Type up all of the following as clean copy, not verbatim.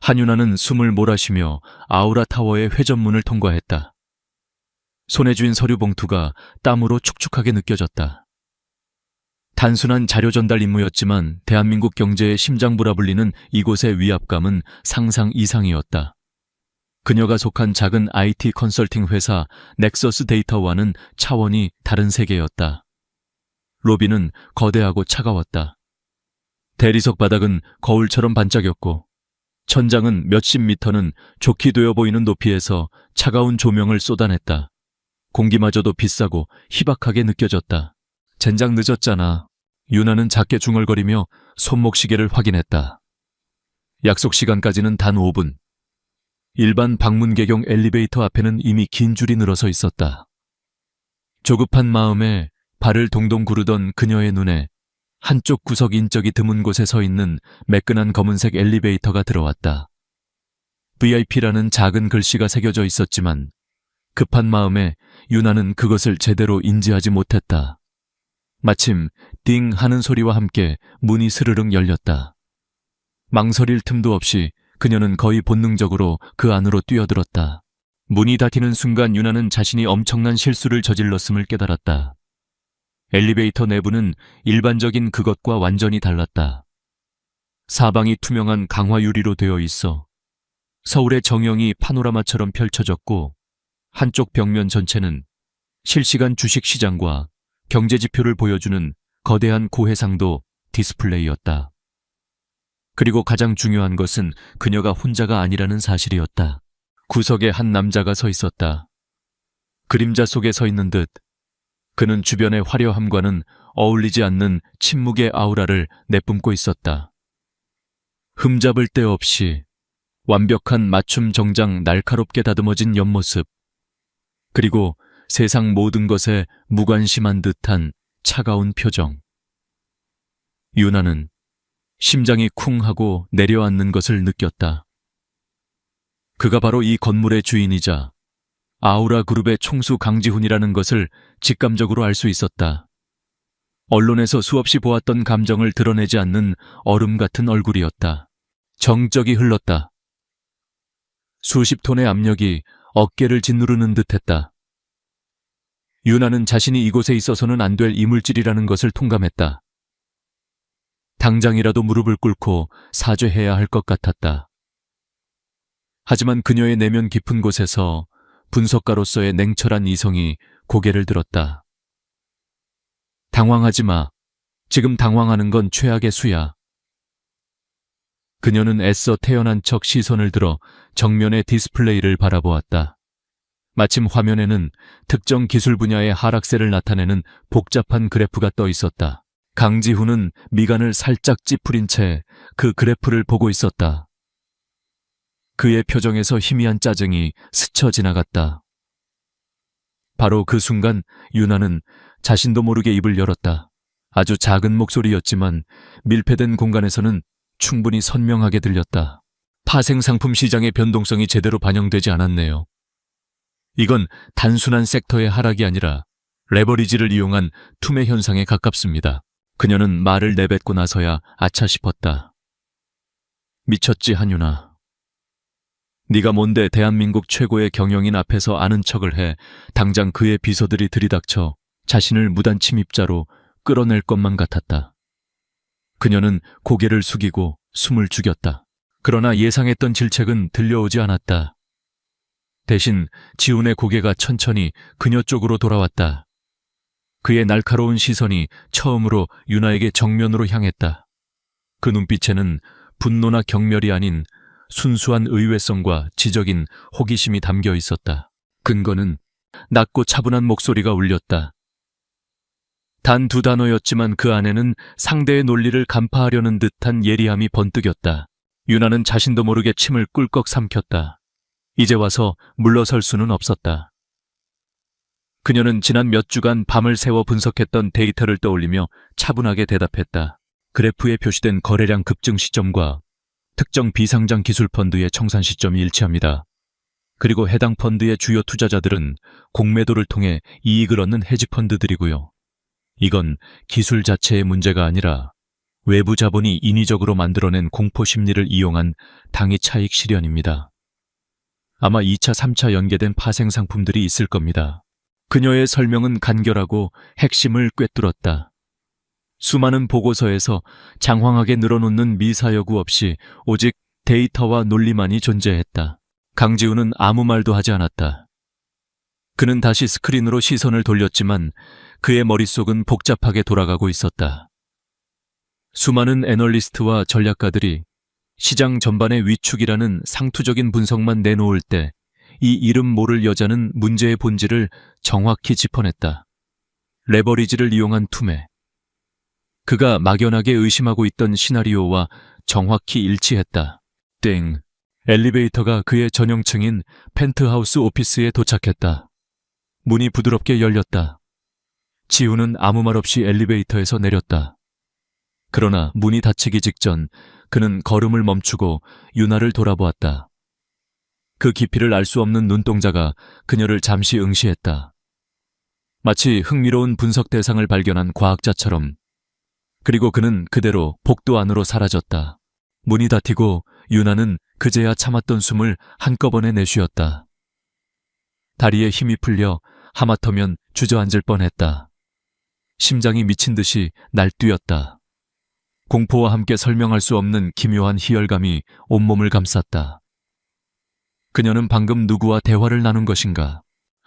한윤아는 숨을 몰아쉬며 아우라 타워의 회전문을 통과했다. 손에 쥔 서류 봉투가 땀으로 축축하게 느껴졌다. 단순한 자료 전달 임무였지만 대한민국 경제의 심장부라 불리는 이곳의 위압감은 상상 이상이었다. 그녀가 속한 작은 IT 컨설팅 회사 넥서스 데이터와는 차원이 다른 세계였다. 로비는 거대하고 차가웠다. 대리석 바닥은 거울처럼 반짝였고 천장은 몇십 미터는 좋게 되어 보이는 높이에서 차가운 조명을 쏟아냈다. 공기마저도 비싸고 희박하게 느껴졌다. 젠장 늦었잖아. 윤아는 작게 중얼거리며 손목시계를 확인했다. 약속 시간까지는 단 5분. 일반 방문 개경 엘리베이터 앞에는 이미 긴 줄이 늘어서 있었다. 조급한 마음에 발을 동동 구르던 그녀의 눈에 한쪽 구석 인적이 드문 곳에 서 있는 매끈한 검은색 엘리베이터가 들어왔다. VIP라는 작은 글씨가 새겨져 있었지만 급한 마음에 윤아는 그것을 제대로 인지하지 못했다. 마침 띵 하는 소리와 함께 문이 스르륵 열렸다. 망설일 틈도 없이 그녀는 거의 본능적으로 그 안으로 뛰어들었다. 문이 닫히는 순간 윤아는 자신이 엄청난 실수를 저질렀음을 깨달았다. 엘리베이터 내부는 일반적인 그것과 완전히 달랐다. 사방이 투명한 강화 유리로 되어 있어 서울의 정형이 파노라마처럼 펼쳐졌고 한쪽 벽면 전체는 실시간 주식시장과 경제지표를 보여주는 거대한 고해상도 디스플레이였다. 그리고 가장 중요한 것은 그녀가 혼자가 아니라는 사실이었다. 구석에 한 남자가 서 있었다. 그림자 속에 서 있는 듯 그는 주변의 화려함과는 어울리지 않는 침묵의 아우라를 내뿜고 있었다. 흠잡을 데 없이 완벽한 맞춤 정장 날카롭게 다듬어진 옆모습, 그리고 세상 모든 것에 무관심한 듯한 차가운 표정. 윤아는 심장이 쿵 하고 내려앉는 것을 느꼈다. 그가 바로 이 건물의 주인이자 아우라 그룹의 총수 강지훈이라는 것을 직감적으로 알 수 있었다. 언론에서 수없이 보았던 감정을 드러내지 않는 얼음 같은 얼굴이었다. 정적이 흘렀다. 수십 톤의 압력이 어깨를 짓누르는 듯했다. 윤아는 자신이 이곳에 있어서는 안 될 이물질이라는 것을 통감했다. 당장이라도 무릎을 꿇고 사죄해야 할 것 같았다. 하지만 그녀의 내면 깊은 곳에서 분석가로서의 냉철한 이성이 고개를 들었다. 당황하지 마. 지금 당황하는 건 최악의 수야. 그녀는 애써 태연한 척 시선을 들어 정면의 디스플레이를 바라보았다. 마침 화면에는 특정 기술 분야의 하락세를 나타내는 복잡한 그래프가 떠 있었다. 강지훈은 미간을 살짝 찌푸린 채 그 그래프를 보고 있었다. 그의 표정에서 희미한 짜증이 스쳐 지나갔다. 바로 그 순간 윤아는 자신도 모르게 입을 열었다. 아주 작은 목소리였지만 밀폐된 공간에서는 충분히 선명하게 들렸다. 파생상품 시장의 변동성이 제대로 반영되지 않았네요. 이건 단순한 섹터의 하락이 아니라 레버리지를 이용한 투매 현상에 가깝습니다. 그녀는 말을 내뱉고 나서야 아차 싶었다. 미쳤지, 한윤아. 네가 뭔데 대한민국 최고의 경영인 앞에서 아는 척을 해 당장 그의 비서들이 들이닥쳐 자신을 무단 침입자로 끌어낼 것만 같았다. 그녀는 고개를 숙이고 숨을 죽였다. 그러나 예상했던 질책은 들려오지 않았다. 대신 지훈의 고개가 천천히 그녀 쪽으로 돌아왔다. 그의 날카로운 시선이 처음으로 윤아에게 정면으로 향했다. 그 눈빛에는 분노나 경멸이 아닌 순수한 의외성과 지적인 호기심이 담겨 있었다. 근거는 낮고 차분한 목소리가 울렸다. 단 2단어였지만 그 안에는 상대의 논리를 간파하려는 듯한 예리함이 번뜩였다. 윤아는 자신도 모르게 침을 꿀꺽 삼켰다. 이제 와서 물러설 수는 없었다. 그녀는 지난 몇 주간 밤을 새워 분석했던 데이터를 떠올리며 차분하게 대답했다. 그래프에 표시된 거래량 급증 시점과 특정 비상장 기술 펀드의 청산 시점이 일치합니다. 그리고 해당 펀드의 주요 투자자들은 공매도를 통해 이익을 얻는 헤지 펀드들이고요. 이건 기술 자체의 문제가 아니라 외부 자본이 인위적으로 만들어낸 공포 심리를 이용한 당위 차익 실현입니다. 아마 2차, 3차 연계된 파생 상품들이 있을 겁니다. 그녀의 설명은 간결하고 핵심을 꿰뚫었다. 수많은 보고서에서 장황하게 늘어놓는 미사여구 없이 오직 데이터와 논리만이 존재했다. 강지우는 아무 말도 하지 않았다. 그는 다시 스크린으로 시선을 돌렸지만 그의 머릿속은 복잡하게 돌아가고 있었다. 수많은 애널리스트와 전략가들이 시장 전반의 위축이라는 상투적인 분석만 내놓을 때 이 이름 모를 여자는 문제의 본질을 정확히 짚어냈다. 레버리지를 이용한 투매. 그가 막연하게 의심하고 있던 시나리오와 정확히 일치했다. 땡. 엘리베이터가 그의 전용층인 펜트하우스 오피스에 도착했다. 문이 부드럽게 열렸다. 지우는 아무 말 없이 엘리베이터에서 내렸다. 그러나 문이 닫히기 직전 그는 걸음을 멈추고 유나를 돌아보았다. 그 깊이를 알 수 없는 눈동자가 그녀를 잠시 응시했다. 마치 흥미로운 분석 대상을 발견한 과학자처럼. 그리고 그는 그대로 복도 안으로 사라졌다. 문이 닫히고 유나는 그제야 참았던 숨을 한꺼번에 내쉬었다. 다리에 힘이 풀려 하마터면 주저앉을 뻔했다. 심장이 미친 듯이 날뛰었다. 공포와 함께 설명할 수 없는 기묘한 희열감이 온몸을 감쌌다. 그녀는 방금 누구와 대화를 나눈 것인가?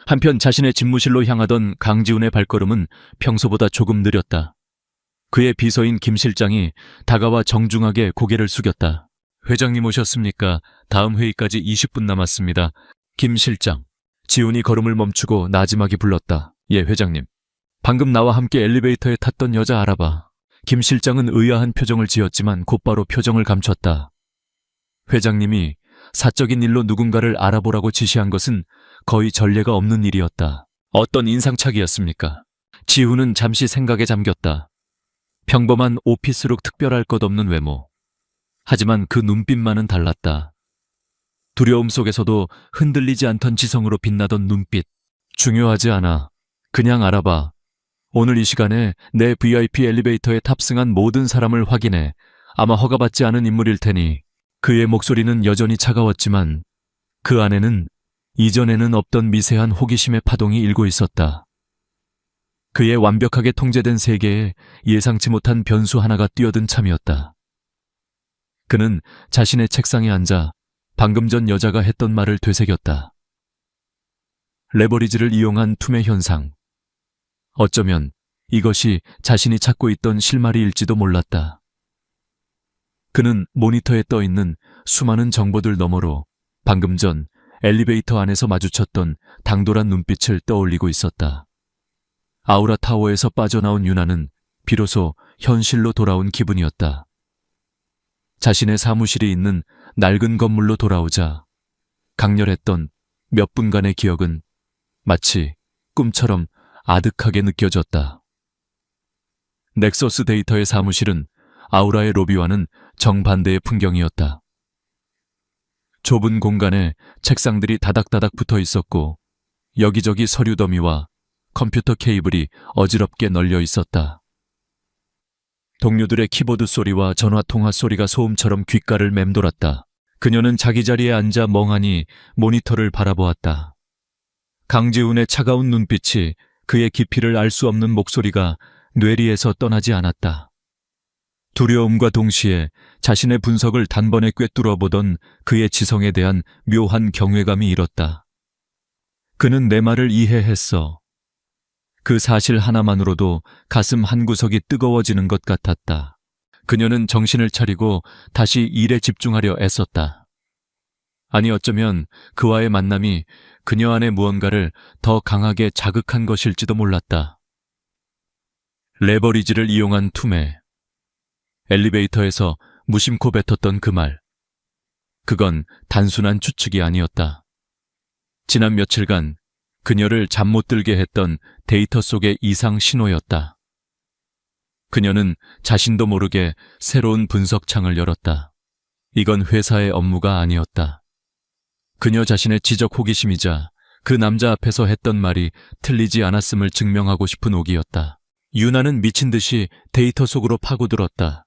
한편 자신의 집무실로 향하던 강지훈의 발걸음은 평소보다 조금 느렸다. 그의 비서인 김 실장이 다가와 정중하게 고개를 숙였다. 회장님 오셨습니까? 다음 회의까지 20분 남았습니다. 김 실장. 지훈이 걸음을 멈추고 나지막이 불렀다. 예, 회장님. 방금 나와 함께 엘리베이터에 탔던 여자 알아봐. 김 실장은 의아한 표정을 지었지만 곧바로 표정을 감췄다. 회장님이 사적인 일로 누군가를 알아보라고 지시한 것은 거의 전례가 없는 일이었다. 어떤 인상착의였습니까? 지훈은 잠시 생각에 잠겼다. 평범한 오피스룩 특별할 것 없는 외모. 하지만 그 눈빛만은 달랐다. 두려움 속에서도 흔들리지 않던 지성으로 빛나던 눈빛. 중요하지 않아. 그냥 알아봐. 오늘 이 시간에 내 VIP 엘리베이터에 탑승한 모든 사람을 확인해. 아마 허가받지 않은 인물일 테니. 그의 목소리는 여전히 차가웠지만 그 안에는 이전에는 없던 미세한 호기심의 파동이 일고 있었다. 그의 완벽하게 통제된 세계에 예상치 못한 변수 하나가 뛰어든 참이었다. 그는 자신의 책상에 앉아 방금 전 여자가 했던 말을 되새겼다. 레버리지를 이용한 투매 현상. 어쩌면 이것이 자신이 찾고 있던 실마리일지도 몰랐다. 그는 모니터에 떠있는 수많은 정보들 너머로 방금 전 엘리베이터 안에서 마주쳤던 당돌한 눈빛을 떠올리고 있었다. 아우라 타워에서 빠져나온 유나는 비로소 현실로 돌아온 기분이었다. 자신의 사무실이 있는 낡은 건물로 돌아오자 강렬했던 몇 분간의 기억은 마치 꿈처럼 아득하게 느껴졌다. 넥서스 데이터의 사무실은 아우라의 로비와는 정반대의 풍경이었다. 좁은 공간에 책상들이 다닥다닥 붙어 있었고 여기저기 서류 더미와 컴퓨터 케이블이 어지럽게 널려 있었다. 동료들의 키보드 소리와 전화 통화 소리가 소음처럼 귓가를 맴돌았다. 그녀는 자기 자리에 앉아 멍하니 모니터를 바라보았다. 강지훈의 차가운 눈빛이 그의 깊이를 알 수 없는 목소리가 뇌리에서 떠나지 않았다. 두려움과 동시에 자신의 분석을 단번에 꿰뚫어 보던 그의 지성에 대한 묘한 경외감이 일었다. 그는 내 말을 이해했어. 그 사실 하나만으로도 가슴 한구석이 뜨거워지는 것 같았다. 그녀는 정신을 차리고 다시 일에 집중하려 애썼다. 아니 어쩌면 그와의 만남이 그녀 안에 무언가를 더 강하게 자극한 것일지도 몰랐다. 레버리지를 이용한 투매. 엘리베이터에서 무심코 뱉었던 그 말. 그건 단순한 추측이 아니었다. 지난 며칠간 그녀를 잠 못 들게 했던 데이터 속의 이상 신호였다. 그녀는 자신도 모르게 새로운 분석창을 열었다. 이건 회사의 업무가 아니었다. 그녀 자신의 지적 호기심이자 그 남자 앞에서 했던 말이 틀리지 않았음을 증명하고 싶은 옥이었다. 유나는 미친 듯이 데이터 속으로 파고들었다.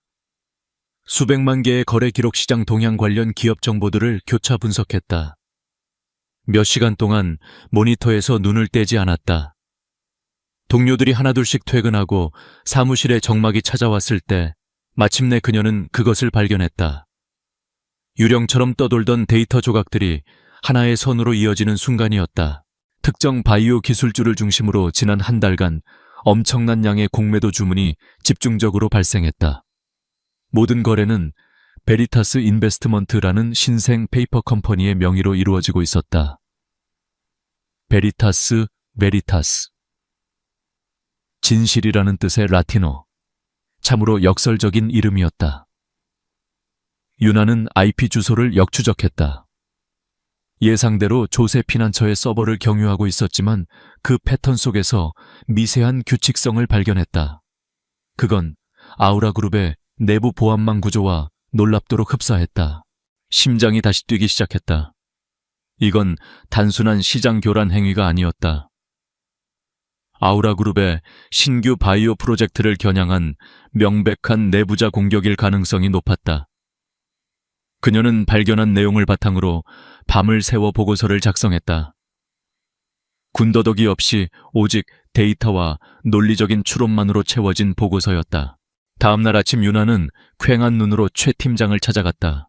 수백만 개의 거래 기록 시장 동향 관련 기업 정보들을 교차 분석했다. 몇 시간 동안 모니터에서 눈을 떼지 않았다. 동료들이 하나둘씩 퇴근하고 사무실에 정막이 찾아왔을 때 마침내 그녀는 그것을 발견했다. 유령처럼 떠돌던 데이터 조각들이 하나의 선으로 이어지는 순간이었다. 특정 바이오 기술주를 중심으로 지난 한 달간 엄청난 양의 공매도 주문이 집중적으로 발생했다. 모든 거래는 베리타스 인베스트먼트라는 신생 페이퍼 컴퍼니의 명의로 이루어지고 있었다. 베리타스, 베리타스. 진실이라는 뜻의 라틴어. 참으로 역설적인 이름이었다. 유나는 IP 주소를 역추적했다. 예상대로 조세 피난처의 서버를 경유하고 있었지만 그 패턴 속에서 미세한 규칙성을 발견했다. 그건 아우라 그룹의 내부 보안망 구조와 놀랍도록 흡사했다. 심장이 다시 뛰기 시작했다. 이건 단순한 시장 교란 행위가 아니었다. 아우라 그룹의 신규 바이오 프로젝트를 겨냥한 명백한 내부자 공격일 가능성이 높았다. 그녀는 발견한 내용을 바탕으로 밤을 새워 보고서를 작성했다. 군더더기 없이 오직 데이터와 논리적인 추론만으로 채워진 보고서였다. 다음날 아침 유나는 퀭한 눈으로 최 팀장을 찾아갔다.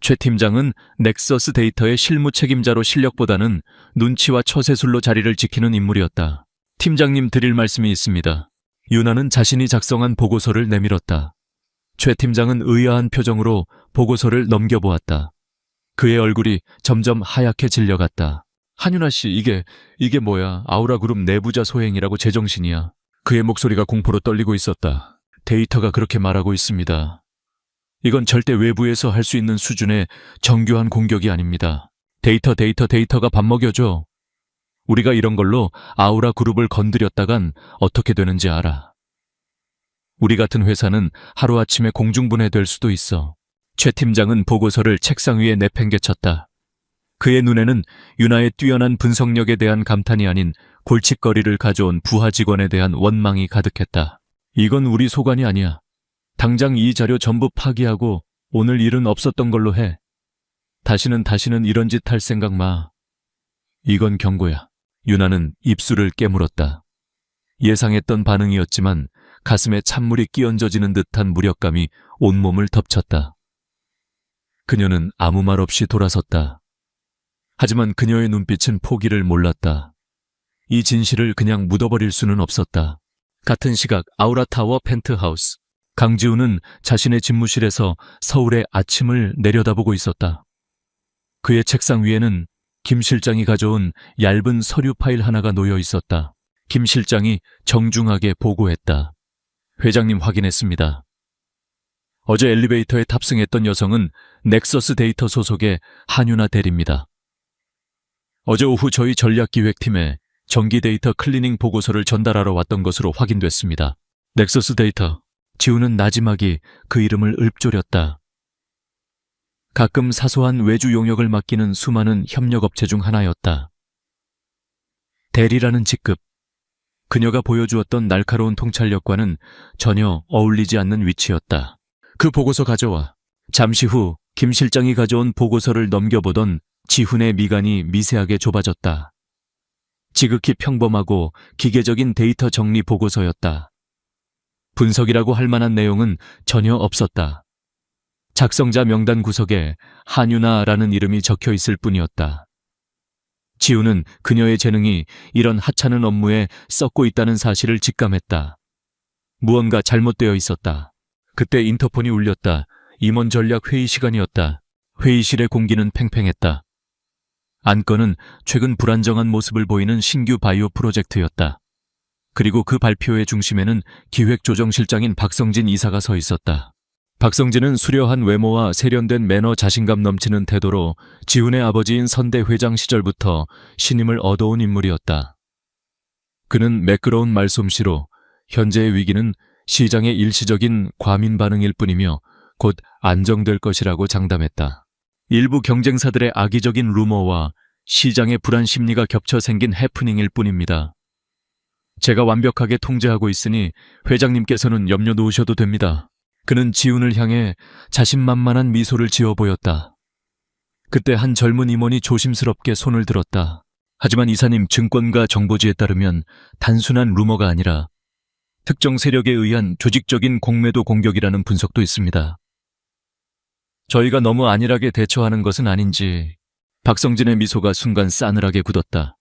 최 팀장은 넥서스 데이터의 실무 책임자로 실력보다는 눈치와 처세술로 자리를 지키는 인물이었다. 팀장님 드릴 말씀이 있습니다. 유나는 자신이 작성한 보고서를 내밀었다. 최 팀장은 의아한 표정으로 보고서를 넘겨보았다. 그의 얼굴이 점점 하얗게 질려갔다. 한유나 씨, 이게 뭐야? 아우라 그룹 내부자 소행이라고 제정신이야. 그의 목소리가 공포로 떨리고 있었다. 데이터가 그렇게 말하고 있습니다. 이건 절대 외부에서 할 수 있는 수준의 정교한 공격이 아닙니다. 데이터가 밥 먹여줘. 우리가 이런 걸로 아우라 그룹을 건드렸다간 어떻게 되는지 알아. 우리 같은 회사는 하루아침에 공중분해될 수도 있어. 최 팀장은 보고서를 책상 위에 내팽개쳤다. 그의 눈에는 유나의 뛰어난 분석력에 대한 감탄이 아닌 골칫거리를 가져온 부하 직원에 대한 원망이 가득했다. 이건 우리 소관이 아니야. 당장 이 자료 전부 파기하고 오늘 일은 없었던 걸로 해. 다시는 이런 짓 할 생각 마. 이건 경고야. 유나는 입술을 깨물었다. 예상했던 반응이었지만 가슴에 찬물이 끼얹어지는 듯한 무력감이 온몸을 덮쳤다. 그녀는 아무 말 없이 돌아섰다. 하지만 그녀의 눈빛은 포기를 몰랐다. 이 진실을 그냥 묻어버릴 수는 없었다. 같은 시각 아우라타워 펜트하우스. 강지우는 자신의 집무실에서 서울의 아침을 내려다보고 있었다. 그의 책상 위에는 김 실장이 가져온 얇은 서류 파일 하나가 놓여 있었다. 김 실장이 정중하게 보고했다. 회장님 확인했습니다. 어제 엘리베이터에 탑승했던 여성은 넥서스 데이터 소속의 한유나 대리입니다. 어제 오후 저희 전략기획팀에 정기 데이터 클리닝 보고서를 전달하러 왔던 것으로 확인됐습니다. 넥서스 데이터. 지우는 나지막이 그 이름을 읊조렸다. 가끔 사소한 외주 용역을 맡기는 수많은 협력업체 중 하나였다. 대리라는 직급. 그녀가 보여주었던 날카로운 통찰력과는 전혀 어울리지 않는 위치였다. 그 보고서 가져와. 잠시 후 김 실장이 가져온 보고서를 넘겨보던 지훈의 미간이 미세하게 좁아졌다. 지극히 평범하고 기계적인 데이터 정리 보고서였다. 분석이라고 할 만한 내용은 전혀 없었다. 작성자 명단 구석에 한유나라는 이름이 적혀 있을 뿐이었다. 지우는 그녀의 재능이 이런 하찮은 업무에 썩고 있다는 사실을 직감했다. 무언가 잘못되어 있었다. 그때 인터폰이 울렸다. 임원 전략 회의 시간이었다. 회의실의 공기는 팽팽했다. 안건은 최근 불안정한 모습을 보이는 신규 바이오 프로젝트였다. 그리고 그 발표의 중심에는 기획조정실장인 박성진 이사가 서 있었다. 박성진은 수려한 외모와 세련된 매너, 자신감 넘치는 태도로 지훈의 아버지인 선대 회장 시절부터 신임을 얻어온 인물이었다. 그는 매끄러운 말솜씨로 현재의 위기는 시장의 일시적인 과민 반응일 뿐이며 곧 안정될 것이라고 장담했다. 일부 경쟁사들의 악의적인 루머와 시장의 불안 심리가 겹쳐 생긴 해프닝일 뿐입니다. 제가 완벽하게 통제하고 있으니 회장님께서는 염려 놓으셔도 됩니다. 그는 지훈을 향해 자신만만한 미소를 지어 보였다. 그때 한 젊은 임원이 조심스럽게 손을 들었다. 하지만 이사님, 증권가 정보지에 따르면 단순한 루머가 아니라 특정 세력에 의한 조직적인 공매도 공격이라는 분석도 있습니다. 저희가 너무 안일하게 대처하는 것은 아닌지. 박성진의 미소가 순간 싸늘하게 굳었다.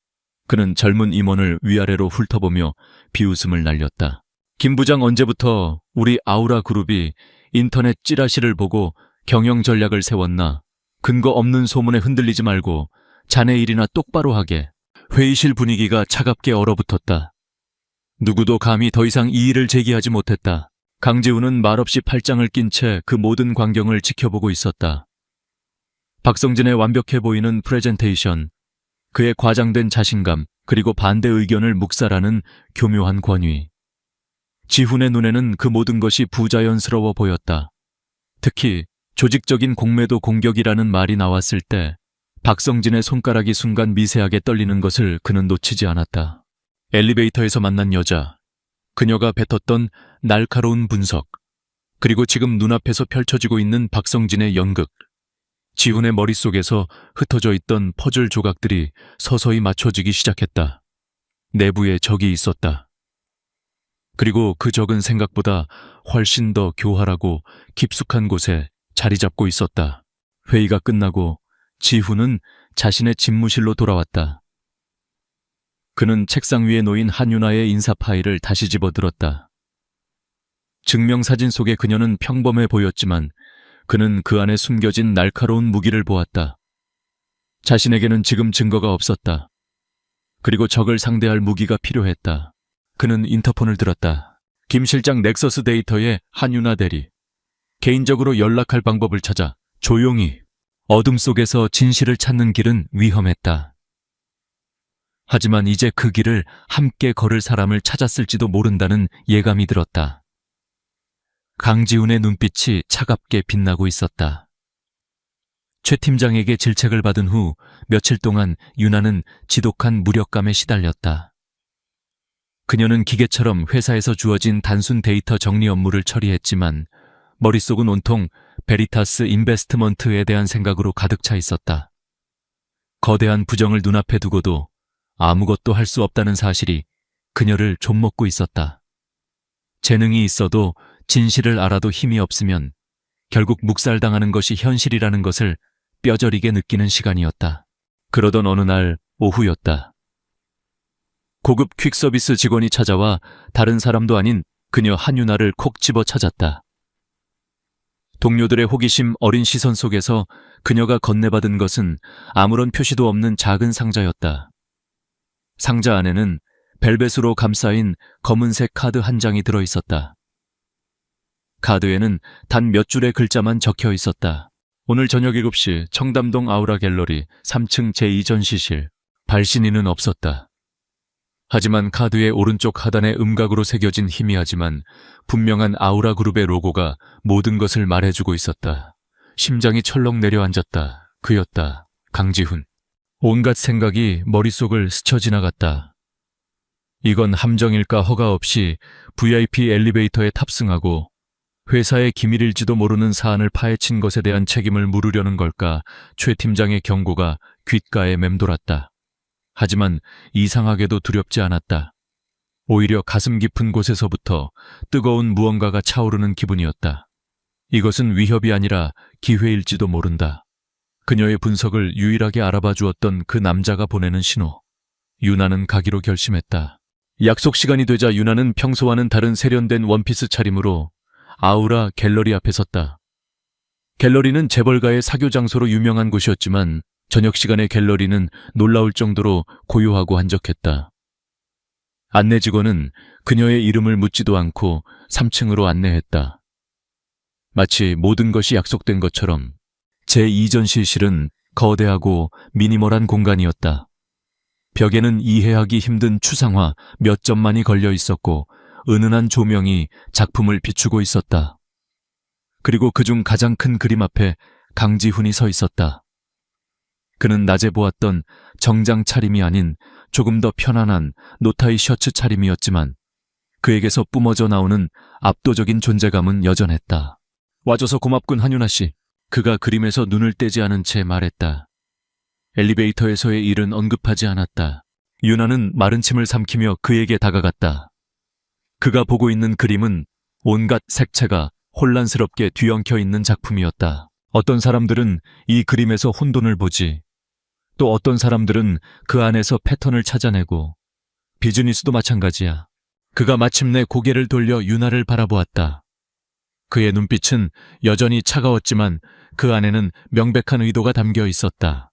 그는 젊은 임원을 위아래로 훑어보며 비웃음을 날렸다. 김 부장, 언제부터 우리 아우라 그룹이 인터넷 찌라시를 보고 경영 전략을 세웠나? 근거 없는 소문에 흔들리지 말고 자네 일이나 똑바로 하게. 회의실 분위기가 차갑게 얼어붙었다. 누구도 감히 더 이상 이의를 제기하지 못했다. 강지훈은 말없이 팔짱을 낀 채 그 모든 광경을 지켜보고 있었다. 박성진의 완벽해 보이는 프레젠테이션, 그의 과장된 자신감, 그리고 반대 의견을 묵살하는 교묘한 권위. 지훈의 눈에는 그 모든 것이 부자연스러워 보였다. 특히 조직적인 공매도 공격이라는 말이 나왔을 때 박성진의 손가락이 순간 미세하게 떨리는 것을 그는 놓치지 않았다. 엘리베이터에서 만난 여자, 그녀가 뱉었던 날카로운 분석, 그리고 지금 눈앞에서 펼쳐지고 있는 박성진의 연극. 지훈의 머릿속에서 흩어져 있던 퍼즐 조각들이 서서히 맞춰지기 시작했다. 내부에 적이 있었다. 그리고 그 적은 생각보다 훨씬 더 교활하고 깊숙한 곳에 자리 잡고 있었다. 회의가 끝나고 지훈은 자신의 집무실로 돌아왔다. 그는 책상 위에 놓인 한윤아의 인사 파일을 다시 집어들었다. 증명사진 속의 그녀는 평범해 보였지만 그는 그 안에 숨겨진 날카로운 무기를 보았다. 자신에게는 지금 증거가 없었다. 그리고 적을 상대할 무기가 필요했다. 그는 인터폰을 들었다. 김 실장, 넥서스 데이터의 한윤아 대리. 개인적으로 연락할 방법을 찾아 조용히. 어둠 속에서 진실을 찾는 길은 위험했다. 하지만 이제 그 길을 함께 걸을 사람을 찾았을지도 모른다는 예감이 들었다. 강지훈의 눈빛이 차갑게 빛나고 있었다. 최 팀장에게 질책을 받은 후 며칠 동안 윤아는 지독한 무력감에 시달렸다. 그녀는 기계처럼 회사에서 주어진 단순 데이터 정리 업무를 처리했지만 머릿속은 온통 베리타스 인베스트먼트에 대한 생각으로 가득 차 있었다. 거대한 부정을 눈앞에 두고도 아무것도 할 수 없다는 사실이 그녀를 좀먹고 있었다. 재능이 있어도 진실을 알아도 힘이 없으면 결국 묵살당하는 것이 현실이라는 것을 뼈저리게 느끼는 시간이었다. 그러던 어느 날 오후였다. 고급 퀵서비스 직원이 찾아와 다른 사람도 아닌 그녀 한윤아를 콕 집어 찾았다. 동료들의 호기심 어린 시선 속에서 그녀가 건네받은 것은 아무런 표시도 없는 작은 상자였다. 상자 안에는 벨벳으로 감싸인 검은색 카드 한 장이 들어있었다. 카드에는 단 몇 줄의 글자만 적혀 있었다. 오늘 저녁 7시 청담동 아우라 갤러리 3층 제2전시실. 발신인은 없었다. 하지만 카드의 오른쪽 하단에 음각으로 새겨진 희미하지만 분명한 아우라 그룹의 로고가 모든 것을 말해주고 있었다. 심장이 철렁 내려앉았다. 그였다. 강지훈. 온갖 생각이 머릿속을 스쳐 지나갔다. 이건 함정일까 허가 없이 VIP 엘리베이터에 탑승하고 회사의 기밀일지도 모르는 사안을 파헤친 것에 대한 책임을 물으려는 걸까? 최 팀장의 경고가 귓가에 맴돌았다. 하지만 이상하게도 두렵지 않았다. 오히려 가슴 깊은 곳에서부터 뜨거운 무언가가 차오르는 기분이었다. 이것은 위협이 아니라 기회일지도 모른다. 그녀의 분석을 유일하게 알아봐 주었던 그 남자가 보내는 신호. 윤아는 가기로 결심했다. 약속 시간이 되자 윤아는 평소와는 다른 세련된 원피스 차림으로 아우라 갤러리 앞에 섰다. 갤러리는 재벌가의 사교 장소로 유명한 곳이었지만 저녁 시간의 갤러리는 놀라울 정도로 고요하고 한적했다. 안내 직원은 그녀의 이름을 묻지도 않고 3층으로 안내했다. 마치 모든 것이 약속된 것처럼 제2전시실은 거대하고 미니멀한 공간이었다. 벽에는 이해하기 힘든 추상화 몇 점만이 걸려 있었고 은은한 조명이 작품을 비추고 있었다. 그리고 그중 가장 큰 그림 앞에 강지훈이 서 있었다. 그는 낮에 보았던 정장 차림이 아닌 조금 더 편안한 노타이 셔츠 차림이었지만 그에게서 뿜어져 나오는 압도적인 존재감은 여전했다. 와줘서 고맙군, 한윤아 씨. 그가 그림에서 눈을 떼지 않은 채 말했다. 엘리베이터에서의 일은 언급하지 않았다. 윤아는 마른 침을 삼키며 그에게 다가갔다. 그가 보고 있는 그림은 온갖 색채가 혼란스럽게 뒤엉켜 있는 작품이었다. 어떤 사람들은 이 그림에서 혼돈을 보지, 또 어떤 사람들은 그 안에서 패턴을 찾아내고, 비즈니스도 마찬가지야. 그가 마침내 고개를 돌려 윤아를 바라보았다. 그의 눈빛은 여전히 차가웠지만 그 안에는 명백한 의도가 담겨 있었다.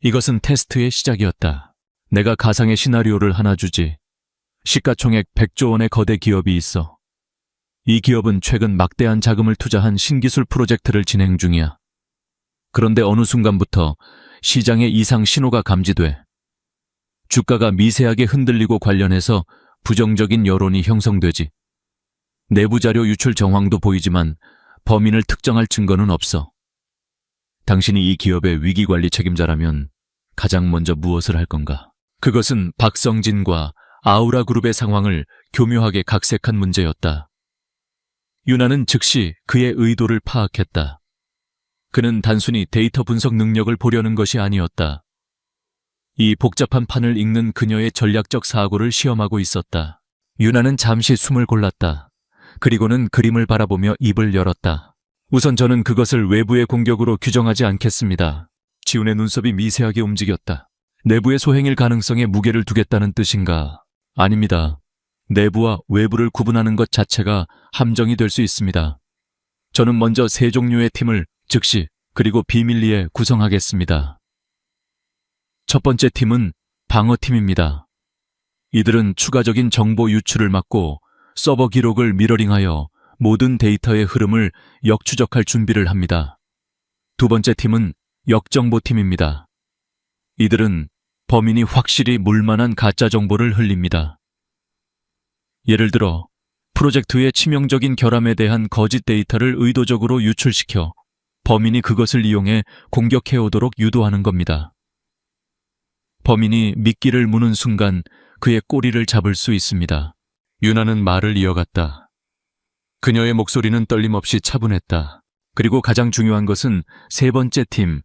이것은 테스트의 시작이었다. 내가 가상의 시나리오를 하나 주지. 시가총액 100조 원의 거대 기업이 있어. 이 기업은 최근 막대한 자금을 투자한 신기술 프로젝트를 진행 중이야. 그런데 어느 순간부터 시장에 이상 신호가 감지돼. 주가가 미세하게 흔들리고 관련해서 부정적인 여론이 형성되지. 내부 자료 유출 정황도 보이지만 범인을 특정할 증거는 없어. 당신이 이 기업의 위기관리 책임자라면 가장 먼저 무엇을 할 건가? 그것은 박성진과 아우라 그룹의 상황을 교묘하게 각색한 문제였다. 윤아는 즉시 그의 의도를 파악했다. 그는 단순히 데이터 분석 능력을 보려는 것이 아니었다. 이 복잡한 판을 읽는 그녀의 전략적 사고를 시험하고 있었다. 윤아는 잠시 숨을 골랐다. 그리고는 그림을 바라보며 입을 열었다. 우선 저는 그것을 외부의 공격으로 규정하지 않겠습니다. 지훈의 눈썹이 미세하게 움직였다. 내부의 소행일 가능성에 무게를 두겠다는 뜻인가? 아닙니다. 내부와 외부를 구분하는 것 자체가 함정이 될 수 있습니다. 저는 먼저 세 종류의 팀을 즉시 그리고 비밀리에 구성하겠습니다. 첫 번째 팀은 방어팀입니다. 이들은 추가적인 정보 유출을 막고 서버 기록을 미러링하여 모든 데이터의 흐름을 역추적할 준비를 합니다. 두 번째 팀은 역정보팀입니다. 이들은 범인이 확실히 물만한 가짜 정보를 흘립니다. 예를 들어 프로젝트의 치명적인 결함에 대한 거짓 데이터를 의도적으로 유출시켜 범인이 그것을 이용해 공격해오도록 유도하는 겁니다. 범인이 미끼를 무는 순간 그의 꼬리를 잡을 수 있습니다. 윤아는 말을 이어갔다. 그녀의 목소리는 떨림없이 차분했다. 그리고 가장 중요한 것은 세 번째 팀,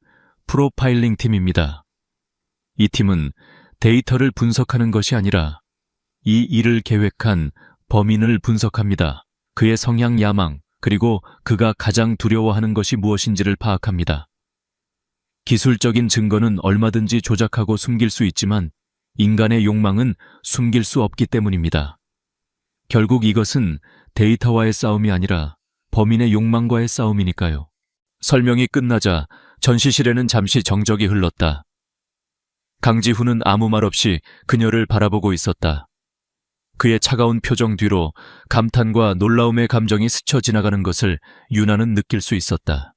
프로파일링 팀입니다. 이 팀은 데이터를 분석하는 것이 아니라 이 일을 계획한 범인을 분석합니다. 그의 성향 야망, 그리고 그가 가장 두려워하는 것이 무엇인지를 파악합니다. 기술적인 증거는 얼마든지 조작하고 숨길 수 있지만 인간의 욕망은 숨길 수 없기 때문입니다. 결국 이것은 데이터와의 싸움이 아니라 범인의 욕망과의 싸움이니까요. 설명이 끝나자 전시실에는 잠시 정적이 흘렀다. 강지훈은 아무 말 없이 그녀를 바라보고 있었다. 그의 차가운 표정 뒤로 감탄과 놀라움의 감정이 스쳐 지나가는 것을 윤아는 느낄 수 있었다.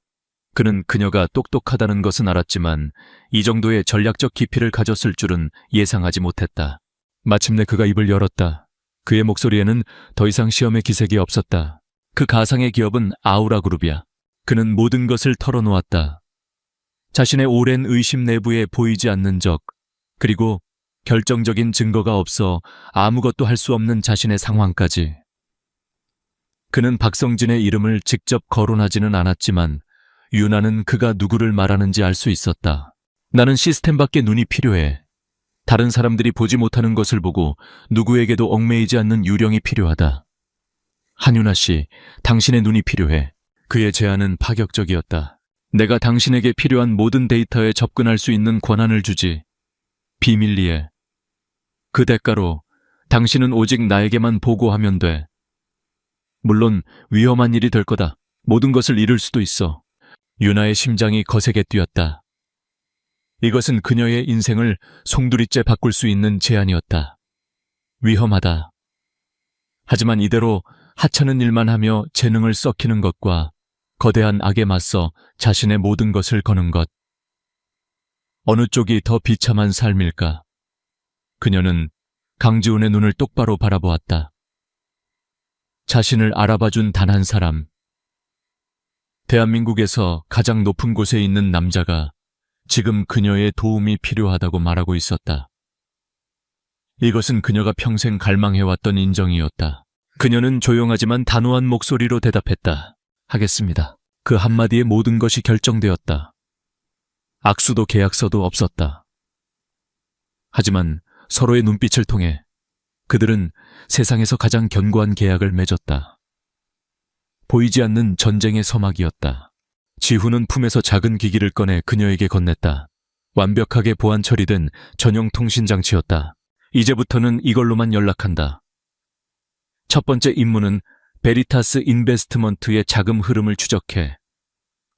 그는 그녀가 똑똑하다는 것은 알았지만 이 정도의 전략적 깊이를 가졌을 줄은 예상하지 못했다. 마침내 그가 입을 열었다. 그의 목소리에는 더 이상 시험의 기색이 없었다. 그 가상의 기업은 아우라 그룹이야. 그는 모든 것을 털어놓았다. 자신의 오랜 의심 내부에 보이지 않는 적, 그리고 결정적인 증거가 없어 아무것도 할 수 없는 자신의 상황까지. 그는 박성진의 이름을 직접 거론하지는 않았지만 윤아는 그가 누구를 말하는지 알 수 있었다. 나는 시스템 밖에 눈이 필요해. 다른 사람들이 보지 못하는 것을 보고 누구에게도 얽매이지 않는 유령이 필요하다. 한윤아 씨, 당신의 눈이 필요해. 그의 제안은 파격적이었다. 내가 당신에게 필요한 모든 데이터에 접근할 수 있는 권한을 주지. 비밀리에. 그 대가로 당신은 오직 나에게만 보고하면 돼. 물론 위험한 일이 될 거다. 모든 것을 잃을 수도 있어. 윤아의 심장이 거세게 뛰었다. 이것은 그녀의 인생을 송두리째 바꿀 수 있는 제안이었다. 위험하다. 하지만 이대로 하찮은 일만 하며 재능을 썩히는 것과 거대한 악에 맞서 자신의 모든 것을 거는 것. 어느 쪽이 더 비참한 삶일까? 그녀는 강지훈의 눈을 똑바로 바라보았다. 자신을 알아봐준 단 한 사람. 대한민국에서 가장 높은 곳에 있는 남자가 지금 그녀의 도움이 필요하다고 말하고 있었다. 이것은 그녀가 평생 갈망해왔던 인정이었다. 그녀는 조용하지만 단호한 목소리로 대답했다. 하겠습니다. 그 한마디에 모든 것이 결정되었다. 악수도 계약서도 없었다. 하지만 서로의 눈빛을 통해 그들은 세상에서 가장 견고한 계약을 맺었다. 보이지 않는 전쟁의 서막이었다. 지훈은 품에서 작은 기기를 꺼내 그녀에게 건넸다. 완벽하게 보안 처리된 전용 통신장치였다. 이제부터는 이걸로만 연락한다. 첫 번째 임무는 베리타스 인베스트먼트의 자금 흐름을 추적해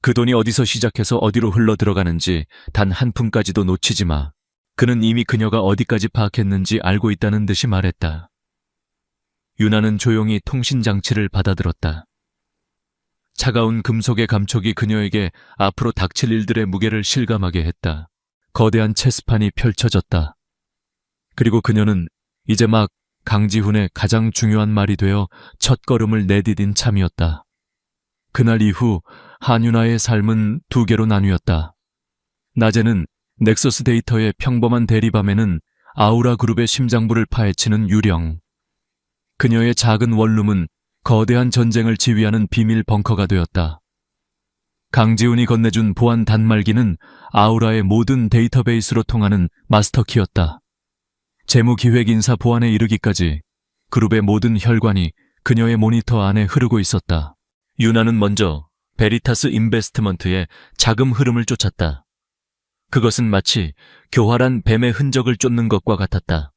그 돈이 어디서 시작해서 어디로 흘러 들어가는지 단 한 푼까지도 놓치지 마. 그는 이미 그녀가 어디까지 파악했는지 알고 있다는 듯이 말했다. 유나는 조용히 통신장치를 받아들었다. 차가운 금속의 감촉이 그녀에게 앞으로 닥칠 일들의 무게를 실감하게 했다. 거대한 체스판이 펼쳐졌다. 그리고 그녀는 이제 막 강지훈의 가장 중요한 말이 되어 첫걸음을 내디딘 참이었다. 그날 이후 한유나의 삶은 두 개로 나뉘었다. 낮에는 넥서스 데이터의 평범한 대리밤에는 아우라 그룹의 심장부를 파헤치는 유령. 그녀의 작은 원룸은 거대한 전쟁을 지휘하는 비밀 벙커가 되었다. 강지훈이 건네준 보안 단말기는 아우라의 모든 데이터베이스로 통하는 마스터키였다. 재무기획인사 보안에 이르기까지 그룹의 모든 혈관이 그녀의 모니터 안에 흐르고 있었다. 유나는 먼저 베리타스 인베스트먼트의 자금 흐름을 쫓았다. 그것은 마치 교활한 뱀의 흔적을 쫓는 것과 같았다.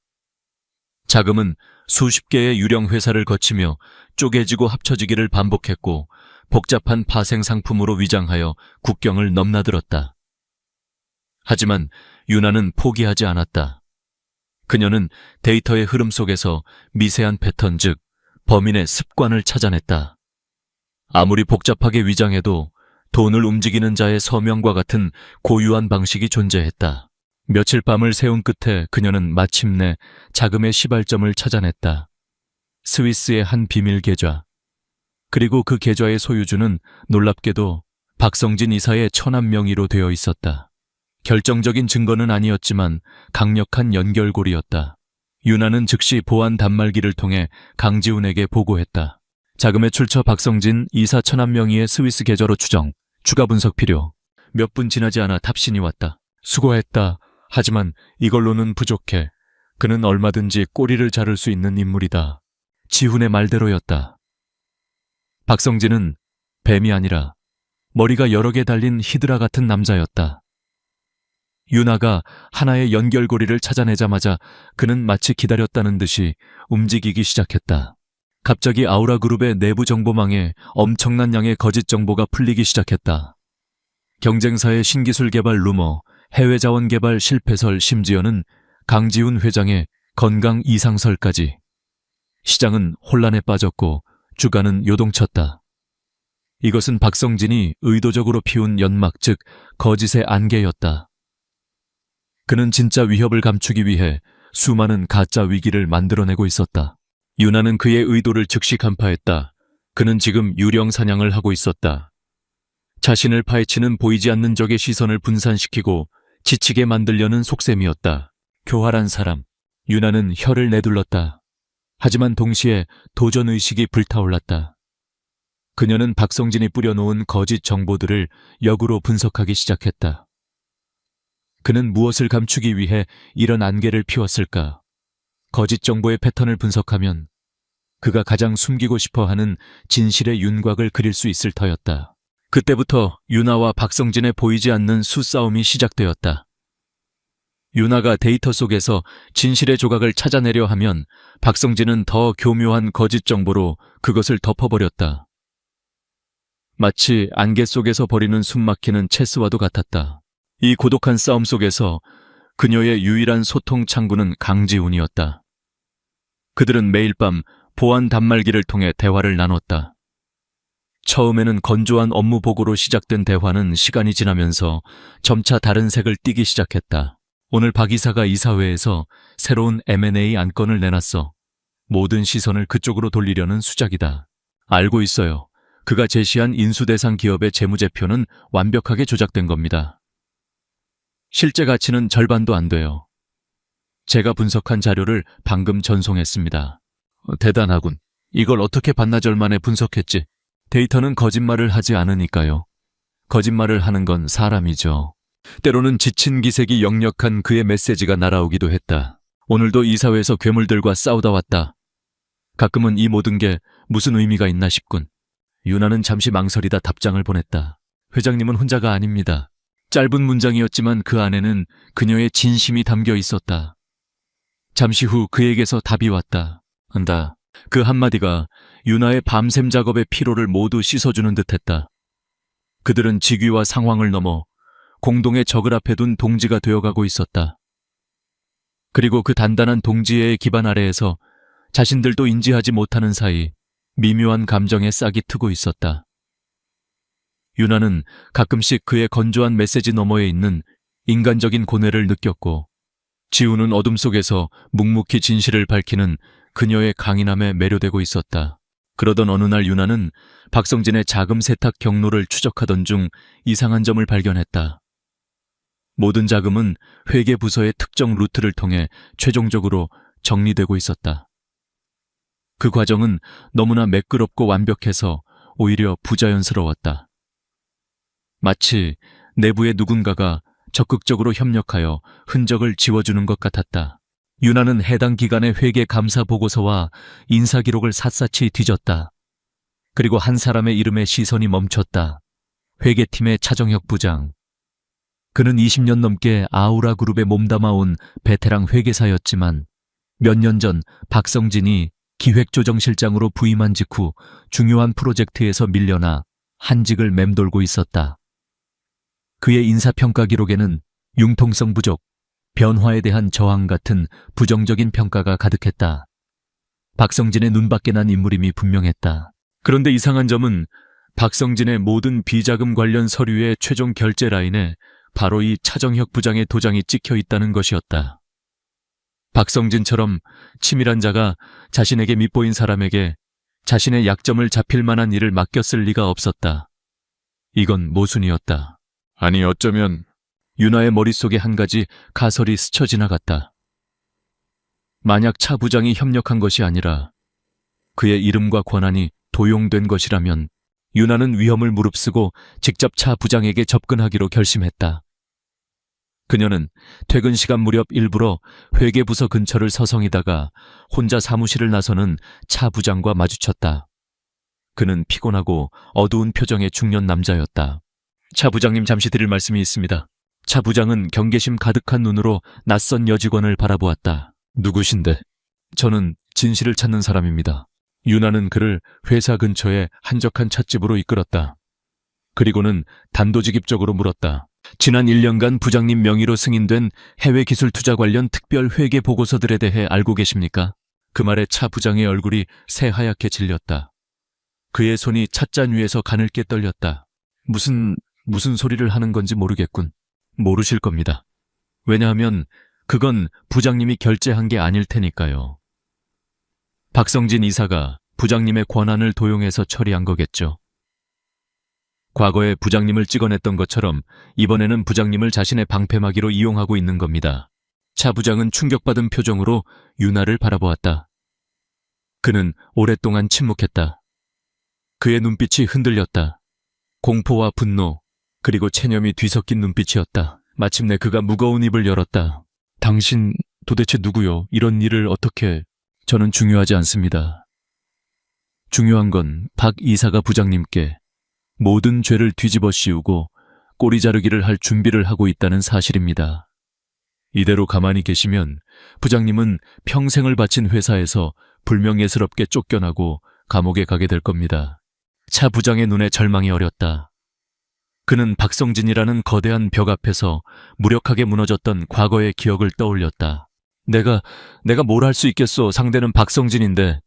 자금은 수십 개의 유령 회사를 거치며 쪼개지고 합쳐지기를 반복했고 복잡한 파생 상품으로 위장하여 국경을 넘나들었다. 하지만 유나는 포기하지 않았다. 그녀는 데이터의 흐름 속에서 미세한 패턴, 즉 범인의 습관을 찾아냈다. 아무리 복잡하게 위장해도 돈을 움직이는 자의 서명과 같은 고유한 방식이 존재했다. 며칠 밤을 새운 끝에 그녀는 마침내 자금의 시발점을 찾아냈다. 스위스의 한 비밀 계좌. 그리고 그 계좌의 소유주는 놀랍게도 박성진 이사의 천안 명의로 되어 있었다. 결정적인 증거는 아니었지만 강력한 연결고리였다. 유나는 즉시 보안 단말기를 통해 강지훈에게 보고했다. 자금의 출처 박성진 이사 천안 명의의 스위스 계좌로 추정. 추가 분석 필요. 몇 분 지나지 않아 답신이 왔다. 수고했다. 하지만 이걸로는 부족해. 그는 얼마든지 꼬리를 자를 수 있는 인물이다. 지훈의 말대로였다. 박성진은 뱀이 아니라 머리가 여러 개 달린 히드라 같은 남자였다. 유나가 하나의 연결고리를 찾아내자마자 그는 마치 기다렸다는 듯이 움직이기 시작했다. 갑자기 아우라 그룹의 내부 정보망에 엄청난 양의 거짓 정보가 풀리기 시작했다. 경쟁사의 신기술 개발 루머, 해외 자원 개발 실패설, 심지어는 강지훈 회장의 건강 이상설까지. 시장은 혼란에 빠졌고 주가는 요동쳤다. 이것은 박성진이 의도적으로 피운 연막, 즉 거짓의 안개였다. 그는 진짜 위협을 감추기 위해 수많은 가짜 위기를 만들어내고 있었다. 유나는 그의 의도를 즉시 간파했다. 그는 지금 유령 사냥을 하고 있었다. 자신을 파헤치는 보이지 않는 적의 시선을 분산시키고 지치게 만들려는 속셈이었다. 교활한 사람. 유나는 혀를 내둘렀다. 하지만 동시에 도전의식이 불타올랐다. 그녀는 박성진이 뿌려놓은 거짓 정보들을 역으로 분석하기 시작했다. 그는 무엇을 감추기 위해 이런 안개를 피웠을까? 거짓 정보의 패턴을 분석하면 그가 가장 숨기고 싶어하는 진실의 윤곽을 그릴 수 있을 터였다. 그때부터 유나와 박성진의 보이지 않는 수싸움이 시작되었다. 유나가 데이터 속에서 진실의 조각을 찾아내려 하면 박성진은 더 교묘한 거짓 정보로 그것을 덮어버렸다. 마치 안개 속에서 벌이는 숨막히는 체스와도 같았다. 이 고독한 싸움 속에서 그녀의 유일한 소통 창구는 강지훈이었다. 그들은 매일 밤 보안 단말기를 통해 대화를 나눴다. 처음에는 건조한 업무 보고로 시작된 대화는 시간이 지나면서 점차 다른 색을 띠기 시작했다. 오늘 박 이사가 이사회에서 새로운 M&A 안건을 내놨어. 모든 시선을 그쪽으로 돌리려는 수작이다. 알고 있어요. 그가 제시한 인수대상 기업의 재무제표는 완벽하게 조작된 겁니다. 실제 가치는 절반도 안 돼요. 제가 분석한 자료를 방금 전송했습니다. 대단하군. 이걸 어떻게 반나절 만에 분석했지? 데이터는 거짓말을 하지 않으니까요. 거짓말을 하는 건 사람이죠. 때로는 지친 기색이 역력한 그의 메시지가 날아오기도 했다. 오늘도 이사회에서 괴물들과 싸우다 왔다. 가끔은 이 모든 게 무슨 의미가 있나 싶군. 유나는 잠시 망설이다 답장을 보냈다. 회장님은 혼자가 아닙니다. 짧은 문장이었지만 그 안에는 그녀의 진심이 담겨 있었다. 잠시 후 그에게서 답이 왔다. 한다. 그 한마디가 유나의 밤샘 작업의 피로를 모두 씻어주는 듯했다. 그들은 직위와 상황을 넘어 공동의 적을 앞에 둔 동지가 되어가고 있었다. 그리고 그 단단한 동지애의 기반 아래에서 자신들도 인지하지 못하는 사이 미묘한 감정에 싹이 트고 있었다. 유나는 가끔씩 그의 건조한 메시지 너머에 있는 인간적인 고뇌를 느꼈고 지우는 어둠 속에서 묵묵히 진실을 밝히는 그녀의 강인함에 매료되고 있었다. 그러던 어느 날 유나는 박성진의 자금 세탁 경로를 추적하던 중 이상한 점을 발견했다. 모든 자금은 회계부서의 특정 루트를 통해 최종적으로 정리되고 있었다. 그 과정은 너무나 매끄럽고 완벽해서 오히려 부자연스러웠다. 마치 내부의 누군가가 적극적으로 협력하여 흔적을 지워주는 것 같았다. 유나는 해당 기관의 회계 감사 보고서와 인사 기록을 샅샅이 뒤졌다. 그리고 한 사람의 이름에 시선이 멈췄다. 회계팀의 차정혁 부장. 그는 20년 넘게 아우라 그룹에 몸담아온 베테랑 회계사였지만 몇 년 전 박성진이 기획조정실장으로 부임한 직후 중요한 프로젝트에서 밀려나 한직을 맴돌고 있었다. 그의 인사평가 기록에는 융통성 부족, 변화에 대한 저항 같은 부정적인 평가가 가득했다. 박성진의 눈밖에 난 인물임이 분명했다. 그런데 이상한 점은 박성진의 모든 비자금 관련 서류의 최종 결제 라인에 바로 이 차정혁 부장의 도장이 찍혀 있다는 것이었다. 박성진처럼 치밀한 자가 자신에게 밑보인 사람에게 자신의 약점을 잡힐 만한 일을 맡겼을 리가 없었다. 이건 모순이었다. 아니 어쩌면 유나의 머릿속에 한 가지 가설이 스쳐 지나갔다. 만약 차 부장이 협력한 것이 아니라 그의 이름과 권한이 도용된 것이라면 유나는 위험을 무릅쓰고 직접 차 부장에게 접근하기로 결심했다. 그녀는 퇴근 시간 무렵 일부러 회계부서 근처를 서성이다가 혼자 사무실을 나서는 차 부장과 마주쳤다. 그는 피곤하고 어두운 표정의 중년 남자였다. 차 부장님 잠시 드릴 말씀이 있습니다. 차 부장은 경계심 가득한 눈으로 낯선 여직원을 바라보았다. 누구신데? 저는 진실을 찾는 사람입니다. 유나는 그를 회사 근처의 한적한 찻집으로 이끌었다. 그리고는 단도직입적으로 물었다. 지난 1년간 부장님 명의로 승인된 해외 기술 투자 관련 특별 회계 보고서들에 대해 알고 계십니까? 그 말에 차 부장의 얼굴이 새하얗게 질렸다. 그의 손이 찻잔 위에서 가늘게 떨렸다. 무슨 소리를 하는 건지 모르겠군. 모르실 겁니다. 왜냐하면 그건 부장님이 결제한 게 아닐 테니까요. 박성진 이사가 부장님의 권한을 도용해서 처리한 거겠죠. 과거에 부장님을 찍어냈던 것처럼 이번에는 부장님을 자신의 방패막이로 이용하고 있는 겁니다. 차 부장은 충격받은 표정으로 유나를 바라보았다. 그는 오랫동안 침묵했다. 그의 눈빛이 흔들렸다. 공포와 분노, 그리고 체념이 뒤섞인 눈빛이었다. 마침내 그가 무거운 입을 열었다. 당신 도대체 누구요? 이런 일을 어떻게... 저는 중요하지 않습니다. 중요한 건 박 이사가 부장님께 모든 죄를 뒤집어 씌우고 꼬리 자르기를 할 준비를 하고 있다는 사실입니다. 이대로 가만히 계시면 부장님은 평생을 바친 회사에서 불명예스럽게 쫓겨나고 감옥에 가게 될 겁니다. 차 부장의 눈에 절망이 어렸다. 그는 박성진이라는 거대한 벽 앞에서 무력하게 무너졌던 과거의 기억을 떠올렸다. 내가 뭘 할 수 있겠소. 상대는 박성진인데.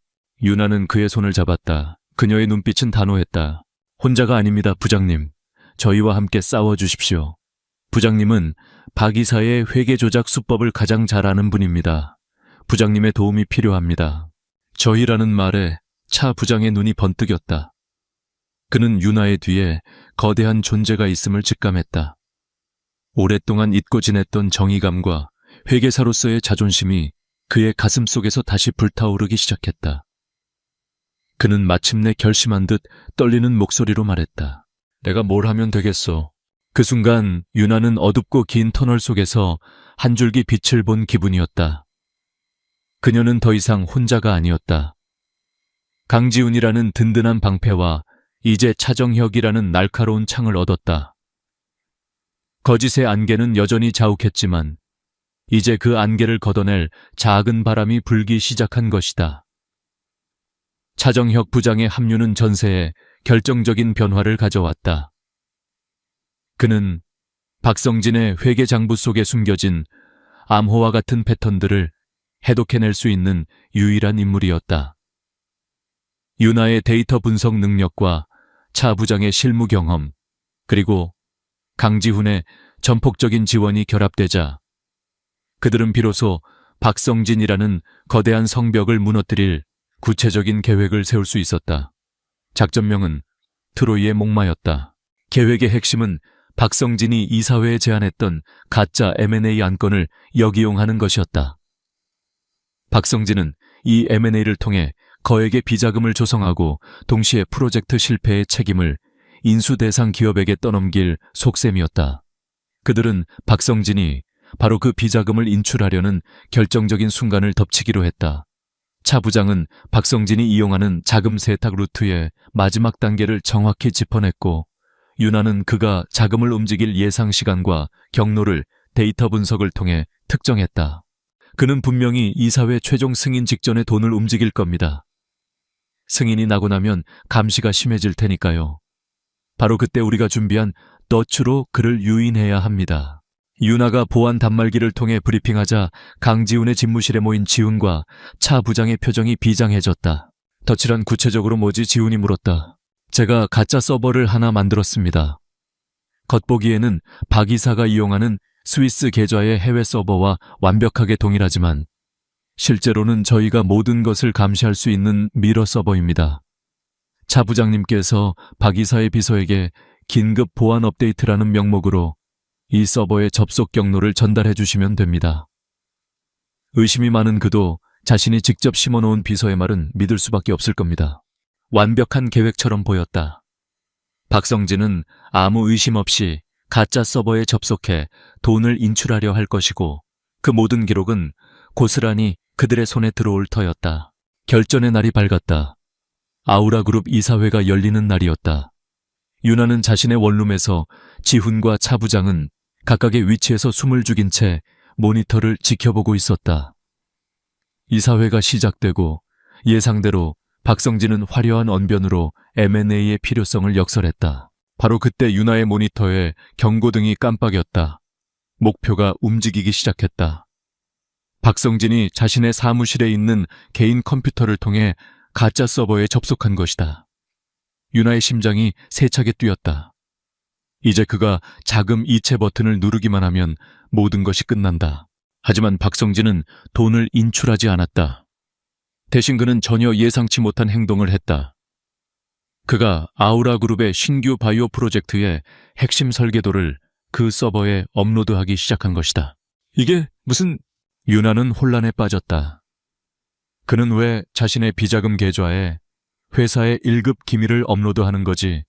유나는 그의 손을 잡았다. 그녀의 눈빛은 단호했다. 혼자가 아닙니다, 부장님. 저희와 함께 싸워주십시오. 부장님은 박 이사의 회계 조작 수법을 가장 잘 아는 분입니다. 부장님의 도움이 필요합니다. 저희라는 말에 차 부장의 눈이 번뜩였다. 그는 유나의 뒤에 거대한 존재가 있음을 직감했다. 오랫동안 잊고 지냈던 정의감과 회계사로서의 자존심이 그의 가슴 속에서 다시 불타오르기 시작했다. 그는 마침내 결심한 듯 떨리는 목소리로 말했다. 내가 뭘 하면 되겠어. 그 순간 유나는 어둡고 긴 터널 속에서 한 줄기 빛을 본 기분이었다. 그녀는 더 이상 혼자가 아니었다. 강지훈이라는 든든한 방패와 이제 차정혁이라는 날카로운 창을 얻었다. 거짓의 안개는 여전히 자욱했지만 이제 그 안개를 걷어낼 작은 바람이 불기 시작한 것이다. 차정혁 부장의 합류는 전세에 결정적인 변화를 가져왔다. 그는 박성진의 회계장부 속에 숨겨진 암호와 같은 패턴들을 해독해낼 수 있는 유일한 인물이었다. 유나의 데이터 분석 능력과 차 부장의 실무 경험, 그리고 강지훈의 전폭적인 지원이 결합되자 그들은 비로소 박성진이라는 거대한 성벽을 무너뜨릴 구체적인 계획을 세울 수 있었다. 작전명은 트로이의 목마였다. 계획의 핵심은 박성진이 이사회에 제안했던 가짜 M&A 안건을 역이용하는 것이었다. 박성진은 이 M&A를 통해 거액의 비자금을 조성하고 동시에 프로젝트 실패의 책임을 인수 대상 기업에게 떠넘길 속셈이었다. 그들은 박성진이 바로 그 비자금을 인출하려는 결정적인 순간을 덮치기로 했다. 차 부장은 박성진이 이용하는 자금 세탁 루트의 마지막 단계를 정확히 짚어냈고 유나는 그가 자금을 움직일 예상 시간과 경로를 데이터 분석을 통해 특정했다. 그는 분명히 이사회 최종 승인 직전에 돈을 움직일 겁니다. 승인이 나고 나면 감시가 심해질 테니까요. 바로 그때 우리가 준비한 너츠로 그를 유인해야 합니다. 유나가 보안 단말기를 통해 브리핑하자 강지훈의 집무실에 모인 지훈과 차 부장의 표정이 비장해졌다. 덫이란 구체적으로 뭐지? 지훈이 물었다. 제가 가짜 서버를 하나 만들었습니다. 겉보기에는 박 이사가 이용하는 스위스 계좌의 해외 서버와 완벽하게 동일하지만 실제로는 저희가 모든 것을 감시할 수 있는 미러 서버입니다. 차 부장님께서 박 이사의 비서에게 긴급 보안 업데이트라는 명목으로 이 서버의 접속 경로를 전달해 주시면 됩니다. 의심이 많은 그도 자신이 직접 심어놓은 비서의 말은 믿을 수밖에 없을 겁니다. 완벽한 계획처럼 보였다. 박성진은 아무 의심 없이 가짜 서버에 접속해 돈을 인출하려 할 것이고 그 모든 기록은 고스란히 그들의 손에 들어올 터였다. 결전의 날이 밝았다. 아우라그룹 이사회가 열리는 날이었다. 유나는 자신의 원룸에서 지훈과 차 부장은 각각의 위치에서 숨을 죽인 채 모니터를 지켜보고 있었다. 이사회가 시작되고 예상대로 박성진은 화려한 언변으로 M&A의 필요성을 역설했다. 바로 그때 유나의 모니터에 경고등이 깜빡였다. 목표가 움직이기 시작했다. 박성진이 자신의 사무실에 있는 개인 컴퓨터를 통해 가짜 서버에 접속한 것이다. 유나의 심장이 세차게 뛰었다. 이제 그가 자금 이체 버튼을 누르기만 하면 모든 것이 끝난다. 하지만 박성진은 돈을 인출하지 않았다. 대신 그는 전혀 예상치 못한 행동을 했다. 그가 아우라그룹의 신규 바이오 프로젝트의 핵심 설계도를 그 서버에 업로드하기 시작한 것이다. 이게 무슨... 유나는 혼란에 빠졌다. 그는 왜 자신의 비자금 계좌에 회사의 1급 기밀을 업로드하는 거지?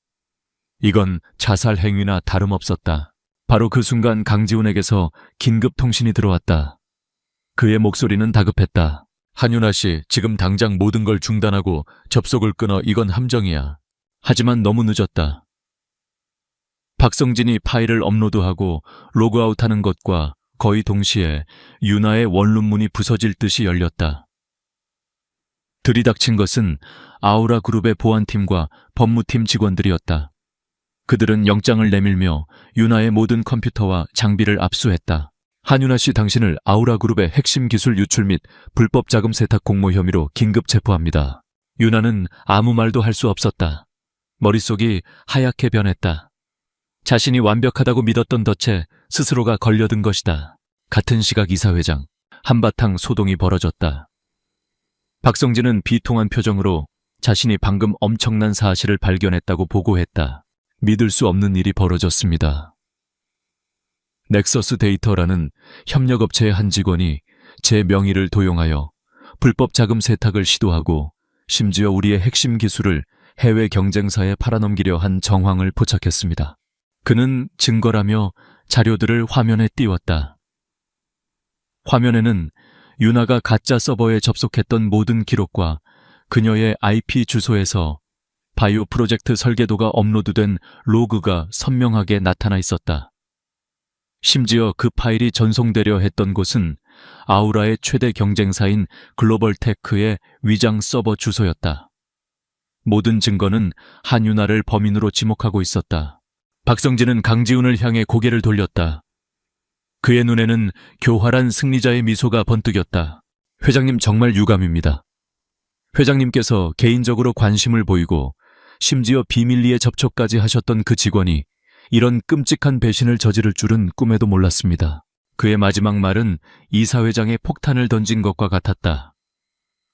이건 자살 행위나 다름없었다. 바로 그 순간 강지훈에게서 긴급 통신이 들어왔다. 그의 목소리는 다급했다. 한유나 씨, 지금 당장 모든 걸 중단하고 접속을 끊어. 이건 함정이야. 하지만 너무 늦었다. 박성진이 파일을 업로드하고 로그아웃하는 것과 거의 동시에 유나의 원룸 문이 부서질 듯이 열렸다. 들이닥친 것은 아우라 그룹의 보안팀과 법무팀 직원들이었다. 그들은 영장을 내밀며 유나의 모든 컴퓨터와 장비를 압수했다. 한유나 씨, 당신을 아우라 그룹의 핵심 기술 유출 및 불법 자금 세탁 공모 혐의로 긴급 체포합니다. 유나는 아무 말도 할 수 없었다. 머릿속이 하얗게 변했다. 자신이 완벽하다고 믿었던 덫에 스스로가 걸려든 것이다. 같은 시각 이사회장, 한바탕 소동이 벌어졌다. 박성진은 비통한 표정으로 자신이 방금 엄청난 사실을 발견했다고 보고했다. 믿을 수 없는 일이 벌어졌습니다. 넥서스 데이터라는 협력업체의 한 직원이 제 명의를 도용하여 불법 자금 세탁을 시도하고 심지어 우리의 핵심 기술을 해외 경쟁사에 팔아넘기려 한 정황을 포착했습니다. 그는 증거라며 자료들을 화면에 띄웠다. 화면에는 유나가 가짜 서버에 접속했던 모든 기록과 그녀의 IP 주소에서 바이오 프로젝트 설계도가 업로드된 로그가 선명하게 나타나 있었다. 심지어 그 파일이 전송되려 했던 곳은 아우라의 최대 경쟁사인 글로벌테크의 위장 서버 주소였다. 모든 증거는 한유나를 범인으로 지목하고 있었다. 박성진은 강지훈을 향해 고개를 돌렸다. 그의 눈에는 교활한 승리자의 미소가 번뜩였다. 회장님 정말 유감입니다. 회장님께서 개인적으로 관심을 보이고 심지어 비밀리에 접촉까지 하셨던 그 직원이 이런 끔찍한 배신을 저지를 줄은 꿈에도 몰랐습니다. 그의 마지막 말은 이사회장의 폭탄을 던진 것과 같았다.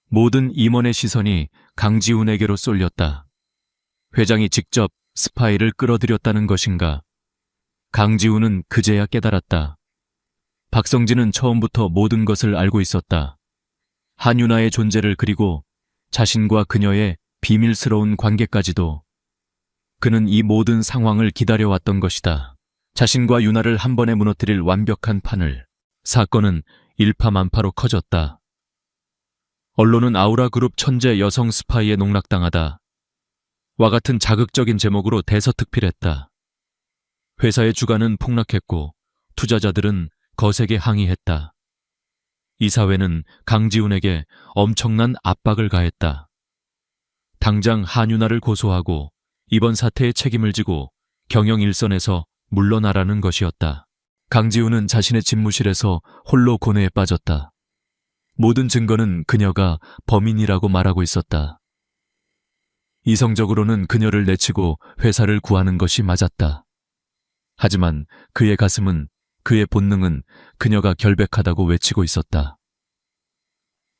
모든 임원의 시선이 강지훈에게로 쏠렸다. 회장이 직접 스파이를 끌어들였다는 것인가? 강지훈은 그제야 깨달았다. 박성진은 처음부터 모든 것을 알고 있었다. 한유나의 존재를 그리고 자신과 그녀의 비밀스러운 관계까지도. 그는 이 모든 상황을 기다려왔던 것이다. 자신과 유나를 한 번에 무너뜨릴 완벽한 판을. 사건은 일파만파로 커졌다. 언론은 아우라 그룹 천재 여성 스파이에 농락당하다. 와 같은 자극적인 제목으로 대서특필했다. 회사의 주가는 폭락했고 투자자들은 거세게 항의했다. 이사회는 강지훈에게 엄청난 압박을 가했다. 당장 한유나를 고소하고 이번 사태의 책임을 지고 경영 일선에서 물러나라는 것이었다. 강지훈은 자신의 집무실에서 홀로 고뇌에 빠졌다. 모든 증거는 그녀가 범인이라고 말하고 있었다. 이성적으로는 그녀를 내치고 회사를 구하는 것이 맞았다. 하지만 그의 가슴은, 그의 본능은 그녀가 결백하다고 외치고 있었다.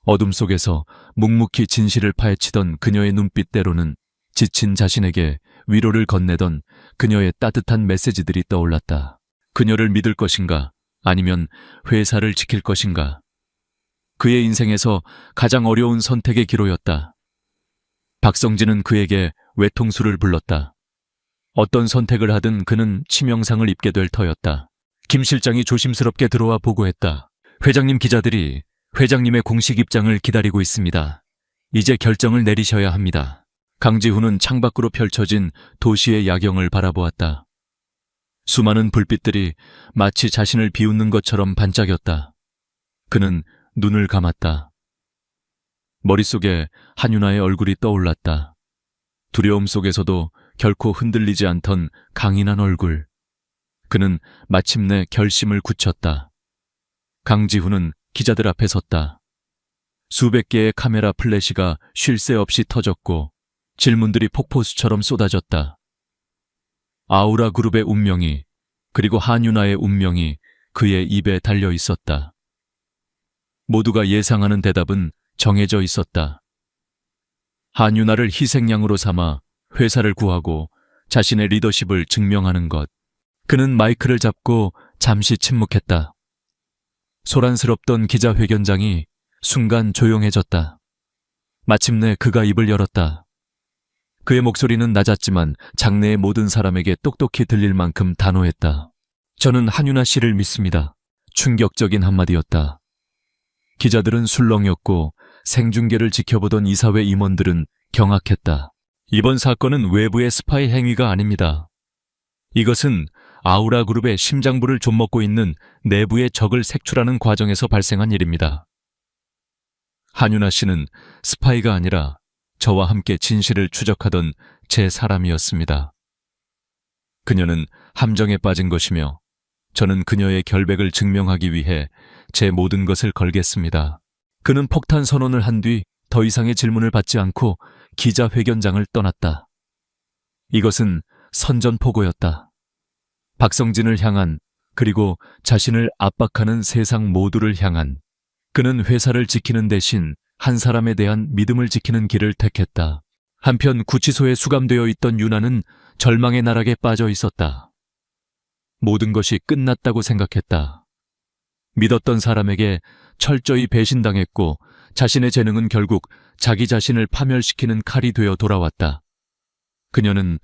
어둠 속에서 묵묵히 진실을 파헤치던 그녀의 눈빛대로는 지친 자신에게 위로를 건네던 그녀의 따뜻한 메시지들이 떠올랐다. 그녀를 믿을 것인가, 아니면 회사를 지킬 것인가. 그의 인생에서 가장 어려운 선택의 기로였다. 박성진은 그에게 외통수를 불렀다. 어떤 선택을 하든 그는 치명상을 입게 될 터였다. 김 실장이 조심스럽게 들어와 보고했다. 회장님, 기자들이 회장님의 공식 입장을 기다리고 있습니다. 이제 결정을 내리셔야 합니다. 강지훈은 창밖으로 펼쳐진 도시의 야경을 바라보았다. 수많은 불빛들이 마치 자신을 비웃는 것처럼 반짝였다. 그는 눈을 감았다. 머릿속에 한유나의 얼굴이 떠올랐다. 두려움 속에서도 결코 흔들리지 않던 강인한 얼굴. 그는 마침내 결심을 굳혔다. 강지훈은 기자들 앞에 섰다. 수백 개의 카메라 플래시가 쉴 새 없이 터졌고 질문들이 폭포수처럼 쏟아졌다. 아우라 그룹의 운명이, 그리고 한유나의 운명이 그의 입에 달려 있었다. 모두가 예상하는 대답은 정해져 있었다. 한유나를 희생양으로 삼아 회사를 구하고 자신의 리더십을 증명하는 것. 그는 마이크를 잡고 잠시 침묵했다. 소란스럽던 기자회견장이 순간 조용해졌다. 마침내 그가 입을 열었다. 그의 목소리는 낮았지만 장내의 모든 사람에게 똑똑히 들릴 만큼 단호했다. 저는 한유나 씨를 믿습니다. 충격적인 한마디였다. 기자들은 술렁였고 생중계를 지켜보던 이사회 임원들은 경악했다. 이번 사건은 외부의 스파이 행위가 아닙니다. 이것은 아우라 그룹의 심장부를 좀먹고 있는 내부의 적을 색출하는 과정에서 발생한 일입니다. 한유나 씨는 스파이가 아니라 저와 함께 진실을 추적하던 제 사람이었습니다. 그녀는 함정에 빠진 것이며 저는 그녀의 결백을 증명하기 위해 제 모든 것을 걸겠습니다. 그는 폭탄 선언을 한 뒤 더 이상의 질문을 받지 않고 기자회견장을 떠났다. 이것은 선전포고였다. 박성진을 향한, 그리고 자신을 압박하는 세상 모두를 향한. 그는 회사를 지키는 대신 한 사람에 대한 믿음을 지키는 길을 택했다. 한편 구치소에 수감되어 있던 유나는 절망의 나락에 빠져 있었다. 모든 것이 끝났다고 생각했다. 믿었던 사람에게 철저히 배신당했고 자신의 재능은 결국 자기 자신을 파멸시키는 칼이 되어 돌아왔다. 그녀는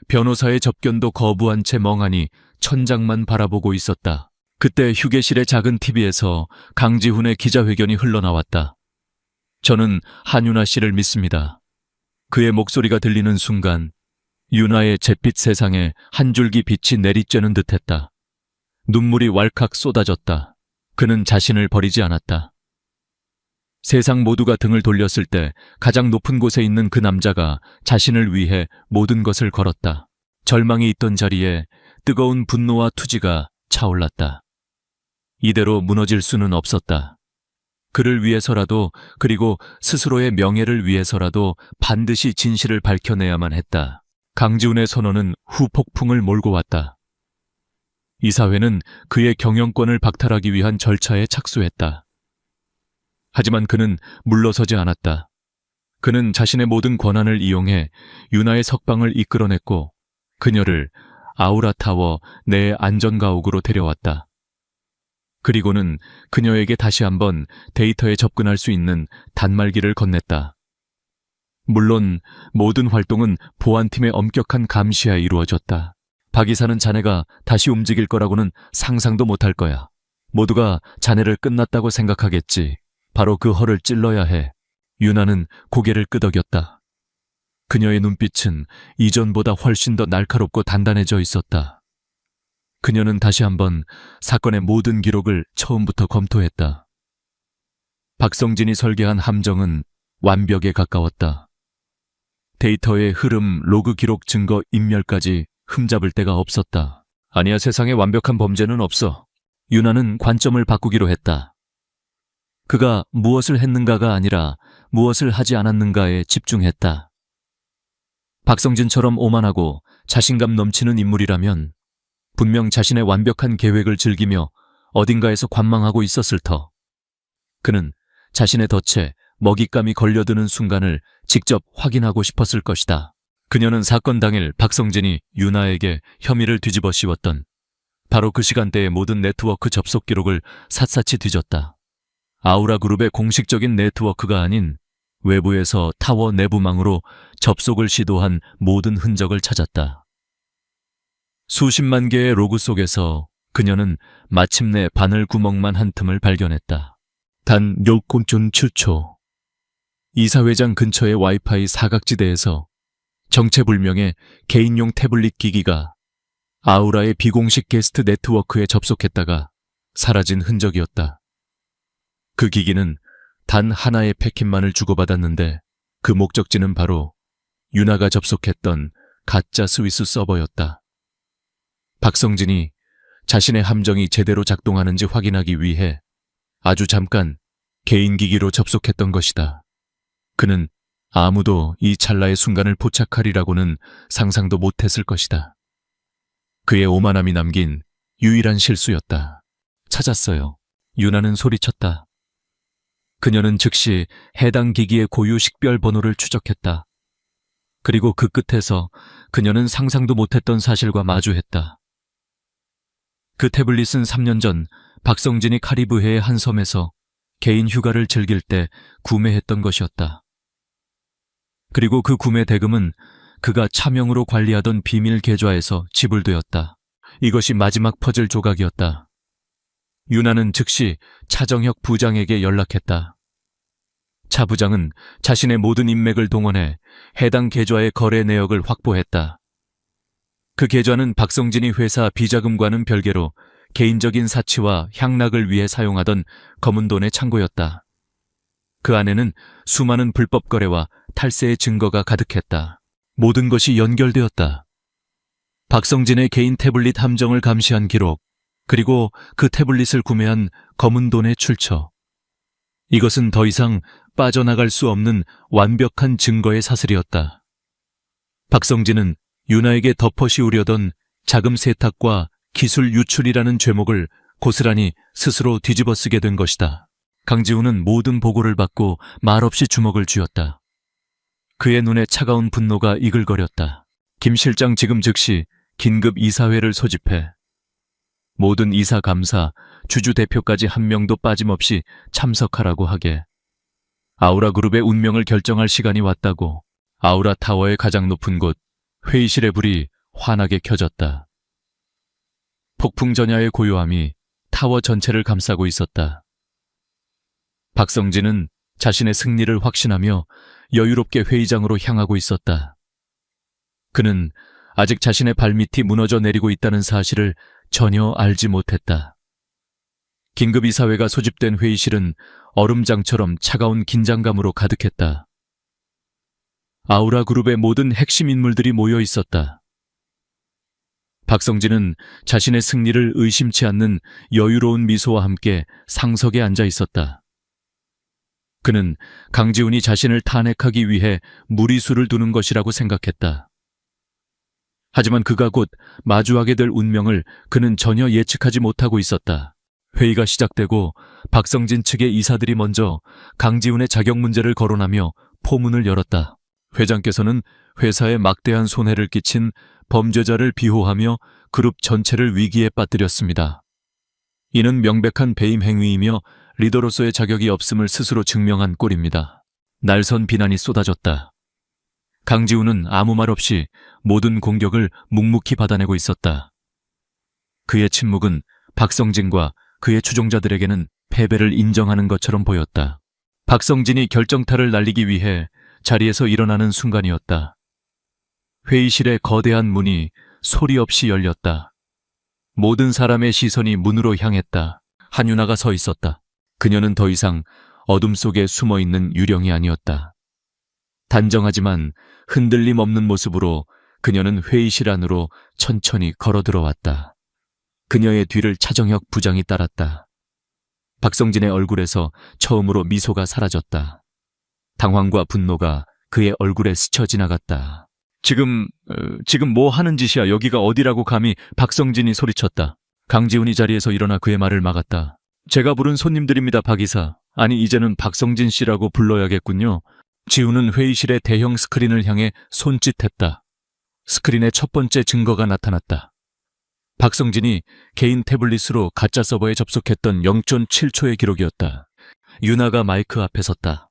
변호사의 접견도 거부한 채 멍하니 천장만 바라보고 있었다. 그때 휴게실의 작은 TV에서 강지훈의 기자회견이 흘러나왔다. 저는 한윤아 씨를 믿습니다. 그의 목소리가 들리는 순간 윤아의 잿빛 세상에 한 줄기 빛이 내리쬐는 듯했다. 눈물이 왈칵 쏟아졌다. 그는 자신을 버리지 않았다. 세상 모두가 등을 돌렸을 때 가장 높은 곳에 있는 그 남자가 자신을 위해 모든 것을 걸었다. 절망이 있던 자리에 뜨거운 분노와 투지가 차올랐다. 이대로 무너질 수는 없었다. 그를 위해서라도, 그리고 스스로의 명예를 위해서라도 반드시 진실을 밝혀내야만 했다. 강지훈의 선언은 후폭풍을 몰고 왔다. 이사회는 그의 경영권을 박탈하기 위한 절차에 착수했다. 하지만 그는 물러서지 않았다. 그는 자신의 모든 권한을 이용해 윤아의 석방을 이끌어냈고 그녀를 아우라타워 내 안전가옥으로 데려왔다. 그리고는 그녀에게 다시 한번 데이터에 접근할 수 있는 단말기를 건넸다. 물론 모든 활동은 보안팀의 엄격한 감시하에 이루어졌다. 박 이사는 자네가 다시 움직일 거라고는 상상도 못할 거야. 모두가 자네를 끝났다고 생각하겠지. 바로 그 허를 찔러야 해. 윤아는 고개를 끄덕였다. 그녀의 눈빛은 이전보다 훨씬 더 날카롭고 단단해져 있었다. 그녀는 다시 한번 사건의 모든 기록을 처음부터 검토했다. 박성진이 설계한 함정은 완벽에 가까웠다. 데이터의 흐름, 로그 기록 증거, 인멸까지 흠잡을 데가 없었다. 아니야, 세상에 완벽한 범죄는 없어. 윤아는 관점을 바꾸기로 했다. 그가 무엇을 했는가가 아니라 무엇을 하지 않았는가에 집중했다. 박성진처럼 오만하고 자신감 넘치는 인물이라면 분명 자신의 완벽한 계획을 즐기며 어딘가에서 관망하고 있었을 터. 그는 자신의 덫에 먹잇감이 걸려드는 순간을 직접 확인하고 싶었을 것이다. 그녀는 사건 당일 박성진이 윤아에게 혐의를 뒤집어 씌웠던 바로 그 시간대의 모든 네트워크 접속 기록을 샅샅이 뒤졌다. 아우라그룹의 공식적인 네트워크가 아닌 외부에서 타워 내부망으로 접속을 시도한 모든 흔적을 찾았다. 수십만 개의 로그 속에서 그녀는 마침내 바늘 구멍만 한 틈을 발견했다. 단 10곳 중 7초. 이사회장 근처의 와이파이 사각지대에서 정체불명의 개인용 태블릿 기기가 아우라의 비공식 게스트 네트워크에 접속했다가 사라진 흔적이었다. 그 기기는 단 하나의 패킷만을 주고받았는데 그 목적지는 바로 윤아가 접속했던 가짜 스위스 서버였다. 박성진이 자신의 함정이 제대로 작동하는지 확인하기 위해 아주 잠깐 개인 기기로 접속했던 것이다. 그는 아무도 이 찰나의 순간을 포착하리라고는 상상도 못했을 것이다. 그의 오만함이 남긴 유일한 실수였다. 찾았어요. 윤아는 소리쳤다. 그녀는 즉시 해당 기기의 고유 식별 번호를 추적했다. 그리고 그 끝에서 그녀는 상상도 못했던 사실과 마주했다. 그 태블릿은 3년 전 박성진이 카리브해의 한 섬에서 개인 휴가를 즐길 때 구매했던 것이었다. 그리고 그 구매 대금은 그가 차명으로 관리하던 비밀 계좌에서 지불되었다. 이것이 마지막 퍼즐 조각이었다. 윤아는 즉시 차정혁 부장에게 연락했다. 차 부장은 자신의 모든 인맥을 동원해 해당 계좌의 거래 내역을 확보했다. 그 계좌는 박성진이 회사 비자금과는 별개로 개인적인 사치와 향락을 위해 사용하던 검은 돈의 창고였다. 그 안에는 수많은 불법 거래와 탈세의 증거가 가득했다. 모든 것이 연결되었다. 박성진의 개인 태블릿 함정을 감시한 기록, 그리고 그 태블릿을 구매한 검은 돈의 출처. 이것은 더 이상 빠져나갈 수 없는 완벽한 증거의 사슬이었다. 박성진은 윤아에게 덮어씌우려던 자금 세탁과 기술 유출이라는 죄목을 고스란히 스스로 뒤집어 쓰게 된 것이다. 강지훈은 모든 보고를 받고 말없이 주먹을 쥐었다. 그의 눈에 차가운 분노가 이글거렸다. 김 실장 지금 즉시 긴급 이사회를 소집해 모든 이사 감사, 주주 대표까지 한 명도 빠짐없이 참석하라고 하게. 아우라 그룹의 운명을 결정할 시간이 왔다고. 아우라 타워의 가장 높은 곳, 회의실의 불이 환하게 켜졌다. 폭풍 전야의 고요함이 타워 전체를 감싸고 있었다. 박성진은 자신의 승리를 확신하며 여유롭게 회의장으로 향하고 있었다. 그는 아직 자신의 발밑이 무너져 내리고 있다는 사실을 전혀 알지 못했다. 긴급이사회가 소집된 회의실은 얼음장처럼 차가운 긴장감으로 가득했다. 아우라 그룹의 모든 핵심 인물들이 모여 있었다. 박성진은 자신의 승리를 의심치 않는 여유로운 미소와 함께 상석에 앉아 있었다. 그는 강지훈이 자신을 탄핵하기 위해 무리수를 두는 것이라고 생각했다. 하지만 그가 곧 마주하게 될 운명을 그는 전혀 예측하지 못하고 있었다. 회의가 시작되고 박성진 측의 이사들이 먼저 강지훈의 자격 문제를 거론하며 포문을 열었다. 회장께서는 회사에 막대한 손해를 끼친 범죄자를 비호하며 그룹 전체를 위기에 빠뜨렸습니다. 이는 명백한 배임 행위이며 리더로서의 자격이 없음을 스스로 증명한 꼴입니다. 날선 비난이 쏟아졌다. 강지훈은 아무 말 없이 모든 공격을 묵묵히 받아내고 있었다. 그의 침묵은 박성진과 그의 추종자들에게는 패배를 인정하는 것처럼 보였다. 박성진이 결정타를 날리기 위해 자리에서 일어나는 순간이었다. 회의실의 거대한 문이 소리 없이 열렸다. 모든 사람의 시선이 문으로 향했다. 한유나가 서 있었다. 그녀는 더 이상 어둠 속에 숨어있는 유령이 아니었다. 단정하지만 흔들림 없는 모습으로 그녀는 회의실 안으로 천천히 걸어 들어왔다. 그녀의 뒤를 차정혁 부장이 따랐다. 박성진의 얼굴에서 처음으로 미소가 사라졌다. 당황과 분노가 그의 얼굴에 스쳐 지나갔다. 지금 뭐 하는 짓이야? 여기가 어디라고 감히? 박성진이 소리쳤다. 강지훈이 자리에서 일어나 그의 말을 막았다. 제가 부른 손님들입니다, 박 이사. 아니, 이제는 박성진 씨라고 불러야겠군요. 지훈은 회의실의 대형 스크린을 향해 손짓했다. 스크린에 첫 번째 증거가 나타났다. 박성진이 개인 태블릿으로 가짜 서버에 접속했던 0.7초의 기록이었다. 유나가 마이크 앞에 섰다.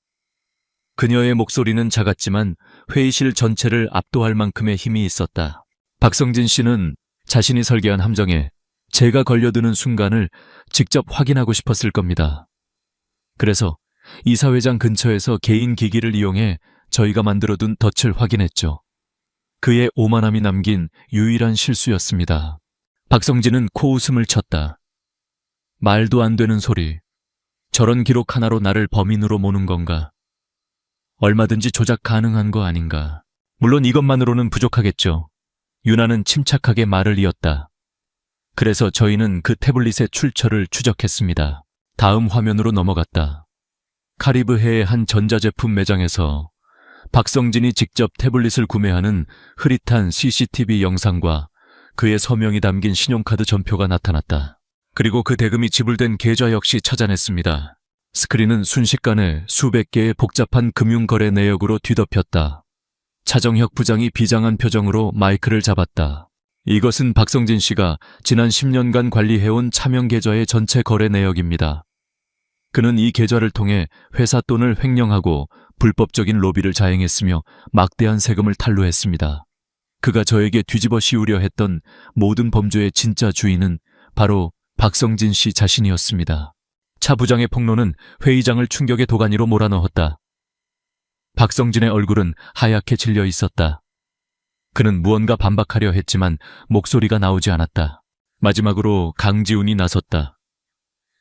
그녀의 목소리는 작았지만 회의실 전체를 압도할 만큼의 힘이 있었다. 박성진 씨는 자신이 설계한 함정에 제가 걸려드는 순간을 직접 확인하고 싶었을 겁니다. 그래서 이사회장 근처에서 개인 기기를 이용해 저희가 만들어둔 덫을 확인했죠. 그의 오만함이 남긴 유일한 실수였습니다. 박성진은 코웃음을 쳤다. 말도 안 되는 소리. 저런 기록 하나로 나를 범인으로 모는 건가? 얼마든지 조작 가능한 거 아닌가? 물론 이것만으로는 부족하겠죠. 유나는 침착하게 말을 이었다. 그래서 저희는 그 태블릿의 출처를 추적했습니다. 다음 화면으로 넘어갔다. 카리브해의 한 전자제품 매장에서 박성진이 직접 태블릿을 구매하는 흐릿한 CCTV 영상과 그의 서명이 담긴 신용카드 전표가 나타났다. 그리고 그 대금이 지불된 계좌 역시 찾아냈습니다. 스크린은 순식간에 수백 개의 복잡한 금융거래 내역으로 뒤덮였다. 차정혁 부장이 비장한 표정으로 마이크를 잡았다. 이것은 박성진 씨가 지난 10년간 관리해온 차명 계좌의 전체 거래 내역입니다. 그는 이 계좌를 통해 회사 돈을 횡령하고 불법적인 로비를 자행했으며 막대한 세금을 탈루했습니다. 그가 저에게 뒤집어 씌우려 했던 모든 범죄의 진짜 주인은 바로 박성진 씨 자신이었습니다. 차 부장의 폭로는 회의장을 충격의 도가니로 몰아넣었다. 박성진의 얼굴은 하얗게 질려 있었다. 그는 무언가 반박하려 했지만 목소리가 나오지 않았다. 마지막으로 강지훈이 나섰다.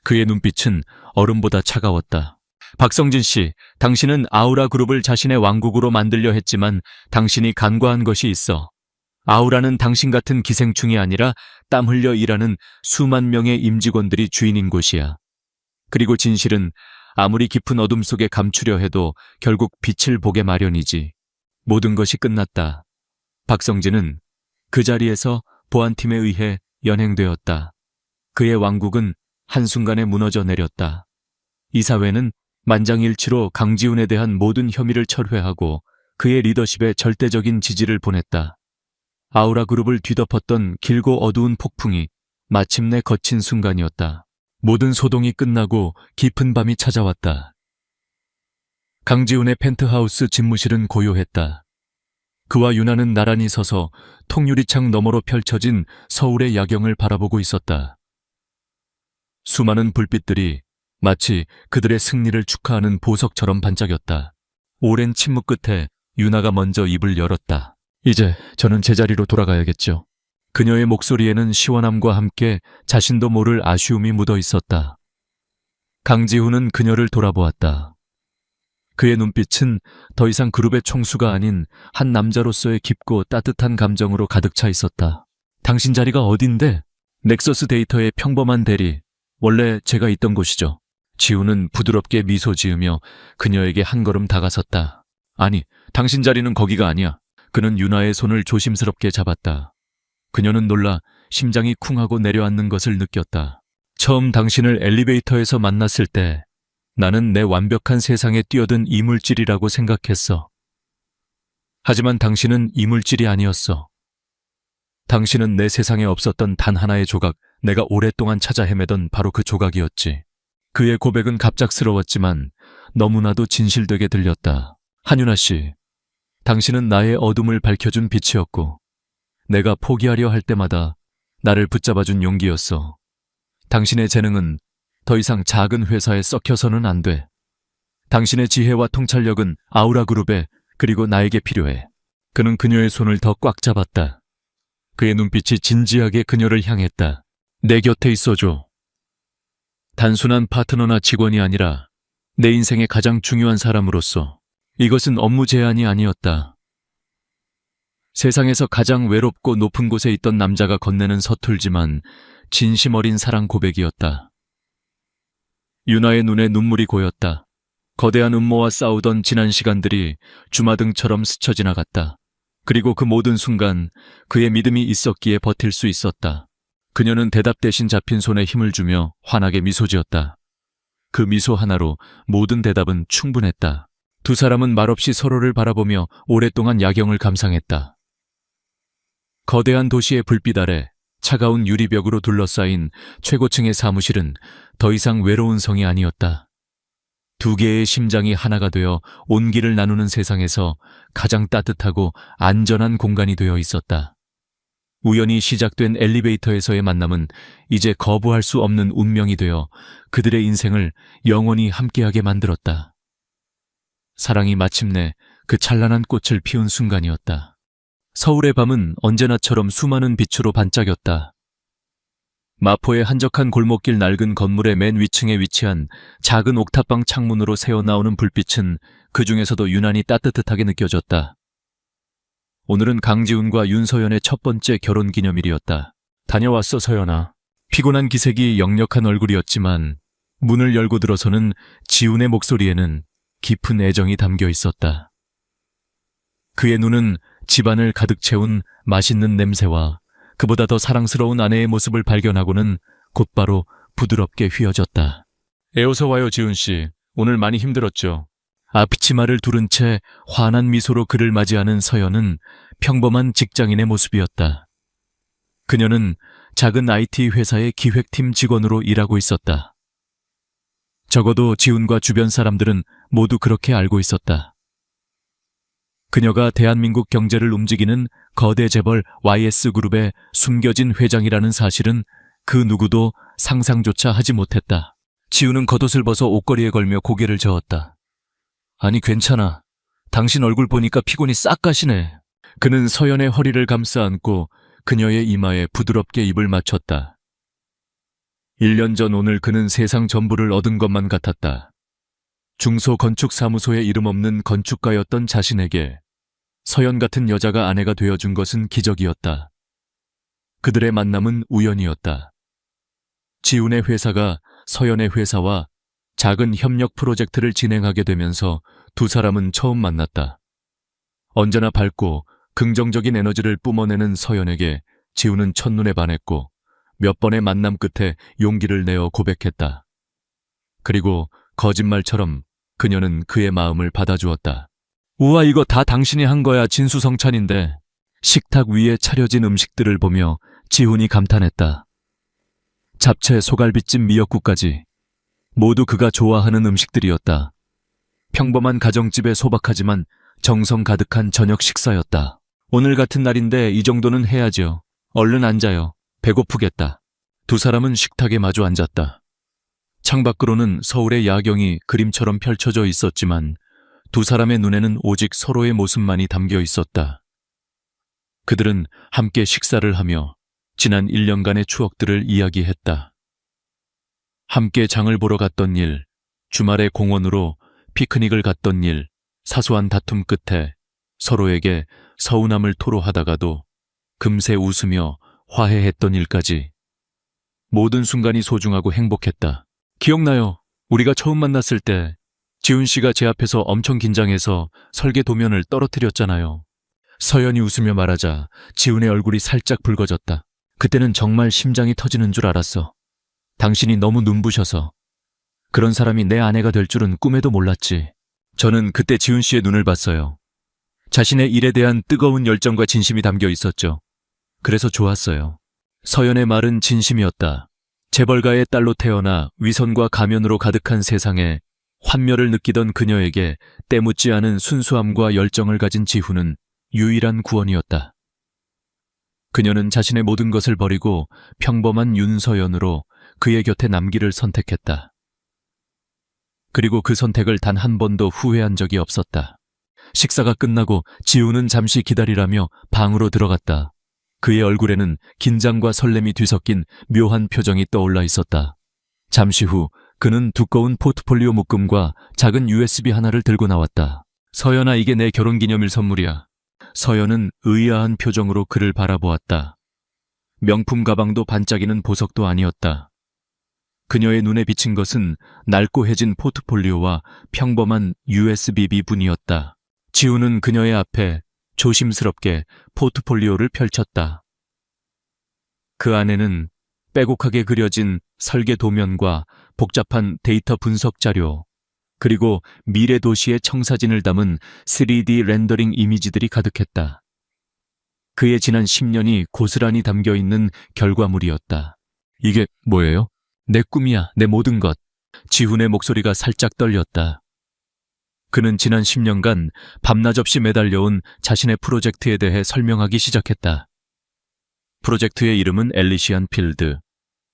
그의 눈빛은 얼음보다 차가웠다. 박성진 씨, 당신은 아우라 그룹을 자신의 왕국으로 만들려 했지만 당신이 간과한 것이 있어. 아우라는 당신 같은 기생충이 아니라 땀 흘려 일하는 수만 명의 임직원들이 주인인 곳이야. 그리고 진실은 아무리 깊은 어둠 속에 감추려 해도 결국 빛을 보게 마련이지. 모든 것이 끝났다. 박성진은 그 자리에서 보안팀에 의해 연행되었다. 그의 왕국은 한순간에 무너져 내렸다. 이사회는 만장일치로 강지훈에 대한 모든 혐의를 철회하고 그의 리더십에 절대적인 지지를 보냈다. 아우라 그룹을 뒤덮었던 길고 어두운 폭풍이 마침내 거친 순간이었다. 모든 소동이 끝나고 깊은 밤이 찾아왔다. 강지훈의 펜트하우스 집무실은 고요했다. 그와 유나는 나란히 서서 통유리창 너머로 펼쳐진 서울의 야경을 바라보고 있었다. 수많은 불빛들이 마치 그들의 승리를 축하하는 보석처럼 반짝였다. 오랜 침묵 끝에 유나가 먼저 입을 열었다. 이제 저는 제자리로 돌아가야겠죠. 그녀의 목소리에는 시원함과 함께 자신도 모를 아쉬움이 묻어 있었다. 강지훈은 그녀를 돌아보았다. 그의 눈빛은 더 이상 그룹의 총수가 아닌 한 남자로서의 깊고 따뜻한 감정으로 가득 차 있었다. 당신 자리가 어딘데? 넥서스 데이터의 평범한 대리, 원래 제가 있던 곳이죠. 지훈은 부드럽게 미소 지으며 그녀에게 한 걸음 다가섰다. 아니, 당신 자리는 거기가 아니야. 그는 유나의 손을 조심스럽게 잡았다. 그녀는 놀라 심장이 쿵하고 내려앉는 것을 느꼈다. 처음 당신을 엘리베이터에서 만났을 때 나는 내 완벽한 세상에 뛰어든 이물질이라고 생각했어. 하지만 당신은 이물질이 아니었어. 당신은 내 세상에 없었던 단 하나의 조각, 내가 오랫동안 찾아 헤매던 바로 그 조각이었지. 그의 고백은 갑작스러웠지만 너무나도 진실되게 들렸다. 한유나 씨, 당신은 나의 어둠을 밝혀준 빛이었고 내가 포기하려 할 때마다 나를 붙잡아준 용기였어. 당신의 재능은 더 이상 작은 회사에 썩혀서는 안 돼. 당신의 지혜와 통찰력은 아우라 그룹에 그리고 나에게 필요해. 그는 그녀의 손을 더 꽉 잡았다. 그의 눈빛이 진지하게 그녀를 향했다. 내 곁에 있어줘. 단순한 파트너나 직원이 아니라 내 인생의 가장 중요한 사람으로서. 이것은 업무 제안이 아니었다. 세상에서 가장 외롭고 높은 곳에 있던 남자가 건네는 서툴지만 진심 어린 사랑 고백이었다. 유나의 눈에 눈물이 고였다. 거대한 음모와 싸우던 지난 시간들이 주마등처럼 스쳐 지나갔다. 그리고 그 모든 순간 그의 믿음이 있었기에 버틸 수 있었다. 그녀는 대답 대신 잡힌 손에 힘을 주며 환하게 미소 지었다. 그 미소 하나로 모든 대답은 충분했다. 두 사람은 말없이 서로를 바라보며 오랫동안 야경을 감상했다. 거대한 도시의 불빛 아래 차가운 유리벽으로 둘러싸인 최고층의 사무실은 더 이상 외로운 성이 아니었다. 두 개의 심장이 하나가 되어 온기를 나누는 세상에서 가장 따뜻하고 안전한 공간이 되어 있었다. 우연히 시작된 엘리베이터에서의 만남은 이제 거부할 수 없는 운명이 되어 그들의 인생을 영원히 함께하게 만들었다. 사랑이 마침내 그 찬란한 꽃을 피운 순간이었다. 서울의 밤은 언제나처럼 수많은 빛으로 반짝였다. 마포의 한적한 골목길 낡은 건물의 맨 위층에 위치한 작은 옥탑방 창문으로 새어나오는 불빛은 그 중에서도 유난히 따뜻하게 느껴졌다. 오늘은 강지훈과 윤서연의 첫 번째 결혼기념일이었다. 다녀왔어, 서연아. 피곤한 기색이 역력한 얼굴이었지만 문을 열고 들어서는 지훈의 목소리에는 깊은 애정이 담겨 있었다. 그의 눈은 집안을 가득 채운 맛있는 냄새와 그보다 더 사랑스러운 아내의 모습을 발견하고는 곧바로 부드럽게 휘어졌다. 어서 와요, 지훈 씨. 오늘 많이 힘들었죠? 앞치마를 두른 채 환한 미소로 그를 맞이하는 서연은 평범한 직장인의 모습이었다. 그녀는 작은 IT 회사의 기획팀 직원으로 일하고 있었다. 적어도 지훈과 주변 사람들은 모두 그렇게 알고 있었다. 그녀가 대한민국 경제를 움직이는 거대 재벌 YS그룹의 숨겨진 회장이라는 사실은 그 누구도 상상조차 하지 못했다. 지훈은 겉옷을 벗어 옷걸이에 걸며 고개를 저었다. 아니, 괜찮아. 당신 얼굴 보니까 피곤이 싹 가시네. 그는 서연의 허리를 감싸 안고 그녀의 이마에 부드럽게 입을 맞췄다. 1년 전 오늘 그는 세상 전부를 얻은 것만 같았다. 중소건축사무소에 이름 없는 건축가였던 자신에게 서연 같은 여자가 아내가 되어준 것은 기적이었다. 그들의 만남은 우연이었다. 지훈의 회사가 서연의 회사와 작은 협력 프로젝트를 진행하게 되면서 두 사람은 처음 만났다. 언제나 밝고 긍정적인 에너지를 뿜어내는 서연에게 지훈은 첫눈에 반했고 몇 번의 만남 끝에 용기를 내어 고백했다. 그리고 거짓말처럼 그녀는 그의 마음을 받아주었다. 우와, 이거 다 당신이 한 거야. 진수성찬인데. 식탁 위에 차려진 음식들을 보며 지훈이 감탄했다. 잡채, 소갈비찜, 미역국까지 모두 그가 좋아하는 음식들이었다. 평범한 가정집의 소박하지만 정성 가득한 저녁 식사였다. 오늘 같은 날인데 이 정도는 해야죠. 얼른 앉아요. 배고프겠다. 두 사람은 식탁에 마주 앉았다. 창밖으로는 서울의 야경이 그림처럼 펼쳐져 있었지만 두 사람의 눈에는 오직 서로의 모습만이 담겨 있었다. 그들은 함께 식사를 하며 지난 1년간의 추억들을 이야기했다. 함께 장을 보러 갔던 일, 주말에 공원으로 피크닉을 갔던 일, 사소한 다툼 끝에 서로에게 서운함을 토로하다가도 금세 웃으며 화해했던 일까지. 모든 순간이 소중하고 행복했다. 기억나요? 우리가 처음 만났을 때 지훈 씨가 제 앞에서 엄청 긴장해서 설계 도면을 떨어뜨렸잖아요. 서연이 웃으며 말하자 지훈의 얼굴이 살짝 붉어졌다. 그때는 정말 심장이 터지는 줄 알았어. 당신이 너무 눈부셔서. 그런 사람이 내 아내가 될 줄은 꿈에도 몰랐지. 저는 그때 지훈 씨의 눈을 봤어요. 자신의 일에 대한 뜨거운 열정과 진심이 담겨 있었죠. 그래서 좋았어요. 서연의 말은 진심이었다. 재벌가의 딸로 태어나 위선과 가면으로 가득한 세상에 환멸을 느끼던 그녀에게 때묻지 않은 순수함과 열정을 가진 지훈은 유일한 구원이었다. 그녀는 자신의 모든 것을 버리고 평범한 윤서연으로 그의 곁에 남기를 선택했다. 그리고 그 선택을 단 한 번도 후회한 적이 없었다. 식사가 끝나고 지훈은 잠시 기다리라며 방으로 들어갔다. 그의 얼굴에는 긴장과 설렘이 뒤섞인 묘한 표정이 떠올라 있었다. 잠시 후 그는 두꺼운 포트폴리오 묶음과 작은 USB 하나를 들고 나왔다. 서연아, 이게 내 결혼기념일 선물이야. 서연은 의아한 표정으로 그를 바라보았다. 명품 가방도 반짝이는 보석도 아니었다. 그녀의 눈에 비친 것은 낡고해진 포트폴리오와 평범한 USB 뿐이었다. 지훈은 그녀의 앞에 조심스럽게 포트폴리오를 펼쳤다. 그 안에는 빼곡하게 그려진 설계 도면과 복잡한 데이터 분석 자료, 그리고 미래 도시의 청사진을 담은 3D 렌더링 이미지들이 가득했다. 그의 지난 10년이 고스란히 담겨 있는 결과물이었다. 이게 뭐예요? 내 꿈이야, 내 모든 것. 지훈의 목소리가 살짝 떨렸다. 그는 지난 10년간 밤낮 없이 매달려온 자신의 프로젝트에 대해 설명하기 시작했다. 프로젝트의 이름은 엘리시안 필드.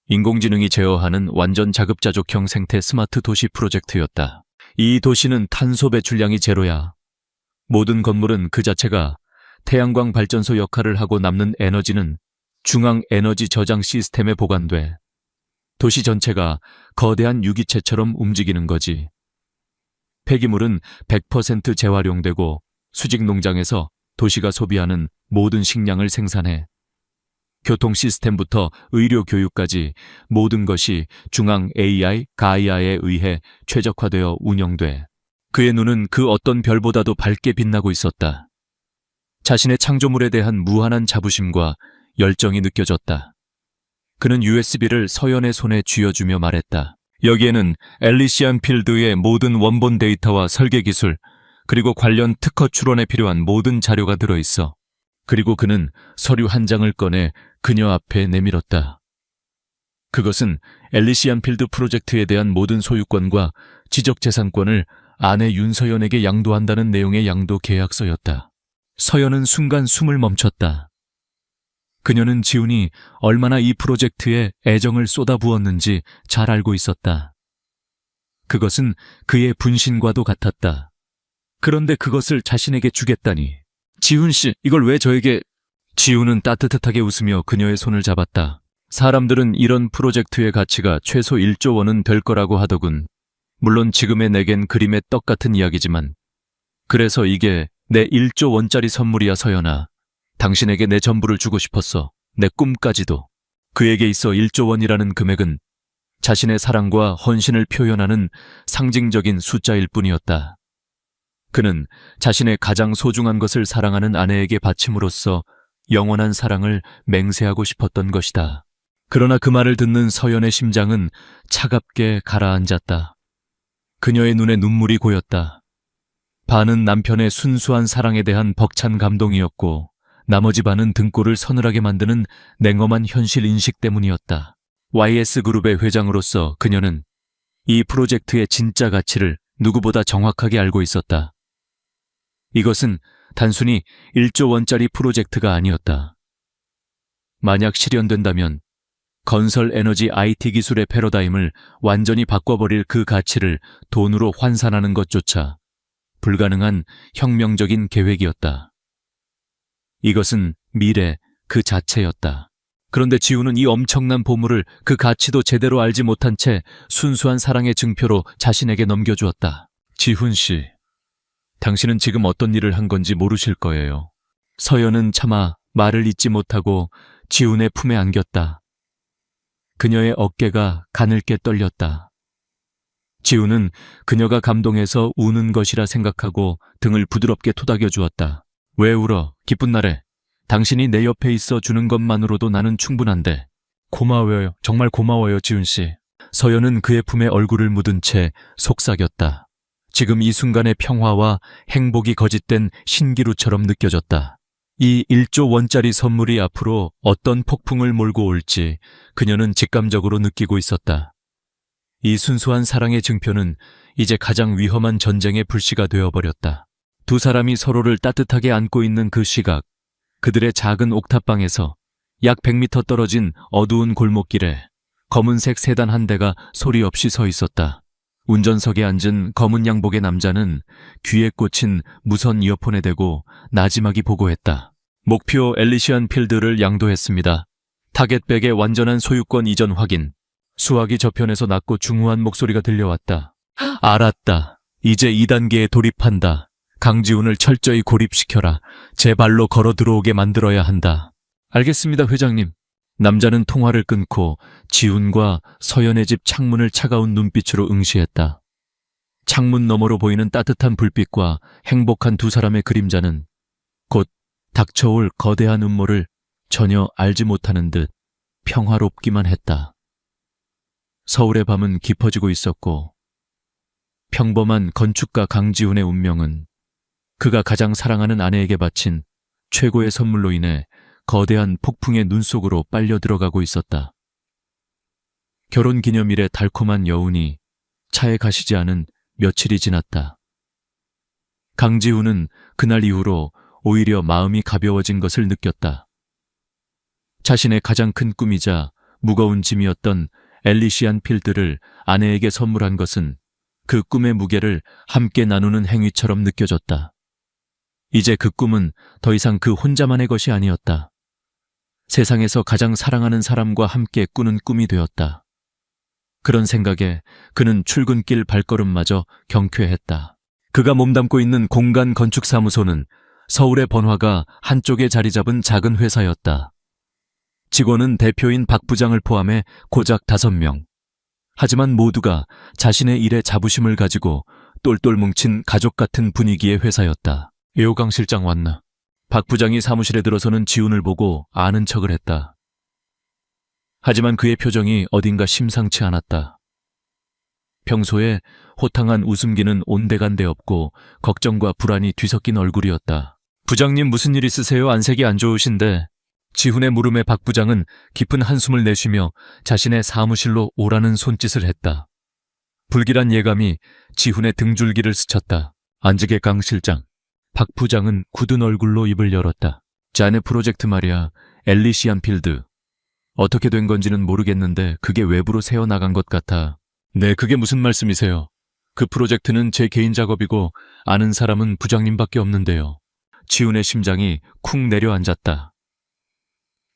인공지능이 제어하는 완전 자급자족형 생태 스마트 도시 프로젝트였다. 이 도시는 탄소 배출량이 제로야. 모든 건물은 그 자체가 태양광 발전소 역할을 하고 남는 에너지는 중앙 에너지 저장 시스템에 보관돼. 도시 전체가 거대한 유기체처럼 움직이는 거지. 폐기물은 100% 재활용되고 수직 농장에서 도시가 소비하는 모든 식량을 생산해. 교통 시스템부터 의료 교육까지 모든 것이 중앙 AI 가이아에 의해 최적화되어 운영돼. 그의 눈은 그 어떤 별보다도 밝게 빛나고 있었다. 자신의 창조물에 대한 무한한 자부심과 열정이 느껴졌다. 그는 USB를 서연의 손에 쥐어주며 말했다. 여기에는 엘리시안 필드의 모든 원본 데이터와 설계 기술, 그리고 관련 특허 출원에 필요한 모든 자료가 들어있어. 그리고 그는 서류 한 장을 꺼내 그녀 앞에 내밀었다. 그것은 엘리시안 필드 프로젝트에 대한 모든 소유권과 지적재산권을 아내 윤서연에게 양도한다는 내용의 양도 계약서였다. 서연은 순간 숨을 멈췄다. 그녀는 지훈이 얼마나 이 프로젝트에 애정을 쏟아부었는지 잘 알고 있었다. 그것은 그의 분신과도 같았다. 그런데 그것을 자신에게 주겠다니. 지훈 씨, 이걸 왜 저에게... 지훈은 따뜻하게 웃으며 그녀의 손을 잡았다. 사람들은 이런 프로젝트의 가치가 최소 1조 원은 될 거라고 하더군. 물론 지금의 내겐 그림의 떡 같은 이야기지만. 그래서 이게 내 1조 원짜리 선물이야, 서연아. 당신에게 내 전부를 주고 싶었어. 내 꿈까지도. 그에게 있어 1조 원이라는 금액은 자신의 사랑과 헌신을 표현하는 상징적인 숫자일 뿐이었다. 그는 자신의 가장 소중한 것을 사랑하는 아내에게 바침으로써 영원한 사랑을 맹세하고 싶었던 것이다. 그러나 그 말을 듣는 서연의 심장은 차갑게 가라앉았다. 그녀의 눈에 눈물이 고였다. 반은 남편의 순수한 사랑에 대한 벅찬 감동이었고 나머지 반은 등골을 서늘하게 만드는 냉엄한 현실 인식 때문이었다. YS그룹의 회장으로서 그녀는 이 프로젝트의 진짜 가치를 누구보다 정확하게 알고 있었다. 이것은 단순히 1조 원짜리 프로젝트가 아니었다. 만약 실현된다면 건설 에너지 IT 기술의 패러다임을 완전히 바꿔버릴 그 가치를 돈으로 환산하는 것조차 불가능한 혁명적인 계획이었다. 이것은 미래 그 자체였다. 그런데 지우는 이 엄청난 보물을 그 가치도 제대로 알지 못한 채 순수한 사랑의 증표로 자신에게 넘겨주었다. 지훈 씨, 당신은 지금 어떤 일을 한 건지 모르실 거예요. 서연은 차마 말을 잇지 못하고 지훈의 품에 안겼다. 그녀의 어깨가 가늘게 떨렸다. 지훈은 그녀가 감동해서 우는 것이라 생각하고 등을 부드럽게 토닥여 주었다. 왜 울어? 기쁜 날에. 당신이 내 옆에 있어 주는 것만으로도 나는 충분한데. 고마워요. 정말 고마워요, 지훈 씨. 서연은 그의 품에 얼굴을 묻은 채 속삭였다. 지금 이 순간의 평화와 행복이 거짓된 신기루처럼 느껴졌다. 이 1조 원짜리 선물이 앞으로 어떤 폭풍을 몰고 올지 그녀는 직감적으로 느끼고 있었다. 이 순수한 사랑의 증표는 이제 가장 위험한 전쟁의 불씨가 되어버렸다. 두 사람이 서로를 따뜻하게 안고 있는 그 시각, 그들의 작은 옥탑방에서 약 100m 떨어진 어두운 골목길에 검은색 세단 한 대가 소리 없이 서 있었다. 운전석에 앉은 검은 양복의 남자는 귀에 꽂힌 무선 이어폰에 대고 나지막이 보고했다. 목표 엘리시안 필드를 양도했습니다. 타겟백의 완전한 소유권 이전 확인. 수화기 저편에서 낮고 중후한 목소리가 들려왔다. 알았다. 이제 2단계에 돌입한다. 강지훈을 철저히 고립시켜라. 제 발로 걸어 들어오게 만들어야 한다. 알겠습니다, 회장님. 남자는 통화를 끊고 지훈과 서연의 집 창문을 차가운 눈빛으로 응시했다. 창문 너머로 보이는 따뜻한 불빛과 행복한 두 사람의 그림자는 곧 닥쳐올 거대한 음모를 전혀 알지 못하는 듯 평화롭기만 했다. 서울의 밤은 깊어지고 있었고 평범한 건축가 강지훈의 운명은 그가 가장 사랑하는 아내에게 바친 최고의 선물로 인해 거대한 폭풍의 눈 속으로 빨려 들어가고 있었다. 결혼기념일의 달콤한 여운이 차에 가시지 않은 며칠이 지났다. 강지훈은 그날 이후로 오히려 마음이 가벼워진 것을 느꼈다. 자신의 가장 큰 꿈이자 무거운 짐이었던 엘리시안 필드를 아내에게 선물한 것은 그 꿈의 무게를 함께 나누는 행위처럼 느껴졌다. 이제 그 꿈은 더 이상 그 혼자만의 것이 아니었다. 세상에서 가장 사랑하는 사람과 함께 꾸는 꿈이 되었다. 그런 생각에 그는 출근길 발걸음마저 경쾌했다. 그가 몸담고 있는 공간 건축사무소는 서울의 번화가 한쪽에 자리 잡은 작은 회사였다. 직원은 대표인 박 부장을 포함해 고작 5명. 하지만 모두가 자신의 일에 자부심을 가지고 똘똘 뭉친 가족 같은 분위기의 회사였다. 예호강 실장 왔나? 박 부장이 사무실에 들어서는 지훈을 보고 아는 척을 했다. 하지만 그의 표정이 어딘가 심상치 않았다. 평소에 호탕한 웃음기는 온데간데 없고 걱정과 불안이 뒤섞인 얼굴이었다. 부장님 무슨 일 있으세요? 안색이 안 좋으신데. 지훈의 물음에 박 부장은 깊은 한숨을 내쉬며 자신의 사무실로 오라는 손짓을 했다. 불길한 예감이 지훈의 등줄기를 스쳤다. 앉으게 강 실장. 박 부장은 굳은 얼굴로 입을 열었다. 자네 프로젝트 말이야. 엘리시안 필드. 어떻게 된 건지는 모르겠는데 그게 외부로 새어나간 것 같아. 네, 그게 무슨 말씀이세요? 그 프로젝트는 제 개인 작업이고 아는 사람은 부장님밖에 없는데요. 지훈의 심장이 쿵 내려앉았다.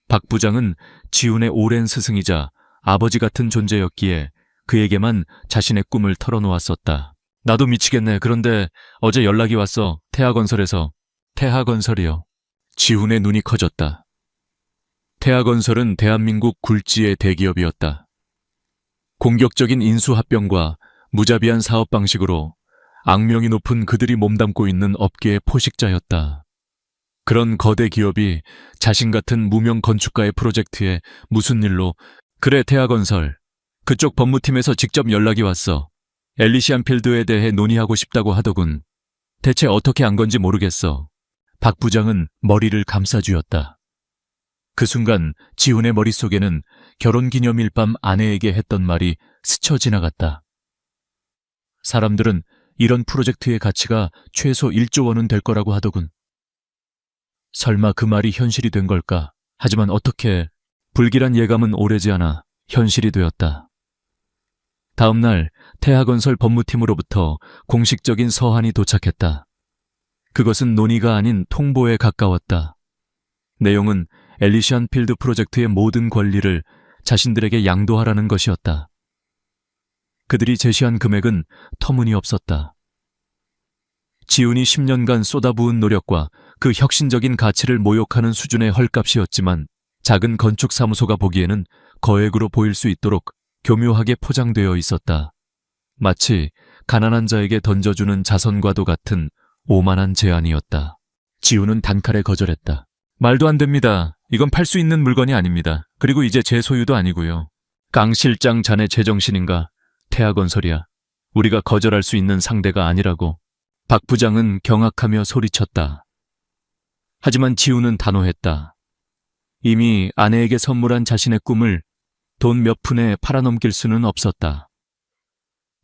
박 부장은 지훈의 오랜 스승이자 아버지 같은 존재였기에 그에게만 자신의 꿈을 털어놓았었다. 나도 미치겠네. 그런데 어제 연락이 왔어. 태하건설에서. 태하건설이요. 지훈의 눈이 커졌다. 태하건설은 대한민국 굴지의 대기업이었다. 공격적인 인수합병과 무자비한 사업 방식으로 악명이 높은 그들이 몸담고 있는 업계의 포식자였다. 그런 거대 기업이 자신 같은 무명 건축가의 프로젝트에 무슨 일로 그래 태하건설. 그쪽 법무팀에서 직접 연락이 왔어. 엘리시안 필드에 대해 논의하고 싶다고 하더군. 대체 어떻게 한 건지 모르겠어. 박 부장은 머리를 감싸쥐었다. 그 순간 지훈의 머릿속에는 결혼기념일 밤 아내에게 했던 말이 스쳐 지나갔다. 사람들은 이런 프로젝트의 가치가 최소 1조 원은 될 거라고 하더군. 설마 그 말이 현실이 된 걸까? 하지만 어떻게 불길한 예감은 오래지 않아 현실이 되었다. 다음 날 태하건설 법무팀으로부터 공식적인 서한이 도착했다. 그것은 논의가 아닌 통보에 가까웠다. 내용은 엘리시안 필드 프로젝트의 모든 권리를 자신들에게 양도하라는 것이었다. 그들이 제시한 금액은 터무니없었다. 지훈이 10년간 쏟아부은 노력과 그 혁신적인 가치를 모욕하는 수준의 헐값이었지만 작은 건축사무소가 보기에는 거액으로 보일 수 있도록 교묘하게 포장되어 있었다. 마치 가난한 자에게 던져주는 자선과도 같은 오만한 제안이었다. 지훈은 단칼에 거절했다. 말도 안 됩니다. 이건 팔 수 있는 물건이 아닙니다. 그리고 이제 제 소유도 아니고요. 강 실장 자네 제정신인가? 태하건설이야. 우리가 거절할 수 있는 상대가 아니라고. 박 부장은 경악하며 소리쳤다. 하지만 지훈은 단호했다. 이미 아내에게 선물한 자신의 꿈을 돈 몇 푼에 팔아넘길 수는 없었다.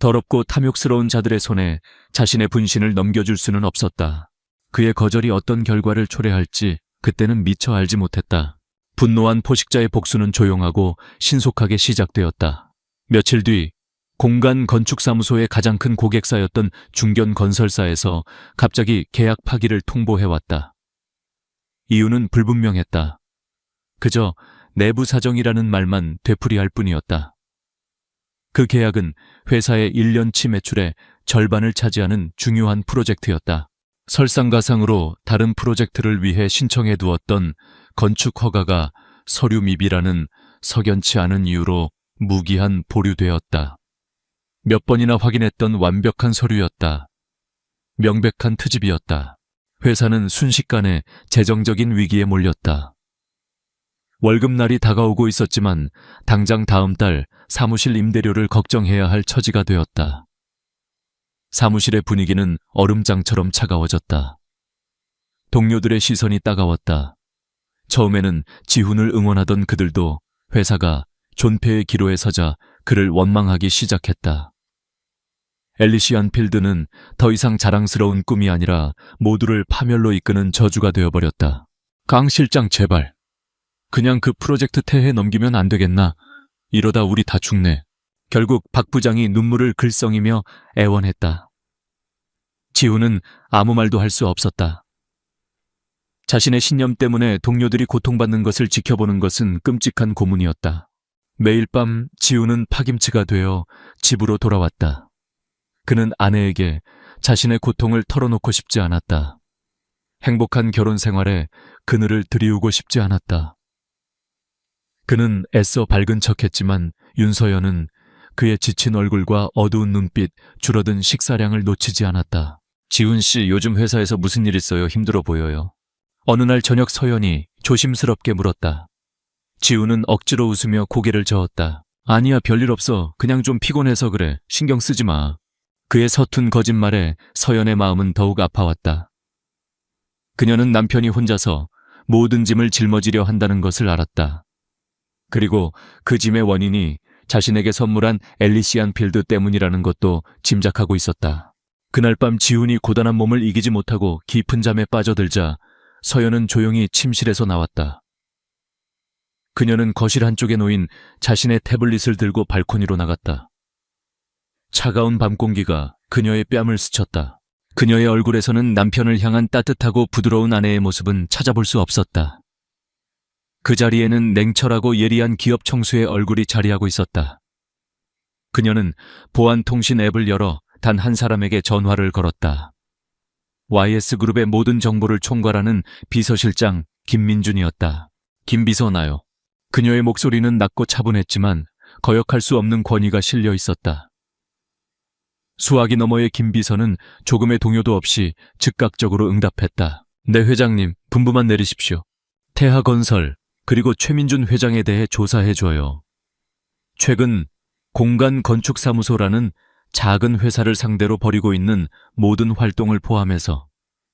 더럽고 탐욕스러운 자들의 손에 자신의 분신을 넘겨줄 수는 없었다. 그의 거절이 어떤 결과를 초래할지 그때는 미처 알지 못했다. 분노한 포식자의 복수는 조용하고 신속하게 시작되었다. 며칠 뒤 공간 건축사무소의 가장 큰 고객사였던 중견건설사에서 갑자기 계약 파기를 통보해왔다. 이유는 불분명했다. 그저 내부 사정이라는 말만 되풀이할 뿐이었다. 그 계약은 회사의 1년치 매출의 절반을 차지하는 중요한 프로젝트였다. 설상가상으로 다른 프로젝트를 위해 신청해 두었던 건축 허가가 서류 미비라는 석연치 않은 이유로 무기한 보류되었다. 몇 번이나 확인했던 완벽한 서류였다. 명백한 트집이었다. 회사는 순식간에 재정적인 위기에 몰렸다. 월급날이 다가오고 있었지만 당장 다음 달 사무실 임대료를 걱정해야 할 처지가 되었다. 사무실의 분위기는 얼음장처럼 차가워졌다. 동료들의 시선이 따가웠다. 처음에는 지훈을 응원하던 그들도 회사가 존폐의 기로에 서자 그를 원망하기 시작했다. 엘리시안 필드는 더 이상 자랑스러운 꿈이 아니라 모두를 파멸로 이끄는 저주가 되어버렸다. 강 실장 제발. 그냥 그 프로젝트 태해 넘기면 안 되겠나? 이러다 우리 다 죽네. 결국 박 부장이 눈물을 글썽이며 애원했다. 지훈은 아무 말도 할 수 없었다. 자신의 신념 때문에 동료들이 고통받는 것을 지켜보는 것은 끔찍한 고문이었다. 매일 밤 지훈은 파김치가 되어 집으로 돌아왔다. 그는 아내에게 자신의 고통을 털어놓고 싶지 않았다. 행복한 결혼 생활에 그늘을 들이우고 싶지 않았다. 그는 애써 밝은 척했지만 윤서연은 그의 지친 얼굴과 어두운 눈빛, 줄어든 식사량을 놓치지 않았다. 지훈 씨, 요즘 회사에서 무슨 일 있어요? 힘들어 보여요. 어느 날 저녁 서연이 조심스럽게 물었다. 지훈은 억지로 웃으며 고개를 저었다. 아니야, 별일 없어. 그냥 좀 피곤해서 그래. 신경 쓰지 마. 그의 서툰 거짓말에 서연의 마음은 더욱 아파왔다. 그녀는 남편이 혼자서 모든 짐을 짊어지려 한다는 것을 알았다. 그리고 그 짐의 원인이 자신에게 선물한 엘리시안 필드 때문이라는 것도 짐작하고 있었다. 그날 밤 지훈이 고단한 몸을 이기지 못하고 깊은 잠에 빠져들자 서연은 조용히 침실에서 나왔다. 그녀는 거실 한쪽에 놓인 자신의 태블릿을 들고 발코니로 나갔다. 차가운 밤 공기가 그녀의 뺨을 스쳤다. 그녀의 얼굴에서는 남편을 향한 따뜻하고 부드러운 아내의 모습은 찾아볼 수 없었다. 그 자리에는 냉철하고 예리한 기업 총수의 얼굴이 자리하고 있었다. 그녀는 보안통신 앱을 열어 단 한 사람에게 전화를 걸었다. YS그룹의 모든 정보를 총괄하는 비서실장 김민준이었다. 김비서 나요. 그녀의 목소리는 낮고 차분했지만 거역할 수 없는 권위가 실려 있었다. 수화기 너머의 김비서는 조금의 동요도 없이 즉각적으로 응답했다. 네, 회장님, 분부만 내리십시오. 태하건설, 그리고 최민준 회장에 대해 조사해줘요. 최근 공간건축사무소라는 작은 회사를 상대로 벌이고 있는 모든 활동을 포함해서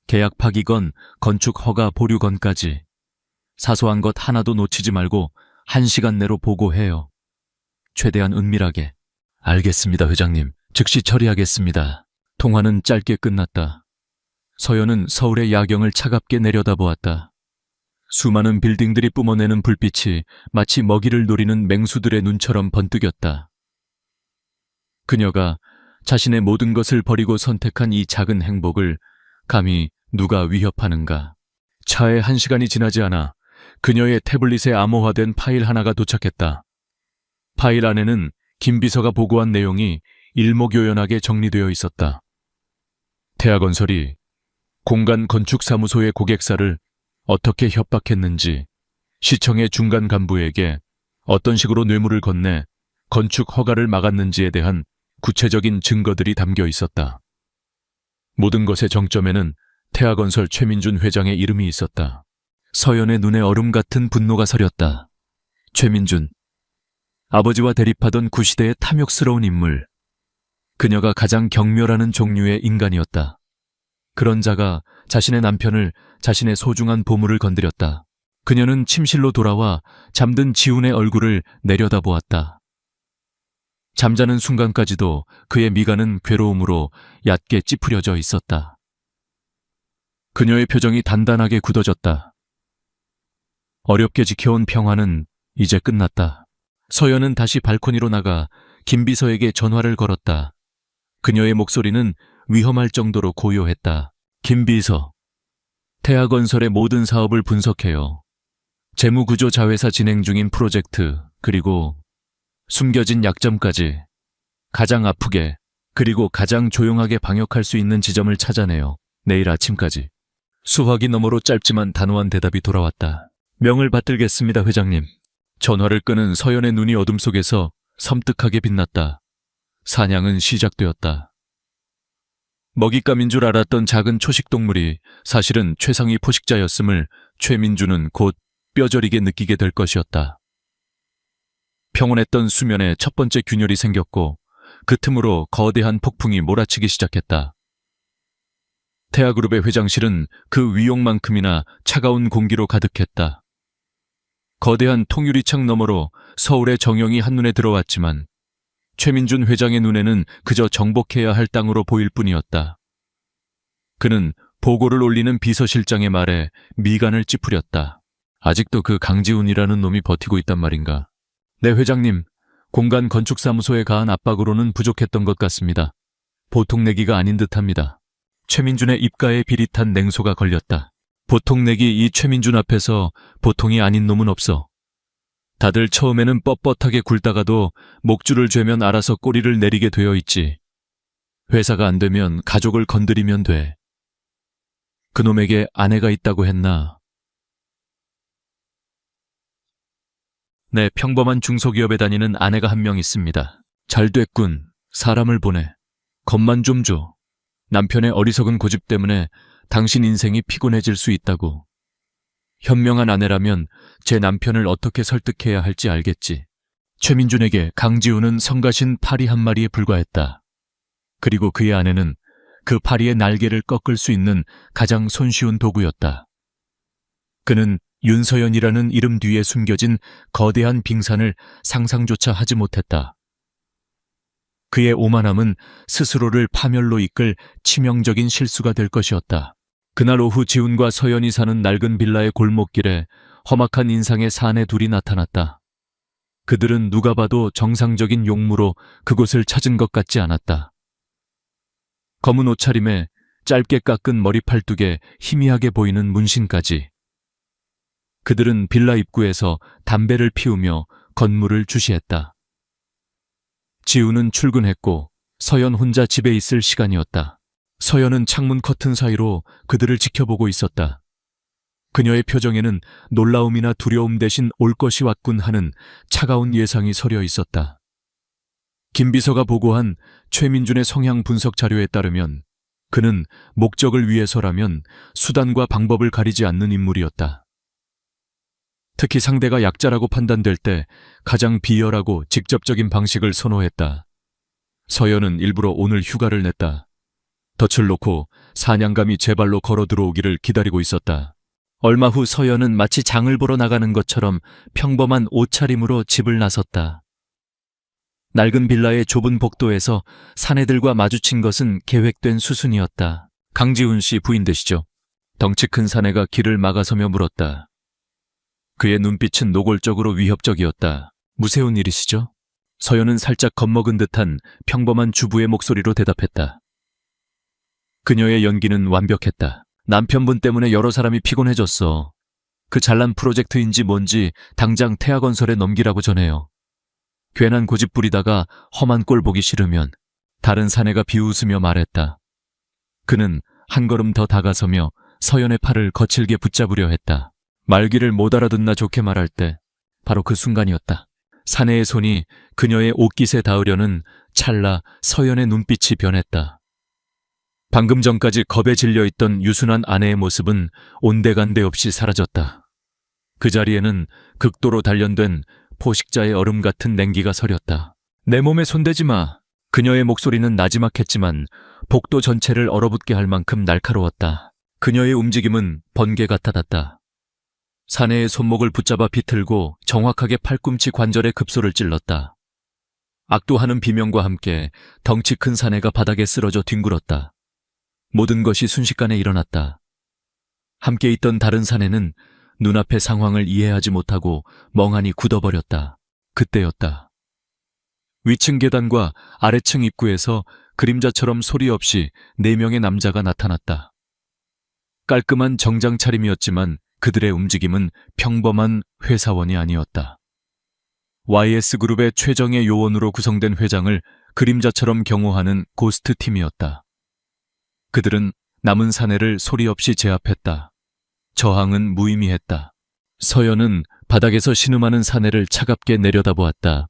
계약 파기건, 건축 허가 보류건까지 사소한 것 하나도 놓치지 말고 1시간 내로 보고해요. 최대한 은밀하게. 알겠습니다, 회장님. 즉시 처리하겠습니다. 통화는 짧게 끝났다. 서연은 서울의 야경을 차갑게 내려다보았다. 수많은 빌딩들이 뿜어내는 불빛이 마치 먹이를 노리는 맹수들의 눈처럼 번뜩였다. 그녀가 자신의 모든 것을 버리고 선택한 이 작은 행복을 감히 누가 위협하는가. 차에 1시간이 지나지 않아 그녀의 태블릿에 암호화된 파일 하나가 도착했다. 파일 안에는 김 비서가 보고한 내용이 일목요연하게 정리되어 있었다. 태아건설이 공간 건축사무소의 고객사를 어떻게 협박했는지, 시청의 중간 간부에게 어떤 식으로 뇌물을 건네 건축 허가를 막았는지에 대한 구체적인 증거들이 담겨 있었다. 모든 것의 정점에는 태아건설 최민준 회장의 이름이 있었다. 서연의 눈에 얼음 같은 분노가 서렸다. 최민준, 아버지와 대립하던 구시대의 탐욕스러운 인물. 그녀가 가장 경멸하는 종류의 인간이었다. 그런 자가 자신의 남편을, 자신의 소중한 보물을 건드렸다. 그녀는 침실로 돌아와 잠든 지훈의 얼굴을 내려다보았다. 잠자는 순간까지도 그의 미간은 괴로움으로 얕게 찌푸려져 있었다. 그녀의 표정이 단단하게 굳어졌다. 어렵게 지켜온 평화는 이제 끝났다. 서연은 다시 발코니로 나가 김 비서에게 전화를 걸었다. 그녀의 목소리는 위험할 정도로 고요했다. 김 비서, 태아건설의 모든 사업을 분석해요. 재무구조 자회사 진행 중인 프로젝트, 그리고 숨겨진 약점까지 가장 아프게 그리고 가장 조용하게 방역할 수 있는 지점을 찾아내요. 내일 아침까지. 수화기 너머로 짧지만 단호한 대답이 돌아왔다. 명을 받들겠습니다, 회장님. 전화를 끄는 서연의 눈이 어둠 속에서 섬뜩하게 빛났다. 사냥은 시작되었다. 먹잇감인 줄 알았던 작은 초식동물이 사실은 최상위 포식자였음을 최민주는 곧 뼈저리게 느끼게 될 것이었다. 평온했던 수면에 첫 번째 균열이 생겼고 그 틈으로 거대한 폭풍이 몰아치기 시작했다. 태아그룹의 회장실은 그 위용만큼이나 차가운 공기로 가득했다. 거대한 통유리창 너머로 서울의 정영이 한눈에 들어왔지만 최민준 회장의 눈에는 그저 정복해야 할 땅으로 보일 뿐이었다. 그는 보고를 올리는 비서실장의 말에 미간을 찌푸렸다. 아직도 그 강지훈이라는 놈이 버티고 있단 말인가. 네, 회장님. 공간 건축사무소에 가한 압박으로는 부족했던 것 같습니다. 보통 내기가 아닌 듯합니다. 최민준의 입가에 비릿한 냉소가 걸렸다. 보통 내기 이 최민준 앞에서 보통이 아닌 놈은 없어. 다들 처음에는 뻣뻣하게 굴다가도 목줄을 죄면 알아서 꼬리를 내리게 되어 있지. 회사가 안 되면 가족을 건드리면 돼. 그놈에게 아내가 있다고 했나? 네, 평범한 중소기업에 다니는 아내가 한 명 있습니다. 잘 됐군. 사람을 보내. 겁만 좀 줘. 남편의 어리석은 고집 때문에 당신 인생이 피곤해질 수 있다고. 현명한 아내라면 제 남편을 어떻게 설득해야 할지 알겠지. 최민준에게 강지훈은 성가신 파리 한 마리에 불과했다. 그리고 그의 아내는 그 파리의 날개를 꺾을 수 있는 가장 손쉬운 도구였다. 그는 윤서연이라는 이름 뒤에 숨겨진 거대한 빙산을 상상조차 하지 못했다. 그의 오만함은 스스로를 파멸로 이끌 치명적인 실수가 될 것이었다. 그날 오후 지훈과 서연이 사는 낡은 빌라의 골목길에 험악한 인상의 사내 둘이 나타났다. 그들은 누가 봐도 정상적인 용무로 그곳을 찾은 것 같지 않았다. 검은 옷차림에 짧게 깎은 머리 팔뚝에 희미하게 보이는 문신까지. 그들은 빌라 입구에서 담배를 피우며 건물을 주시했다. 지훈은 출근했고 서연 혼자 집에 있을 시간이었다. 서연은 창문 커튼 사이로 그들을 지켜보고 있었다. 그녀의 표정에는 놀라움이나 두려움 대신 올 것이 왔군 하는 차가운 예상이 서려 있었다. 김 비서가 보고한 최민준의 성향 분석 자료에 따르면 그는 목적을 위해서라면 수단과 방법을 가리지 않는 인물이었다. 특히 상대가 약자라고 판단될 때 가장 비열하고 직접적인 방식을 선호했다. 서연은 일부러 오늘 휴가를 냈다. 덫을 놓고 사냥감이 제 발로 걸어 들어오기를 기다리고 있었다. 얼마 후 서연은 마치 장을 보러 나가는 것처럼 평범한 옷차림으로 집을 나섰다. 낡은 빌라의 좁은 복도에서 사내들과 마주친 것은 계획된 수순이었다. 강지훈 씨 부인 되시죠? 덩치 큰 사내가 길을 막아서며 물었다. 그의 눈빛은 노골적으로 위협적이었다. 무세운 일이시죠? 서연은 살짝 겁먹은 듯한 평범한 주부의 목소리로 대답했다. 그녀의 연기는 완벽했다. 남편분 때문에 여러 사람이 피곤해졌어. 그 잘난 프로젝트인지 뭔지 당장 태아건설에 넘기라고 전해요. 괜한 고집 부리다가 험한 꼴 보기 싫으면. 다른 사내가 비웃으며 말했다. 그는 한 걸음 더 다가서며 서연의 팔을 거칠게 붙잡으려 했다. 말귀를 못 알아듣나 좋게 말할 때 바로 그 순간이었다. 사내의 손이 그녀의 옷깃에 닿으려는 찰나 서연의 눈빛이 변했다. 방금 전까지 겁에 질려있던 유순한 아내의 모습은 온데간데 없이 사라졌다. 그 자리에는 극도로 단련된 포식자의 얼음 같은 냉기가 서렸다. 내 몸에 손대지 마. 그녀의 목소리는 나지막했지만 복도 전체를 얼어붙게 할 만큼 날카로웠다. 그녀의 움직임은 번개 같아졌다. 사내의 손목을 붙잡아 비틀고 정확하게 팔꿈치 관절에 급소를 찔렀다. 악도하는 비명과 함께 덩치 큰 사내가 바닥에 쓰러져 뒹굴었다. 모든 것이 순식간에 일어났다. 함께 있던 다른 사내는 눈앞의 상황을 이해하지 못하고 멍하니 굳어버렸다. 그때였다. 위층 계단과 아래층 입구에서 그림자처럼 소리 없이 4명의 남자가 나타났다. 깔끔한 정장 차림이었지만 그들의 움직임은 평범한 회사원이 아니었다. YS그룹의 최정예 요원으로 구성된 회장을 그림자처럼 경호하는 고스트 팀이었다. 그들은 남은 사내를 소리 없이 제압했다. 저항은 무의미했다. 서연은 바닥에서 신음하는 사내를 차갑게 내려다보았다.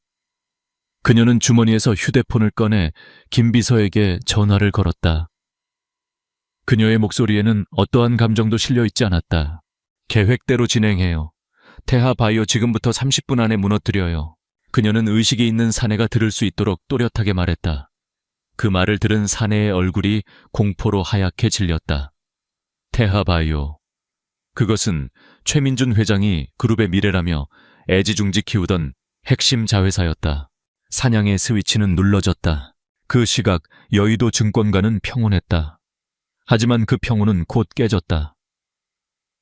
그녀는 주머니에서 휴대폰을 꺼내 김 비서에게 전화를 걸었다. 그녀의 목소리에는 어떠한 감정도 실려있지 않았다. 계획대로 진행해요. 태하바이오 지금부터 30분 안에 무너뜨려요. 그녀는 의식이 있는 사내가 들을 수 있도록 또렷하게 말했다. 그 말을 들은 사내의 얼굴이 공포로 하얗게 질렸다. 태하바이오. 그것은 최민준 회장이 그룹의 미래라며 애지중지 키우던 핵심 자회사였다. 사냥의 스위치는 눌러졌다. 그 시각 여의도 증권가는 평온했다. 하지만 그 평온은 곧 깨졌다.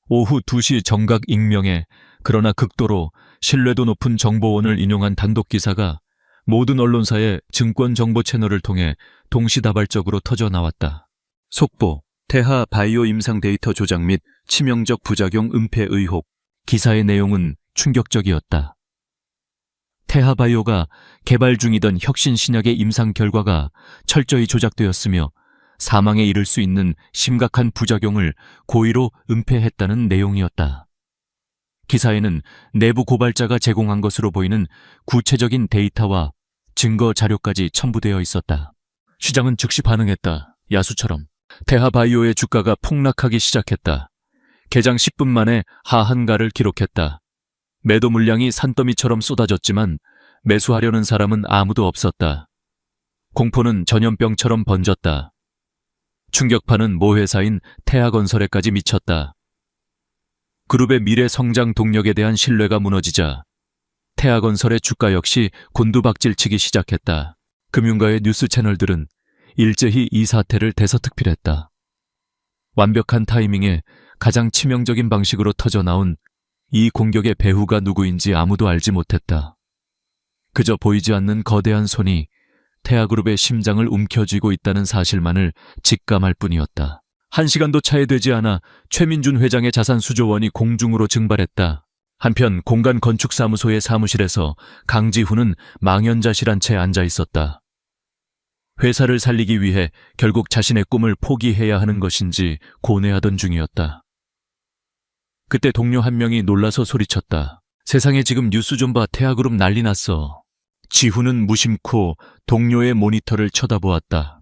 오후 2시 정각 익명의 그러나 극도로 신뢰도 높은 정보원을 인용한 단독기사가 모든 언론사의 증권 정보 채널을 통해 동시다발적으로 터져 나왔다. 속보, 태하 바이오 임상 데이터 조작 및 치명적 부작용 은폐 의혹. 기사의 내용은 충격적이었다. 태하 바이오가 개발 중이던 혁신 신약의 임상 결과가 철저히 조작되었으며 사망에 이를 수 있는 심각한 부작용을 고의로 은폐했다는 내용이었다. 기사에는 내부 고발자가 제공한 것으로 보이는 구체적인 데이터와 증거 자료까지 첨부되어 있었다. 시장은 즉시 반응했다. 야수처럼. 태하바이오의 주가가 폭락하기 시작했다. 개장 10분 만에 하한가를 기록했다. 매도 물량이 산더미처럼 쏟아졌지만 매수하려는 사람은 아무도 없었다. 공포는 전염병처럼 번졌다. 충격파는 모회사인 태하건설에까지 미쳤다. 그룹의 미래 성장 동력에 대한 신뢰가 무너지자 태하건설의 주가 역시 곤두박질치기 시작했다. 금융가의 뉴스 채널들은 일제히 이 사태를 대서특필했다. 완벽한 타이밍에 가장 치명적인 방식으로 터져나온 이 공격의 배후가 누구인지 아무도 알지 못했다. 그저 보이지 않는 거대한 손이 태하그룹의 심장을 움켜쥐고 있다는 사실만을 직감할 뿐이었다. 1시간도 차에 되지 않아 최민준 회장의 자산 수조원이 공중으로 증발했다. 한편 공간 건축사무소의 사무실에서 강지훈은 망연자실한 채 앉아 있었다. 회사를 살리기 위해 결국 자신의 꿈을 포기해야 하는 것인지 고뇌하던 중이었다. 그때 동료 한 명이 놀라서 소리쳤다. 세상에 지금 뉴스 좀 봐. 태하그룹 난리 났어. 지훈은 무심코 동료의 모니터를 쳐다보았다.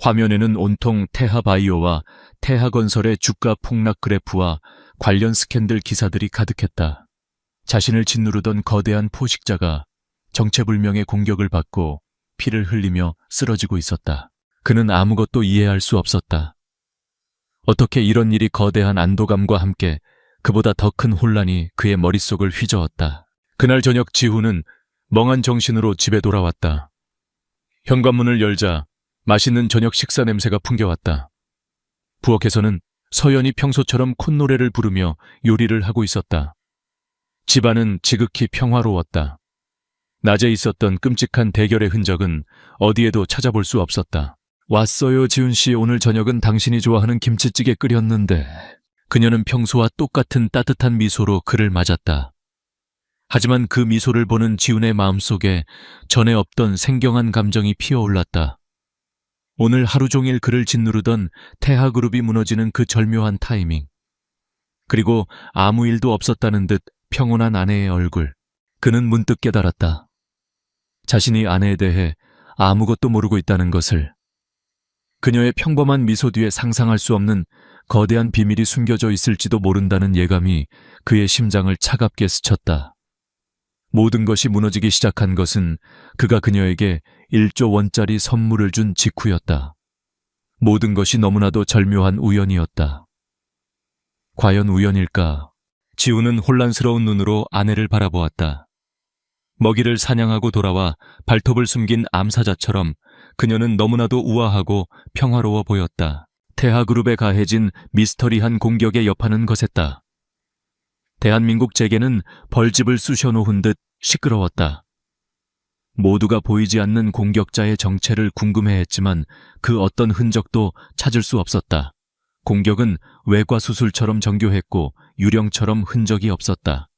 화면에는 온통 태하바이오와 태하건설의 주가 폭락 그래프와 관련 스캔들 기사들이 가득했다. 자신을 짓누르던 거대한 포식자가 정체불명의 공격을 받고 피를 흘리며 쓰러지고 있었다. 그는 아무것도 이해할 수 없었다. 어떻게 이런 일이 거대한 안도감과 함께 그보다 더 큰 혼란이 그의 머릿속을 휘저었다. 그날 저녁 지훈은 멍한 정신으로 집에 돌아왔다. 현관문을 열자 맛있는 저녁 식사 냄새가 풍겨왔다. 부엌에서는 서연이 평소처럼 콧노래를 부르며 요리를 하고 있었다. 집안은 지극히 평화로웠다. 낮에 있었던 끔찍한 대결의 흔적은 어디에도 찾아볼 수 없었다. 왔어요, 지훈 씨. 오늘 저녁은 당신이 좋아하는 김치찌개 끓였는데. 그녀는 평소와 똑같은 따뜻한 미소로 그를 맞았다. 하지만 그 미소를 보는 지훈의 마음속에 전에 없던 생경한 감정이 피어올랐다. 오늘 하루 종일 그를 짓누르던 태하그룹이 무너지는 그 절묘한 타이밍. 그리고 아무 일도 없었다는 듯 평온한 아내의 얼굴. 그는 문득 깨달았다. 자신이 아내에 대해 아무것도 모르고 있다는 것을. 그녀의 평범한 미소 뒤에 상상할 수 없는 거대한 비밀이 숨겨져 있을지도 모른다는 예감이 그의 심장을 차갑게 스쳤다. 모든 것이 무너지기 시작한 것은 그가 그녀에게 1조 원짜리 선물을 준 직후였다. 모든 것이 너무나도 절묘한 우연이었다. 과연 우연일까? 지훈은 혼란스러운 눈으로 아내를 바라보았다. 먹이를 사냥하고 돌아와 발톱을 숨긴 암사자처럼 그녀는 너무나도 우아하고 평화로워 보였다. 태하그룹에 가해진 미스터리한 공격의 여파는 거셌다. 대한민국 재계는 벌집을 쑤셔놓은 듯 시끄러웠다. 모두가 보이지 않는 공격자의 정체를 궁금해했지만 그 어떤 흔적도 찾을 수 없었다. 공격은 외과수술처럼 정교했고 유령처럼 흔적이 없었다.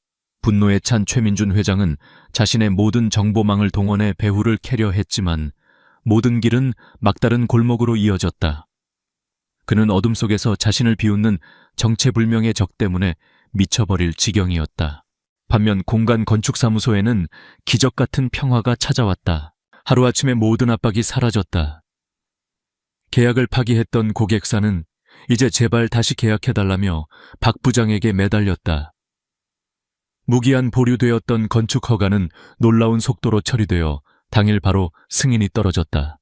분노에 찬 최민준 회장은 자신의 모든 정보망을 동원해 배후를 캐려 했지만 모든 길은 막다른 골목으로 이어졌다. 그는 어둠 속에서 자신을 비웃는 정체불명의 적 때문에 미쳐버릴 지경이었다. 반면 공간 건축사무소에는 기적 같은 평화가 찾아왔다. 하루아침에 모든 압박이 사라졌다. 계약을 파기했던 고객사는 이제 제발 다시 계약해달라며 박 부장에게 매달렸다. 무기한 보류되었던 건축 허가는 놀라운 속도로 처리되어 당일 바로 승인이 떨어졌다.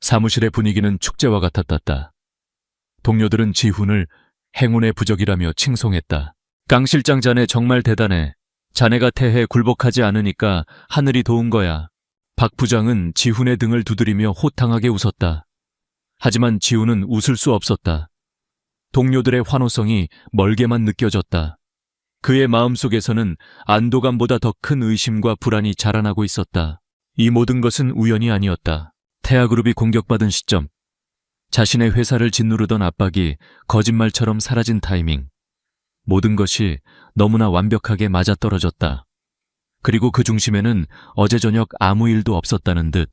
사무실의 분위기는 축제와 같았다. 동료들은 지훈을 행운의 부적이라며 칭송했다. 강 실장 자네 정말 대단해. 자네가 태해에 굴복하지 않으니까 하늘이 도운 거야. 박 부장은 지훈의 등을 두드리며 호탕하게 웃었다. 하지만 지훈은 웃을 수 없었다. 동료들의 환호성이 멀게만 느껴졌다. 그의 마음속에서는 안도감보다 더 큰 의심과 불안이 자라나고 있었다. 이 모든 것은 우연이 아니었다. 태하그룹이 공격받은 시점, 자신의 회사를 짓누르던 압박이 거짓말처럼 사라진 타이밍, 모든 것이 너무나 완벽하게 맞아떨어졌다. 그리고 그 중심에는 어제 저녁 아무 일도 없었다는 듯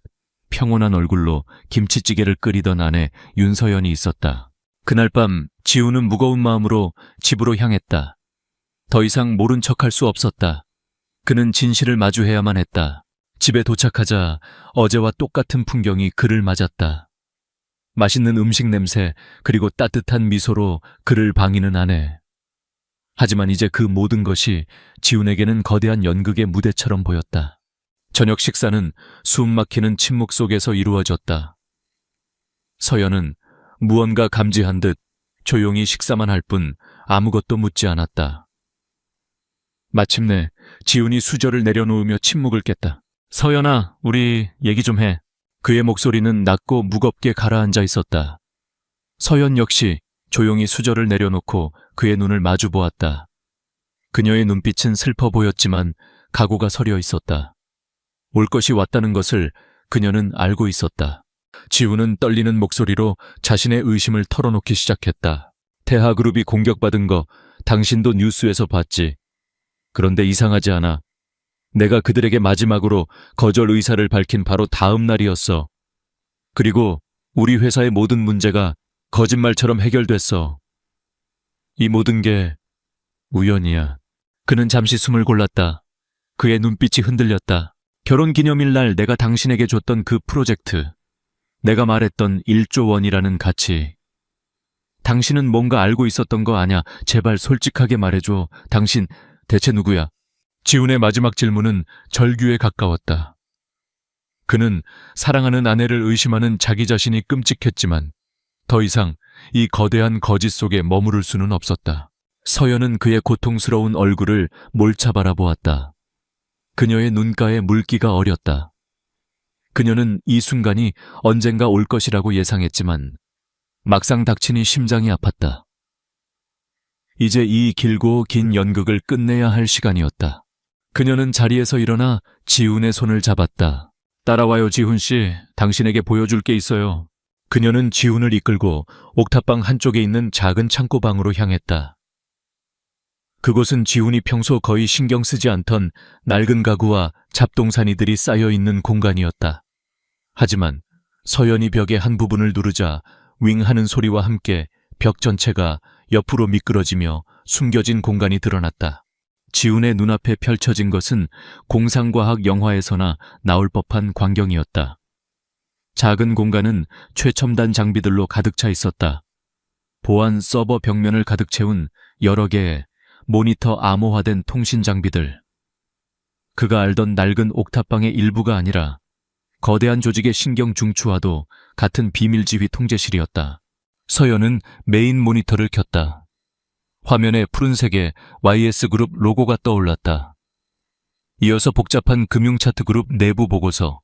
평온한 얼굴로 김치찌개를 끓이던 아내 윤서연이 있었다. 그날 밤 지우는 무거운 마음으로 집으로 향했다. 더 이상 모른 척할 수 없었다. 그는 진실을 마주해야만 했다. 집에 도착하자 어제와 똑같은 풍경이 그를 맞았다. 맛있는 음식 냄새 그리고 따뜻한 미소로 그를 반기는 아내. 하지만 이제 그 모든 것이 지훈에게는 거대한 연극의 무대처럼 보였다. 저녁 식사는 숨 막히는 침묵 속에서 이루어졌다. 서연은 무언가 감지한 듯 조용히 식사만 할 뿐 아무것도 묻지 않았다. 마침내 지훈이 수저를 내려놓으며 침묵을 깼다. 서연아, 우리 얘기 좀 해. 그의 목소리는 낮고 무겁게 가라앉아 있었다. 서연 역시 조용히 수저를 내려놓고 그의 눈을 마주 보았다. 그녀의 눈빛은 슬퍼 보였지만 각오가 서려 있었다. 올 것이 왔다는 것을 그녀는 알고 있었다. 지훈은 떨리는 목소리로 자신의 의심을 털어놓기 시작했다. 태하그룹이 공격받은 거 당신도 뉴스에서 봤지. 그런데 이상하지 않아. 내가 그들에게 마지막으로 거절 의사를 밝힌 바로 다음 날이었어. 그리고 우리 회사의 모든 문제가 거짓말처럼 해결됐어. 이 모든 게 우연이야. 그는 잠시 숨을 골랐다. 그의 눈빛이 흔들렸다. 결혼기념일 날 내가 당신에게 줬던 그 프로젝트. 내가 말했던 1조 원이라는 가치. 당신은 뭔가 알고 있었던 거 아냐? 제발 솔직하게 말해줘. 당신 대체 누구야? 지훈의 마지막 질문은 절규에 가까웠다. 그는 사랑하는 아내를 의심하는 자기 자신이 끔찍했지만 더 이상 이 거대한 거짓 속에 머무를 수는 없었다. 서연은 그의 고통스러운 얼굴을 몰차 바라보았다. 그녀의 눈가에 물기가 어렸다. 그녀는 이 순간이 언젠가 올 것이라고 예상했지만 막상 닥치니 심장이 아팠다. 이제 이 길고 긴 연극을 끝내야 할 시간이었다. 그녀는 자리에서 일어나 지훈의 손을 잡았다. 따라와요, 지훈 씨. 당신에게 보여줄 게 있어요. 그녀는 지훈을 이끌고 옥탑방 한쪽에 있는 작은 창고방으로 향했다. 그곳은 지훈이 평소 거의 신경 쓰지 않던 낡은 가구와 잡동사니들이 쌓여있는 공간이었다. 하지만 서연이 벽의 한 부분을 누르자 윙 하는 소리와 함께 벽 전체가 옆으로 미끄러지며 숨겨진 공간이 드러났다. 지훈의 눈앞에 펼쳐진 것은 공상과학 영화에서나 나올 법한 광경이었다. 작은 공간은 최첨단 장비들로 가득 차 있었다. 보안 서버 벽면을 가득 채운 여러 개의 모니터 암호화된 통신 장비들. 그가 알던 낡은 옥탑방의 일부가 아니라 거대한 조직의 신경 중추와도 같은 비밀지휘 통제실이었다. 서연은 메인 모니터를 켰다. 화면에 푸른색의 YS그룹 로고가 떠올랐다. 이어서 복잡한 금융차트 그룹 내부 보고서,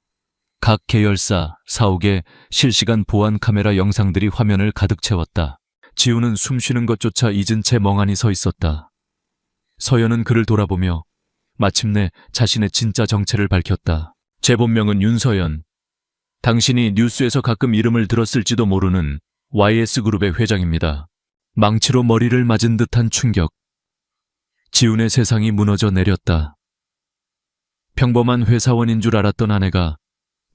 각 계열사, 사옥의 실시간 보안 카메라 영상들이 화면을 가득 채웠다. 지훈은 숨쉬는 것조차 잊은 채 멍하니 서 있었다. 서연은 그를 돌아보며 마침내 자신의 진짜 정체를 밝혔다. 제 본명은 윤서연. 당신이 뉴스에서 가끔 이름을 들었을지도 모르는 YS그룹의 회장입니다. 망치로 머리를 맞은 듯한 충격. 지훈의 세상이 무너져 내렸다. 평범한 회사원인 줄 알았던 아내가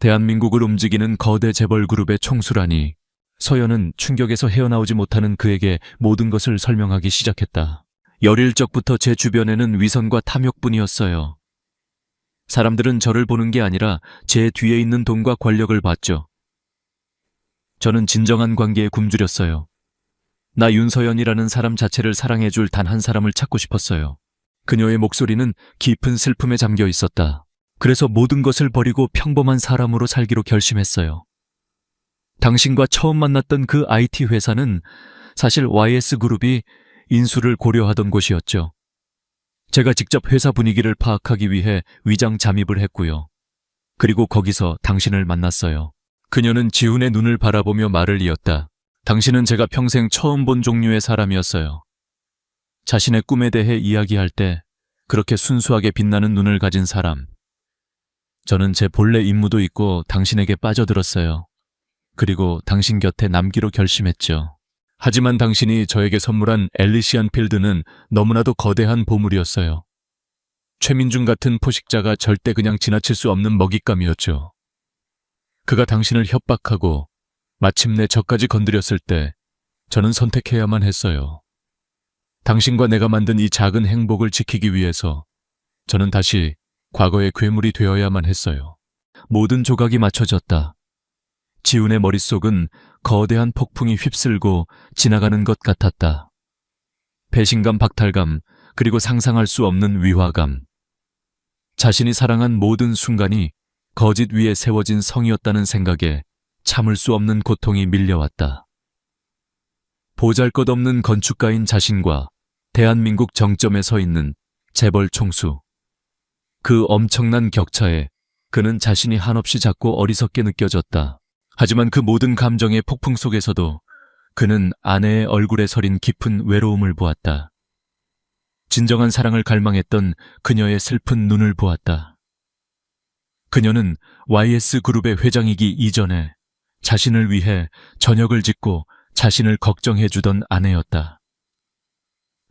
대한민국을 움직이는 거대 재벌 그룹의 총수라니. 서연은 충격에서 헤어나오지 못하는 그에게 모든 것을 설명하기 시작했다. 어릴 적부터 제 주변에는 위선과 탐욕뿐이었어요. 사람들은 저를 보는 게 아니라 제 뒤에 있는 돈과 권력을 봤죠. 저는 진정한 관계에 굶주렸어요. 나 윤서연이라는 사람 자체를 사랑해줄 단 한 사람을 찾고 싶었어요. 그녀의 목소리는 깊은 슬픔에 잠겨 있었다. 그래서 모든 것을 버리고 평범한 사람으로 살기로 결심했어요. 당신과 처음 만났던 그 IT 회사는 사실 YS그룹이 인수를 고려하던 곳이었죠. 제가 직접 회사 분위기를 파악하기 위해 위장 잠입을 했고요. 그리고 거기서 당신을 만났어요. 그녀는 지훈의 눈을 바라보며 말을 이었다. 당신은 제가 평생 처음 본 종류의 사람이었어요. 자신의 꿈에 대해 이야기할 때 그렇게 순수하게 빛나는 눈을 가진 사람. 저는 제 본래 임무도 잊고 당신에게 빠져들었어요. 그리고 당신 곁에 남기로 결심했죠. 하지만 당신이 저에게 선물한 엘리시안 필드는 너무나도 거대한 보물이었어요. 최민중 같은 포식자가 절대 그냥 지나칠 수 없는 먹잇감이었죠. 그가 당신을 협박하고 마침내 저까지 건드렸을 때 저는 선택해야만 했어요. 당신과 내가 만든 이 작은 행복을 지키기 위해서 저는 다시 과거의 괴물이 되어야만 했어요. 모든 조각이 맞춰졌다. 지훈의 머릿속은 거대한 폭풍이 휩쓸고 지나가는 것 같았다. 배신감, 박탈감, 그리고 상상할 수 없는 위화감. 자신이 사랑한 모든 순간이 거짓 위에 세워진 성이었다는 생각에 참을 수 없는 고통이 밀려왔다. 보잘것없는 건축가인 자신과 대한민국 정점에 서 있는 재벌 총수. 그 엄청난 격차에 그는 자신이 한없이 작고 어리석게 느껴졌다. 하지만 그 모든 감정의 폭풍 속에서도 그는 아내의 얼굴에 서린 깊은 외로움을 보았다. 진정한 사랑을 갈망했던 그녀의 슬픈 눈을 보았다. 그녀는 YS그룹의 회장이기 이전에 자신을 위해 저녁을 짓고 자신을 걱정해주던 아내였다.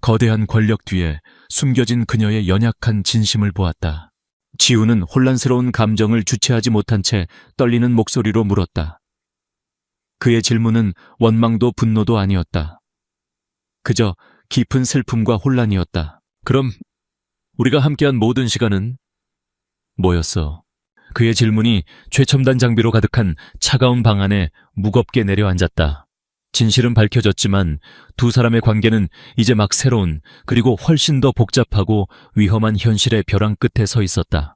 거대한 권력 뒤에 숨겨진 그녀의 연약한 진심을 보았다. 지훈은 혼란스러운 감정을 주체하지 못한 채 떨리는 목소리로 물었다. 그의 질문은 원망도 분노도 아니었다. 그저 깊은 슬픔과 혼란이었다. 그럼 우리가 함께한 모든 시간은 뭐였어? 그의 질문이 최첨단 장비로 가득한 차가운 방 안에 무겁게 내려앉았다. 진실은 밝혀졌지만 두 사람의 관계는 이제 막 새로운 그리고 훨씬 더 복잡하고 위험한 현실의 벼랑 끝에 서 있었다.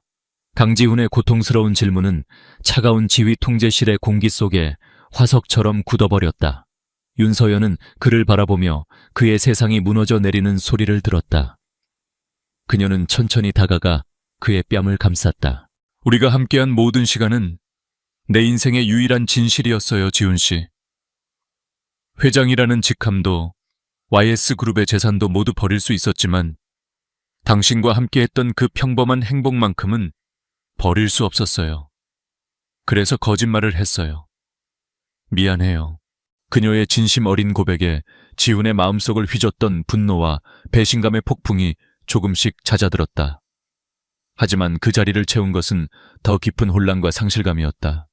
강지훈의 고통스러운 질문은 차가운 지휘 통제실의 공기 속에 화석처럼 굳어버렸다. 윤서연은 그를 바라보며 그의 세상이 무너져 내리는 소리를 들었다. 그녀는 천천히 다가가 그의 뺨을 감쌌다. 우리가 함께한 모든 시간은 내 인생의 유일한 진실이었어요, 지훈 씨. 회장이라는 직함도 YS그룹의 재산도 모두 버릴 수 있었지만 당신과 함께했던 그 평범한 행복만큼은 버릴 수 없었어요. 그래서 거짓말을 했어요. 미안해요. 그녀의 진심 어린 고백에 지훈의 마음속을 휘젓던 분노와 배신감의 폭풍이 조금씩 잦아들었다. 하지만 그 자리를 채운 것은 더 깊은 혼란과 상실감이었다.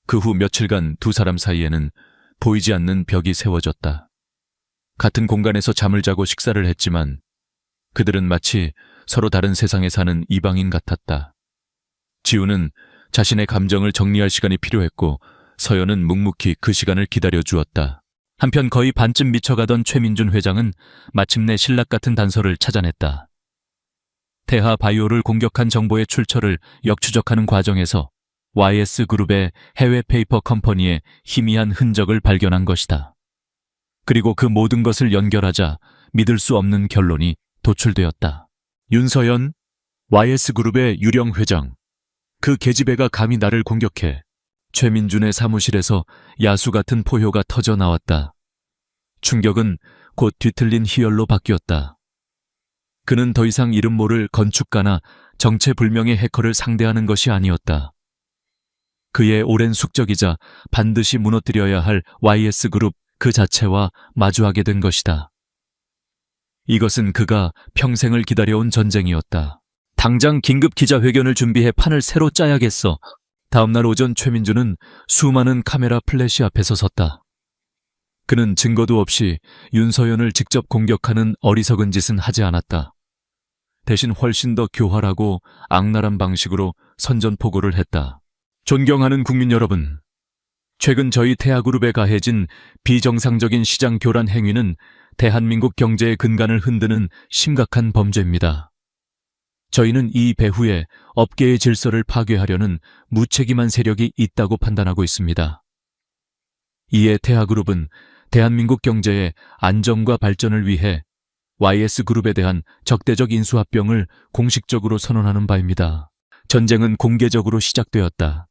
그 후 며칠간 두 사람 사이에는 보이지 않는 벽이 세워졌다. 같은 공간에서 잠을 자고 식사를 했지만 그들은 마치 서로 다른 세상에 사는 이방인 같았다. 지훈은 자신의 감정을 정리할 시간이 필요했고 서연은 묵묵히 그 시간을 기다려 주었다. 한편 거의 반쯤 미쳐가던 최민준 회장은 마침내 신락 같은 단서를 찾아냈다. 태하 바이오를 공격한 정보의 출처를 역추적하는 과정에서 YS그룹의 해외 페이퍼 컴퍼니의 희미한 흔적을 발견한 것이다. 그리고 그 모든 것을 연결하자 믿을 수 없는 결론이 도출되었다. 윤서연, YS그룹의 유령 회장. 그 계집애가 감히 나를 공격해. 최민준의 사무실에서 야수 같은 포효가 터져 나왔다. 충격은 곧 뒤틀린 희열로 바뀌었다. 그는 더 이상 이름 모를 건축가나 정체불명의 해커를 상대하는 것이 아니었다. 그의 오랜 숙적이자 반드시 무너뜨려야 할 YS그룹 그 자체와 마주하게 된 것이다. 이것은 그가 평생을 기다려온 전쟁이었다. 당장 긴급 기자회견을 준비해 판을 새로 짜야겠어. 다음날 오전 최민준은 수많은 카메라 플래시 앞에서 섰다. 그는 증거도 없이 윤서연을 직접 공격하는 어리석은 짓은 하지 않았다. 대신 훨씬 더 교활하고 악랄한 방식으로 선전포고를 했다. 존경하는 국민 여러분, 최근 저희 태아그룹에 가해진 비정상적인 시장 교란 행위는 대한민국 경제의 근간을 흔드는 심각한 범죄입니다. 저희는 이 배후에 업계의 질서를 파괴하려는 무책임한 세력이 있다고 판단하고 있습니다. 이에 태아그룹은 대한민국 경제의 안정과 발전을 위해 YS그룹에 대한 적대적 인수합병을 공식적으로 선언하는 바입니다. 전쟁은 공개적으로 시작되었다.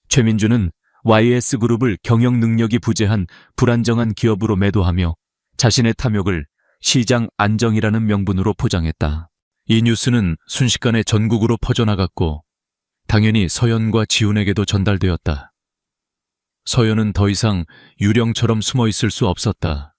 최민준은 YS그룹을 경영 능력이 부재한 불안정한 기업으로 매도하며 자신의 탐욕을 시장 안정이라는 명분으로 포장했다. 이 뉴스는 순식간에 전국으로 퍼져나갔고 당연히 서연과 지훈에게도 전달되었다. 서연은 더 이상 유령처럼 숨어 있을 수 없었다.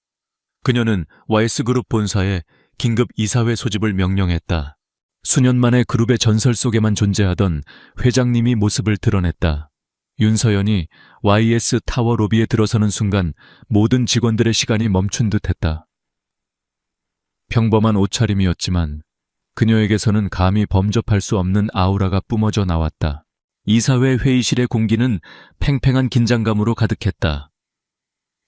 그녀는 YS그룹 본사에 긴급 이사회 소집을 명령했다. 수년 만에 그룹의 전설 속에만 존재하던 회장님이 모습을 드러냈다. 윤서연이 YS 타워 로비에 들어서는 순간 모든 직원들의 시간이 멈춘 듯했다. 평범한 옷차림이었지만 그녀에게서는 감히 범접할 수 없는 아우라가 뿜어져 나왔다. 이사회 회의실의 공기는 팽팽한 긴장감으로 가득했다.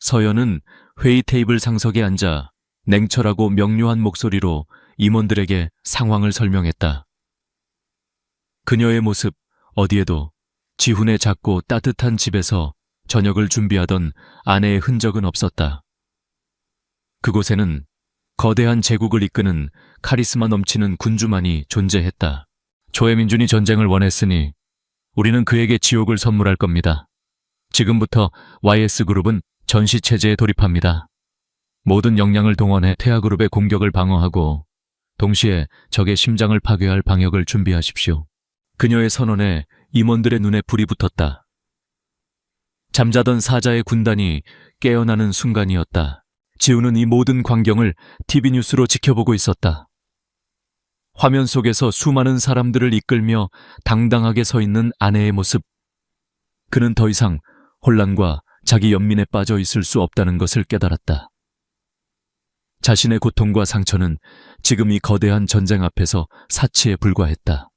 서연은 회의 테이블 상석에 앉아 냉철하고 명료한 목소리로 임원들에게 상황을 설명했다. 그녀의 모습 어디에도 지훈의 작고 따뜻한 집에서 저녁을 준비하던 아내의 흔적은 없었다. 그곳에는 거대한 제국을 이끄는 카리스마 넘치는 군주만이 존재했다. 조혜민준이 전쟁을 원했으니 우리는 그에게 지옥을 선물할 겁니다. 지금부터 YS그룹은 전시체제에 돌입합니다. 모든 역량을 동원해 태아그룹의 공격을 방어하고 동시에 적의 심장을 파괴할 방역을 준비하십시오. 그녀의 선언에 임원들의 눈에 불이 붙었다. 잠자던 사자의 군단이 깨어나는 순간이었다. 지훈은 이 모든 광경을 TV뉴스로 지켜보고 있었다. 화면 속에서 수많은 사람들을 이끌며 당당하게 서 있는 아내의 모습. 그는 더 이상 혼란과 자기 연민에 빠져 있을 수 없다는 것을 깨달았다. 자신의 고통과 상처는 지금 이 거대한 전쟁 앞에서 사치에 불과했다.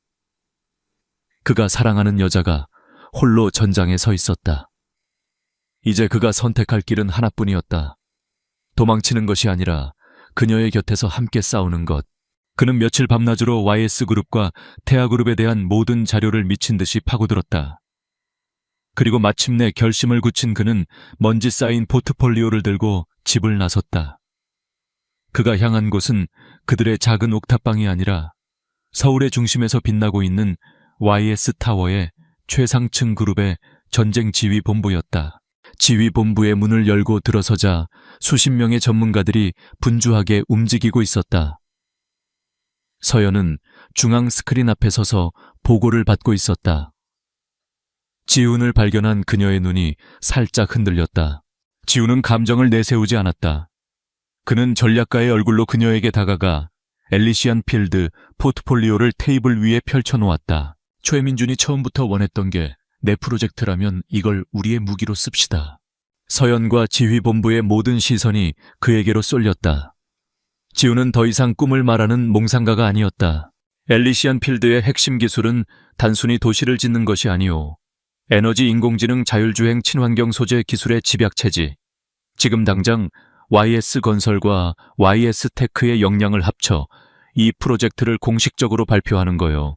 그가 사랑하는 여자가 홀로 전장에 서 있었다. 이제 그가 선택할 길은 하나뿐이었다. 도망치는 것이 아니라 그녀의 곁에서 함께 싸우는 것. 그는 며칠 밤낮으로 YS그룹과 태아그룹에 대한 모든 자료를 미친 듯이 파고들었다. 그리고 마침내 결심을 굳힌 그는 먼지 쌓인 포트폴리오를 들고 집을 나섰다. 그가 향한 곳은 그들의 작은 옥탑방이 아니라 서울의 중심에서 빛나고 있는 YS타워의 최상층 그룹의 전쟁 지휘본부였다. 지휘본부의 문을 열고 들어서자 수십 명의 전문가들이 분주하게 움직이고 있었다. 서연은 중앙 스크린 앞에 서서 보고를 받고 있었다. 지훈을 발견한 그녀의 눈이 살짝 흔들렸다. 지훈은 감정을 내세우지 않았다. 그는 전략가의 얼굴로 그녀에게 다가가 엘리시안 필드 포트폴리오를 테이블 위에 펼쳐놓았다. 최민준이 처음부터 원했던 게 내 프로젝트라면 이걸 우리의 무기로 씁시다. 서연과 지휘본부의 모든 시선이 그에게로 쏠렸다. 지훈은 더 이상 꿈을 말하는 몽상가가 아니었다. 엘리시안 필드의 핵심 기술은 단순히 도시를 짓는 것이 아니오. 에너지 인공지능 자율주행 친환경 소재 기술의 집약체지. 지금 당장 YS건설과 YS테크의 역량을 합쳐 이 프로젝트를 공식적으로 발표하는 거요.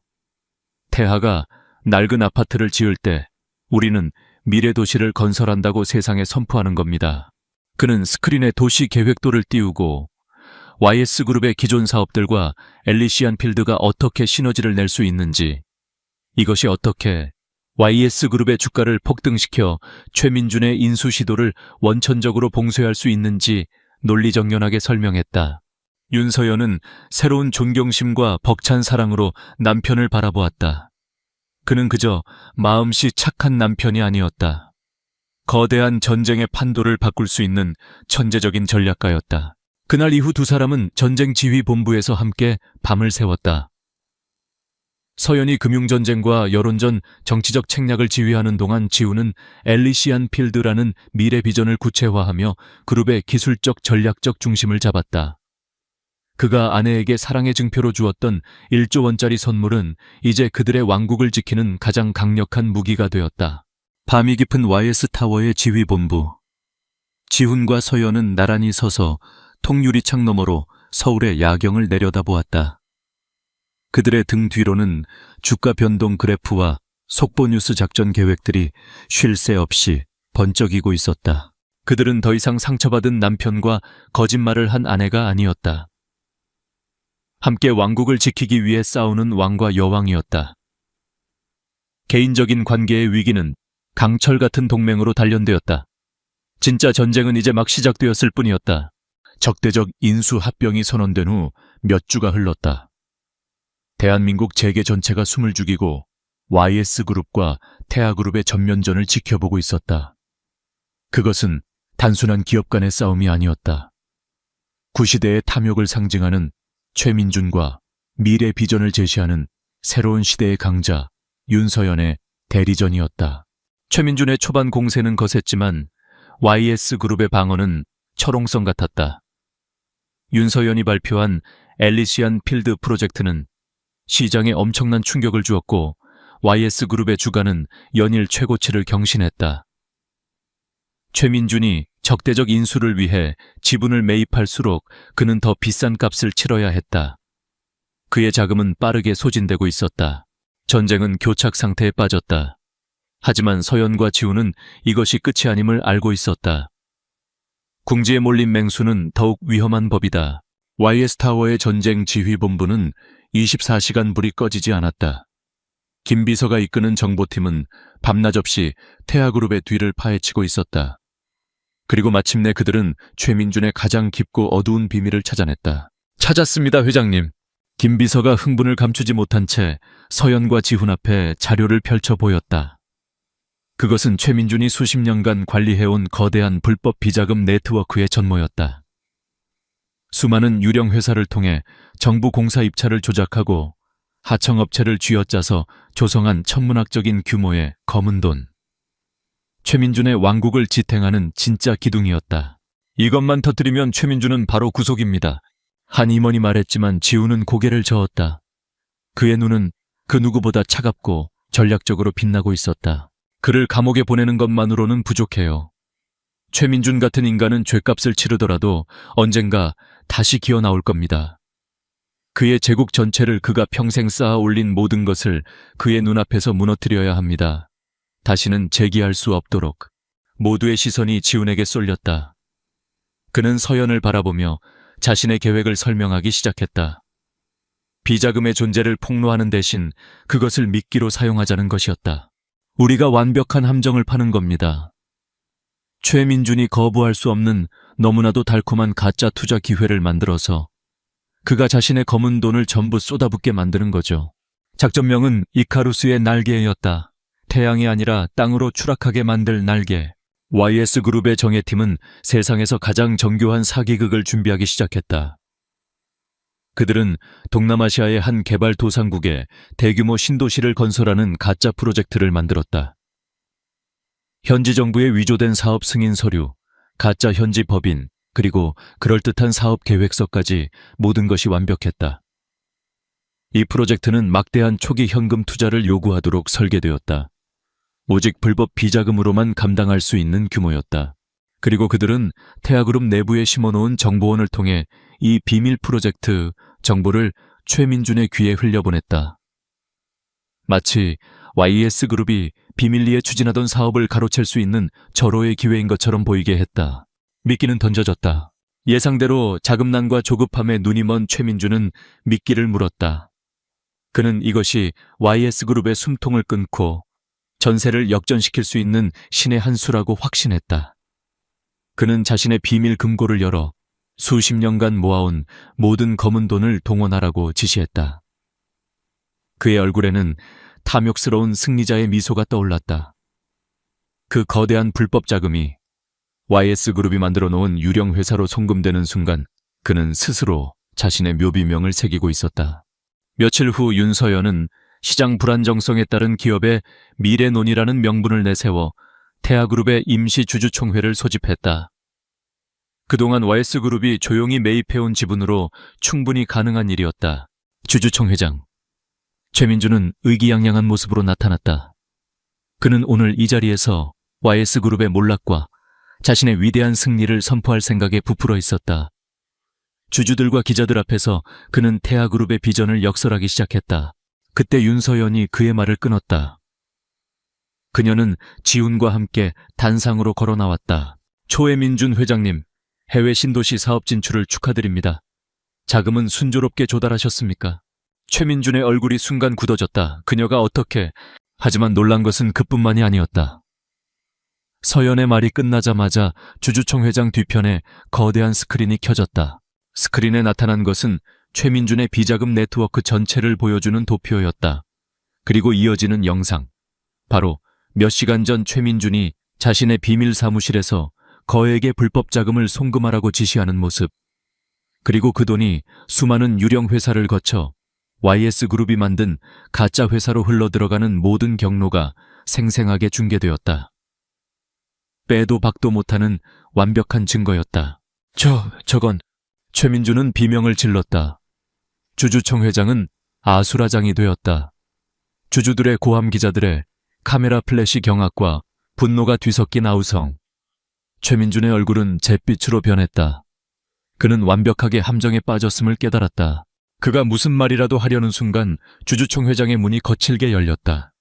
태하가 낡은 아파트를 지을 때 우리는 미래 도시를 건설한다고 세상에 선포하는 겁니다. 그는 스크린에 도시 계획도를 띄우고 YS그룹의 기존 사업들과 엘리시안 필드가 어떻게 시너지를 낼 수 있는지, 이것이 어떻게 YS그룹의 주가를 폭등시켜 최민준의 인수 시도를 원천적으로 봉쇄할 수 있는지 논리정연하게 설명했다. 윤서연은 새로운 존경심과 벅찬 사랑으로 남편을 바라보았다. 그는 그저 마음씨 착한 남편이 아니었다. 거대한 전쟁의 판도를 바꿀 수 있는 천재적인 전략가였다. 그날 이후 두 사람은 전쟁 지휘본부에서 함께 밤을 새웠다. 서연이 금융전쟁과 여론전, 정치적 책략을 지휘하는 동안 지훈은 엘리시안 필드라는 미래 비전을 구체화하며 그룹의 기술적 전략적 중심을 잡았다. 그가 아내에게 사랑의 증표로 주었던 1조 원짜리 선물은 이제 그들의 왕국을 지키는 가장 강력한 무기가 되었다. 밤이 깊은 YS타워의 지휘본부. 지훈과 서연은 나란히 서서 통유리창 너머로 서울의 야경을 내려다보았다. 그들의 등 뒤로는 주가 변동 그래프와 속보뉴스 작전 계획들이 쉴 새 없이 번쩍이고 있었다. 그들은 더 이상 상처받은 남편과 거짓말을 한 아내가 아니었다. 함께 왕국을 지키기 위해 싸우는 왕과 여왕이었다. 개인적인 관계의 위기는 강철 같은 동맹으로 단련되었다. 진짜 전쟁은 이제 막 시작되었을 뿐이었다. 적대적 인수 합병이 선언된 후 몇 주가 흘렀다. 대한민국 재계 전체가 숨을 죽이고 YS그룹과 태아그룹의 전면전을 지켜보고 있었다. 그것은 단순한 기업 간의 싸움이 아니었다. 구시대의 탐욕을 상징하는 최민준과 미래 비전을 제시하는 새로운 시대의 강자 윤서연의 대리전이었다. 최민준의 초반 공세는 거셌지만 YS그룹의 방어는 철옹성 같았다. 윤서연이 발표한 엘리시안 필드 프로젝트는 시장에 엄청난 충격을 주었고 YS그룹의 주가는 연일 최고치를 경신했다. 최민준이 적대적 인수를 위해 지분을 매입할수록 그는 더 비싼 값을 치러야 했다. 그의 자금은 빠르게 소진되고 있었다. 전쟁은 교착 상태에 빠졌다. 하지만 서연과 지훈은 이것이 끝이 아님을 알고 있었다. 궁지에 몰린 맹수는 더욱 위험한 법이다. YS타워의 전쟁 지휘본부는 24시간 불이 꺼지지 않았다. 김 비서가 이끄는 정보팀은 밤낮 없이 태아그룹의 뒤를 파헤치고 있었다. 그리고 마침내 그들은 최민준의 가장 깊고 어두운 비밀을 찾아냈다. 찾았습니다, 회장님. 김 비서가 흥분을 감추지 못한 채 서연과 지훈 앞에 자료를 펼쳐 보였다. 그것은 최민준이 수십 년간 관리해온 거대한 불법 비자금 네트워크의 전모였다. 수많은 유령 회사를 통해 정부 공사 입찰을 조작하고 하청업체를 쥐어짜서 조성한 천문학적인 규모의 검은 돈. 최민준의 왕국을 지탱하는 진짜 기둥이었다. 이것만 터뜨리면 최민준은 바로 구속입니다. 한 임원이 말했지만 지훈은 고개를 저었다. 그의 눈은 그 누구보다 차갑고 전략적으로 빛나고 있었다. 그를 감옥에 보내는 것만으로는 부족해요. 최민준 같은 인간은 죗값을 치르더라도 언젠가 다시 기어 나올 겁니다. 그의 제국 전체를 그가 평생 쌓아 올린 모든 것을 그의 눈앞에서 무너뜨려야 합니다. 다시는 재기할 수 없도록. 모두의 시선이 지훈에게 쏠렸다. 그는 서연을 바라보며 자신의 계획을 설명하기 시작했다. 비자금의 존재를 폭로하는 대신 그것을 미끼로 사용하자는 것이었다. 우리가 완벽한 함정을 파는 겁니다. 최민준이 거부할 수 없는 너무나도 달콤한 가짜 투자 기회를 만들어서 그가 자신의 검은 돈을 전부 쏟아붓게 만드는 거죠. 작전명은 이카루스의 날개였다. 태양이 아니라 땅으로 추락하게 만들 날개. YS그룹의 정예팀은 세상에서 가장 정교한 사기극을 준비하기 시작했다. 그들은 동남아시아의 한 개발도상국에 대규모 신도시를 건설하는 가짜 프로젝트를 만들었다. 현지 정부에 위조된 사업 승인 서류, 가짜 현지 법인, 그리고 그럴듯한 사업 계획서까지 모든 것이 완벽했다. 이 프로젝트는 막대한 초기 현금 투자를 요구하도록 설계되었다. 오직 불법 비자금으로만 감당할 수 있는 규모였다. 그리고 그들은 태아그룹 내부에 심어놓은 정보원을 통해 이 비밀 프로젝트 정보를 최민준의 귀에 흘려보냈다. 마치 YS그룹이 비밀리에 추진하던 사업을 가로챌 수 있는 절호의 기회인 것처럼 보이게 했다. 미끼는 던져졌다. 예상대로 자금난과 조급함에 눈이 먼 최민준은 미끼를 물었다. 그는 이것이 YS그룹의 숨통을 끊고 전세를 역전시킬 수 있는 신의 한 수라고 확신했다. 그는 자신의 비밀 금고를 열어 수십 년간 모아온 모든 검은 돈을 동원하라고 지시했다. 그의 얼굴에는 탐욕스러운 승리자의 미소가 떠올랐다. 그 거대한 불법 자금이 YS그룹이 만들어 놓은 유령 회사로 송금되는 순간 그는 스스로 자신의 묘비명을 새기고 있었다. 며칠 후 윤서연은 시장 불안정성에 따른 기업의 미래논이라는 명분을 내세워 태아그룹의 임시 주주총회를 소집했다. 그동안 YS그룹이 조용히 매입해온 지분으로 충분히 가능한 일이었다. 주주총회장. 최민준은 의기양양한 모습으로 나타났다. 그는 오늘 이 자리에서 YS그룹의 몰락과 자신의 위대한 승리를 선포할 생각에 부풀어 있었다. 주주들과 기자들 앞에서 그는 태아그룹의 비전을 역설하기 시작했다. 그때 윤서연이 그의 말을 끊었다. 그녀는 지훈과 함께 단상으로 걸어 나왔다. 초해민준 회장님, 해외 신도시 사업 진출을 축하드립니다. 자금은 순조롭게 조달하셨습니까? 최민준의 얼굴이 순간 굳어졌다. 그녀가 어떻게... 하지만 놀란 것은 그뿐만이 아니었다. 서연의 말이 끝나자마자 주주총회장 뒤편에 거대한 스크린이 켜졌다. 스크린에 나타난 것은 최민준의 비자금 네트워크 전체를 보여주는 도표였다. 그리고 이어지는 영상. 바로 몇 시간 전 최민준이 자신의 비밀 사무실에서 거액의 불법 자금을 송금하라고 지시하는 모습. 그리고 그 돈이 수많은 유령 회사를 거쳐 YS그룹이 만든 가짜 회사로 흘러들어가는 모든 경로가 생생하게 중계되었다. 빼도 박도 못하는 완벽한 증거였다. 저건... 최민준은 비명을 질렀다. 주주총회장은 아수라장이 되었다. 주주들의 고함, 기자들의 카메라 플래시 경악과 분노가 뒤섞인 아우성. 최민준의 얼굴은 잿빛으로 변했다. 그는 완벽하게 함정에 빠졌음을 깨달았다. 그가 무슨 말이라도 하려는 순간 주주총회장의 문이 거칠게 열렸다.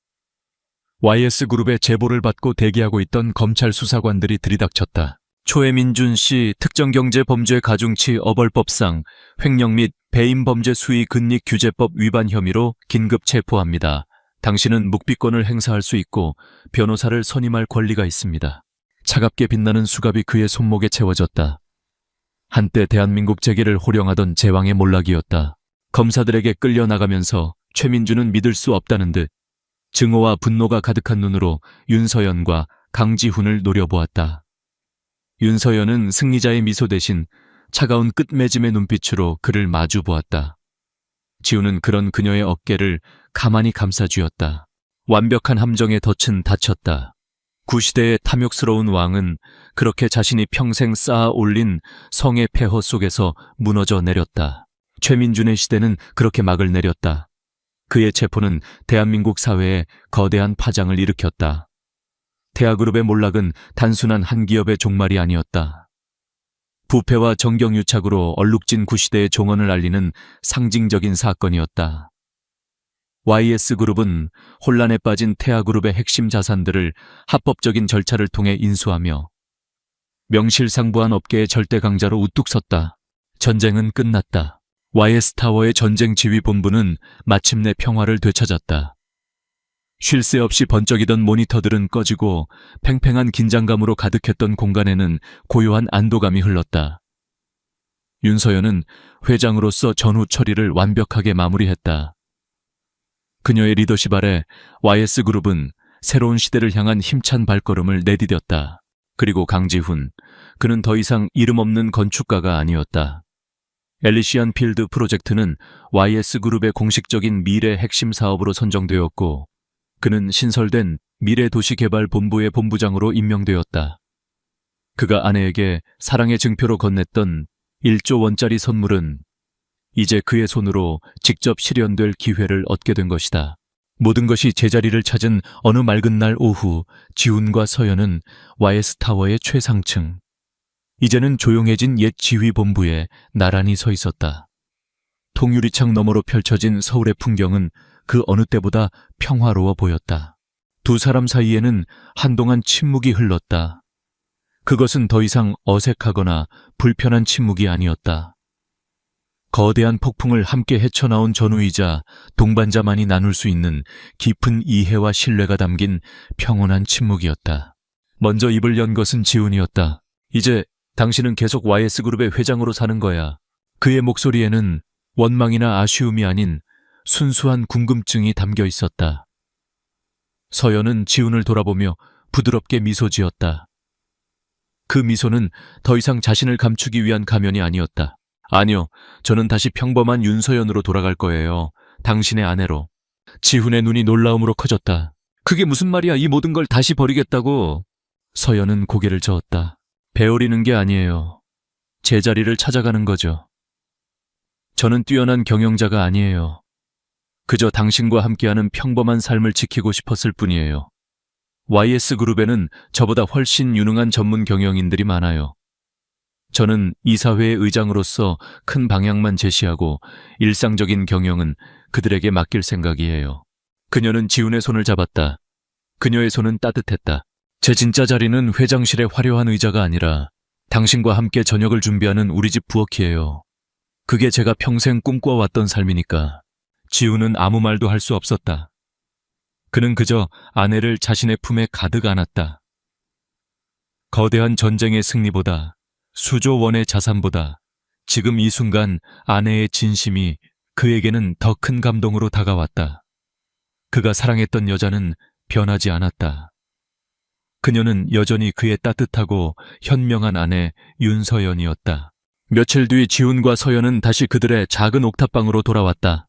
YS그룹의 제보를 받고 대기하고 있던 검찰 수사관들이 들이닥쳤다. 초해민준 씨 특정경제범죄 가중치 어벌법상 횡령 및 배임범죄 수의 근닉 규제법 위반 혐의로 긴급 체포합니다. 당신은 묵비권을 행사할 수 있고 변호사를 선임할 권리가 있습니다. 차갑게 빛나는 수갑이 그의 손목에 채워졌다. 한때 대한민국 재계를 호령하던 제왕의 몰락이었다. 검사들에게 끌려나가면서 최민준은 믿을 수 없다는 듯 증오와 분노가 가득한 눈으로 윤서연과 강지훈을 노려보았다. 윤서연은 승리자의 미소 대신 차가운 끝맺음의 눈빛으로 그를 마주 보았다. 지훈은 그런 그녀의 어깨를 가만히 감싸쥐었다. 완벽한 함정에 덫은 닫혔다. 구시대의 탐욕스러운 왕은 그렇게 자신이 평생 쌓아 올린 성의 폐허 속에서 무너져 내렸다. 최민준의 시대는 그렇게 막을 내렸다. 그의 체포는 대한민국 사회에 거대한 파장을 일으켰다. 태아그룹의 몰락은 단순한 한 기업의 종말이 아니었다. 부패와 정경유착으로 얼룩진 구시대의 종언을 알리는 상징적인 사건이었다. YS그룹은 혼란에 빠진 태아그룹의 핵심 자산들을 합법적인 절차를 통해 인수하며 명실상부한 업계의 절대 강자로 우뚝 섰다. 전쟁은 끝났다. YS타워의 전쟁 지휘 본부는 마침내 평화를 되찾았다. 쉴 새 없이 번쩍이던 모니터들은 꺼지고 팽팽한 긴장감으로 가득했던 공간에는 고요한 안도감이 흘렀다. 윤서연은 회장으로서 전후 처리를 완벽하게 마무리했다. 그녀의 리더십 아래 YS그룹은 새로운 시대를 향한 힘찬 발걸음을 내디뎠다. 그리고 강지훈, 그는 더 이상 이름 없는 건축가가 아니었다. 엘리시안 필드 프로젝트는 YS그룹의 공식적인 미래 핵심 사업으로 선정되었고, 그는 신설된 미래도시개발본부의 본부장으로 임명되었다. 그가 아내에게 사랑의 증표로 건넸던 1조 원짜리 선물은 이제 그의 손으로 직접 실현될 기회를 얻게 된 것이다. 모든 것이 제자리를 찾은 어느 맑은 날 오후, 지훈과 서연은 YS타워의 최상층, 이제는 조용해진 옛 지휘본부에 나란히 서 있었다. 통유리창 너머로 펼쳐진 서울의 풍경은 그 어느 때보다 평화로워 보였다. 두 사람 사이에는 한동안 침묵이 흘렀다. 그것은 더 이상 어색하거나 불편한 침묵이 아니었다. 거대한 폭풍을 함께 헤쳐나온 전우이자 동반자만이 나눌 수 있는 깊은 이해와 신뢰가 담긴 평온한 침묵이었다. 먼저 입을 연 것은 지훈이었다. 이제 당신은 계속 YS그룹의 회장으로 사는 거야. 그의 목소리에는 원망이나 아쉬움이 아닌 순수한 궁금증이 담겨 있었다. 서연은 지훈을 돌아보며 부드럽게 미소 지었다. 그 미소는 더 이상 자신을 감추기 위한 가면이 아니었다. 아니요, 저는 다시 평범한 윤서연으로 돌아갈 거예요. 당신의 아내로. 지훈의 눈이 놀라움으로 커졌다. 그게 무슨 말이야? 이 모든 걸 다시 버리겠다고? 서연은 고개를 저었다. 배우리는 게 아니에요. 제자리를 찾아가는 거죠. 저는 뛰어난 경영자가 아니에요. 그저 당신과 함께하는 평범한 삶을 지키고 싶었을 뿐이에요. YS그룹에는 저보다 훨씬 유능한 전문 경영인들이 많아요. 저는 이사회의 의장으로서 큰 방향만 제시하고 일상적인 경영은 그들에게 맡길 생각이에요. 그녀는 지훈의 손을 잡았다. 그녀의 손은 따뜻했다. 제 진짜 자리는 회장실의 화려한 의자가 아니라 당신과 함께 저녁을 준비하는 우리 집 부엌이에요. 그게 제가 평생 꿈꿔왔던 삶이니까. 지훈은 아무 말도 할 수 없었다. 그는 그저 아내를 자신의 품에 가득 안았다. 거대한 전쟁의 승리보다, 수조 원의 자산보다 지금 이 순간 아내의 진심이 그에게는 더 큰 감동으로 다가왔다. 그가 사랑했던 여자는 변하지 않았다. 그녀는 여전히 그의 따뜻하고 현명한 아내 윤서연이었다. 며칠 뒤 지훈과 서연은 다시 그들의 작은 옥탑방으로 돌아왔다.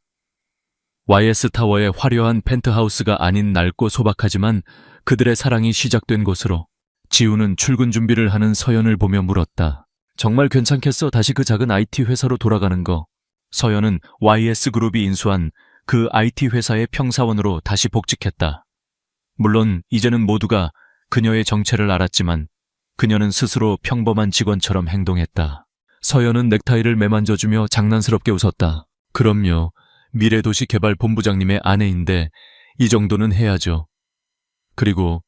YS타워의 화려한 펜트하우스가 아닌 낡고 소박하지만 그들의 사랑이 시작된 곳으로. 지훈은 출근 준비를 하는 서연을 보며 물었다. 정말 괜찮겠어? 다시 그 작은 IT 회사로 돌아가는 거. 서연은 YS그룹이 인수한 그 IT 회사의 평사원으로 다시 복직했다. 물론 이제는 모두가 그녀의 정체를 알았지만 그녀는 스스로 평범한 직원처럼 행동했다. 서연은 넥타이를 매만져주며 장난스럽게 웃었다. 그럼요. 미래도시개발본부장님의 아내인데 이 정도는 해야죠. 그리고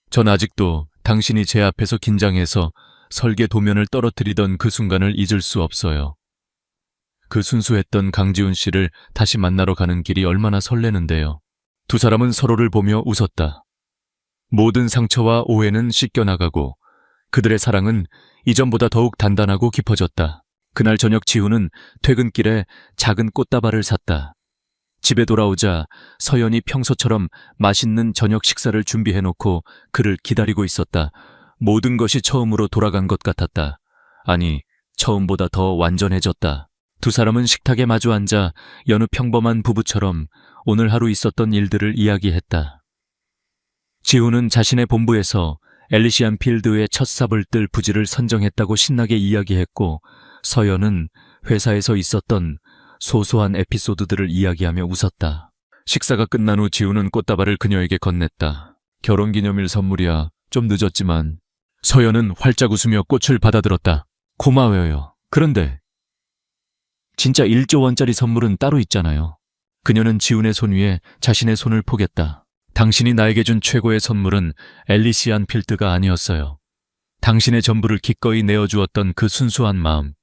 전 아직도 당신이 제 앞에서 긴장해서 설계 도면을 떨어뜨리던 그 순간을 잊을 수 없어요. 그 순수했던 강지훈 씨를 다시 만나러 가는 길이 얼마나 설레는데요. 두 사람은 서로를 보며 웃었다. 모든 상처와 오해는 씻겨나가고 그들의 사랑은 이전보다 더욱 단단하고 깊어졌다. 그날 저녁 지훈은 퇴근길에 작은 꽃다발을 샀다. 집에 돌아오자 서연이 평소처럼 맛있는 저녁 식사를 준비해놓고 그를 기다리고 있었다. 모든 것이 처음으로 돌아간 것 같았다. 아니, 처음보다 더 완전해졌다. 두 사람은 식탁에 마주 앉아 여느 평범한 부부처럼 오늘 하루 있었던 일들을 이야기했다. 지훈은 자신의 본부에서 엘리시안 필드의 첫 삽을 뜰 부지를 선정했다고 신나게 이야기했고, 서연은 회사에서 있었던 소소한 에피소드들을 이야기하며 웃었다. 식사가 끝난 후 지훈은 꽃다발을 그녀에게 건넸다. 결혼기념일 선물이야. 좀 늦었지만. 서연은 활짝 웃으며 꽃을 받아들었다. 고마워요. 그런데 진짜 1조 원짜리 선물은 따로 있잖아요. 그녀는 지훈의 손 위에 자신의 손을 포겠다. 당신이 나에게 준 최고의 선물은 엘리시안 필드가 아니었어요. 당신의 전부를 기꺼이 내어주었던 그 순수한 마음.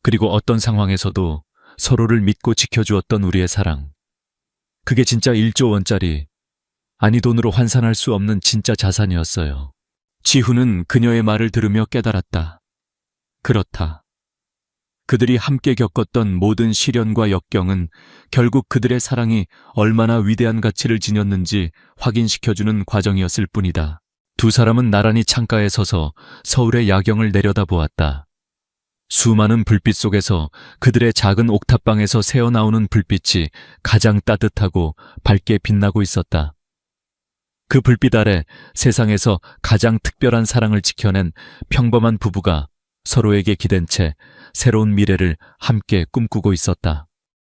그리고 어떤 상황에서도 서로를 믿고 지켜주었던 우리의 사랑. 그게 진짜 1조 원짜리, 아니 돈으로 환산할 수 없는 진짜 자산이었어요. 지훈은 그녀의 말을 들으며 깨달았다. 그렇다. 그들이 함께 겪었던 모든 시련과 역경은 결국 그들의 사랑이 얼마나 위대한 가치를 지녔는지 확인시켜주는 과정이었을 뿐이다. 두 사람은 나란히 창가에 서서 서울의 야경을 내려다보았다. 수많은 불빛 속에서 그들의 작은 옥탑방에서 새어나오는 불빛이 가장 따뜻하고 밝게 빛나고 있었다. 그 불빛 아래 세상에서 가장 특별한 사랑을 지켜낸 평범한 부부가 서로에게 기댄 채 새로운 미래를 함께 꿈꾸고 있었다.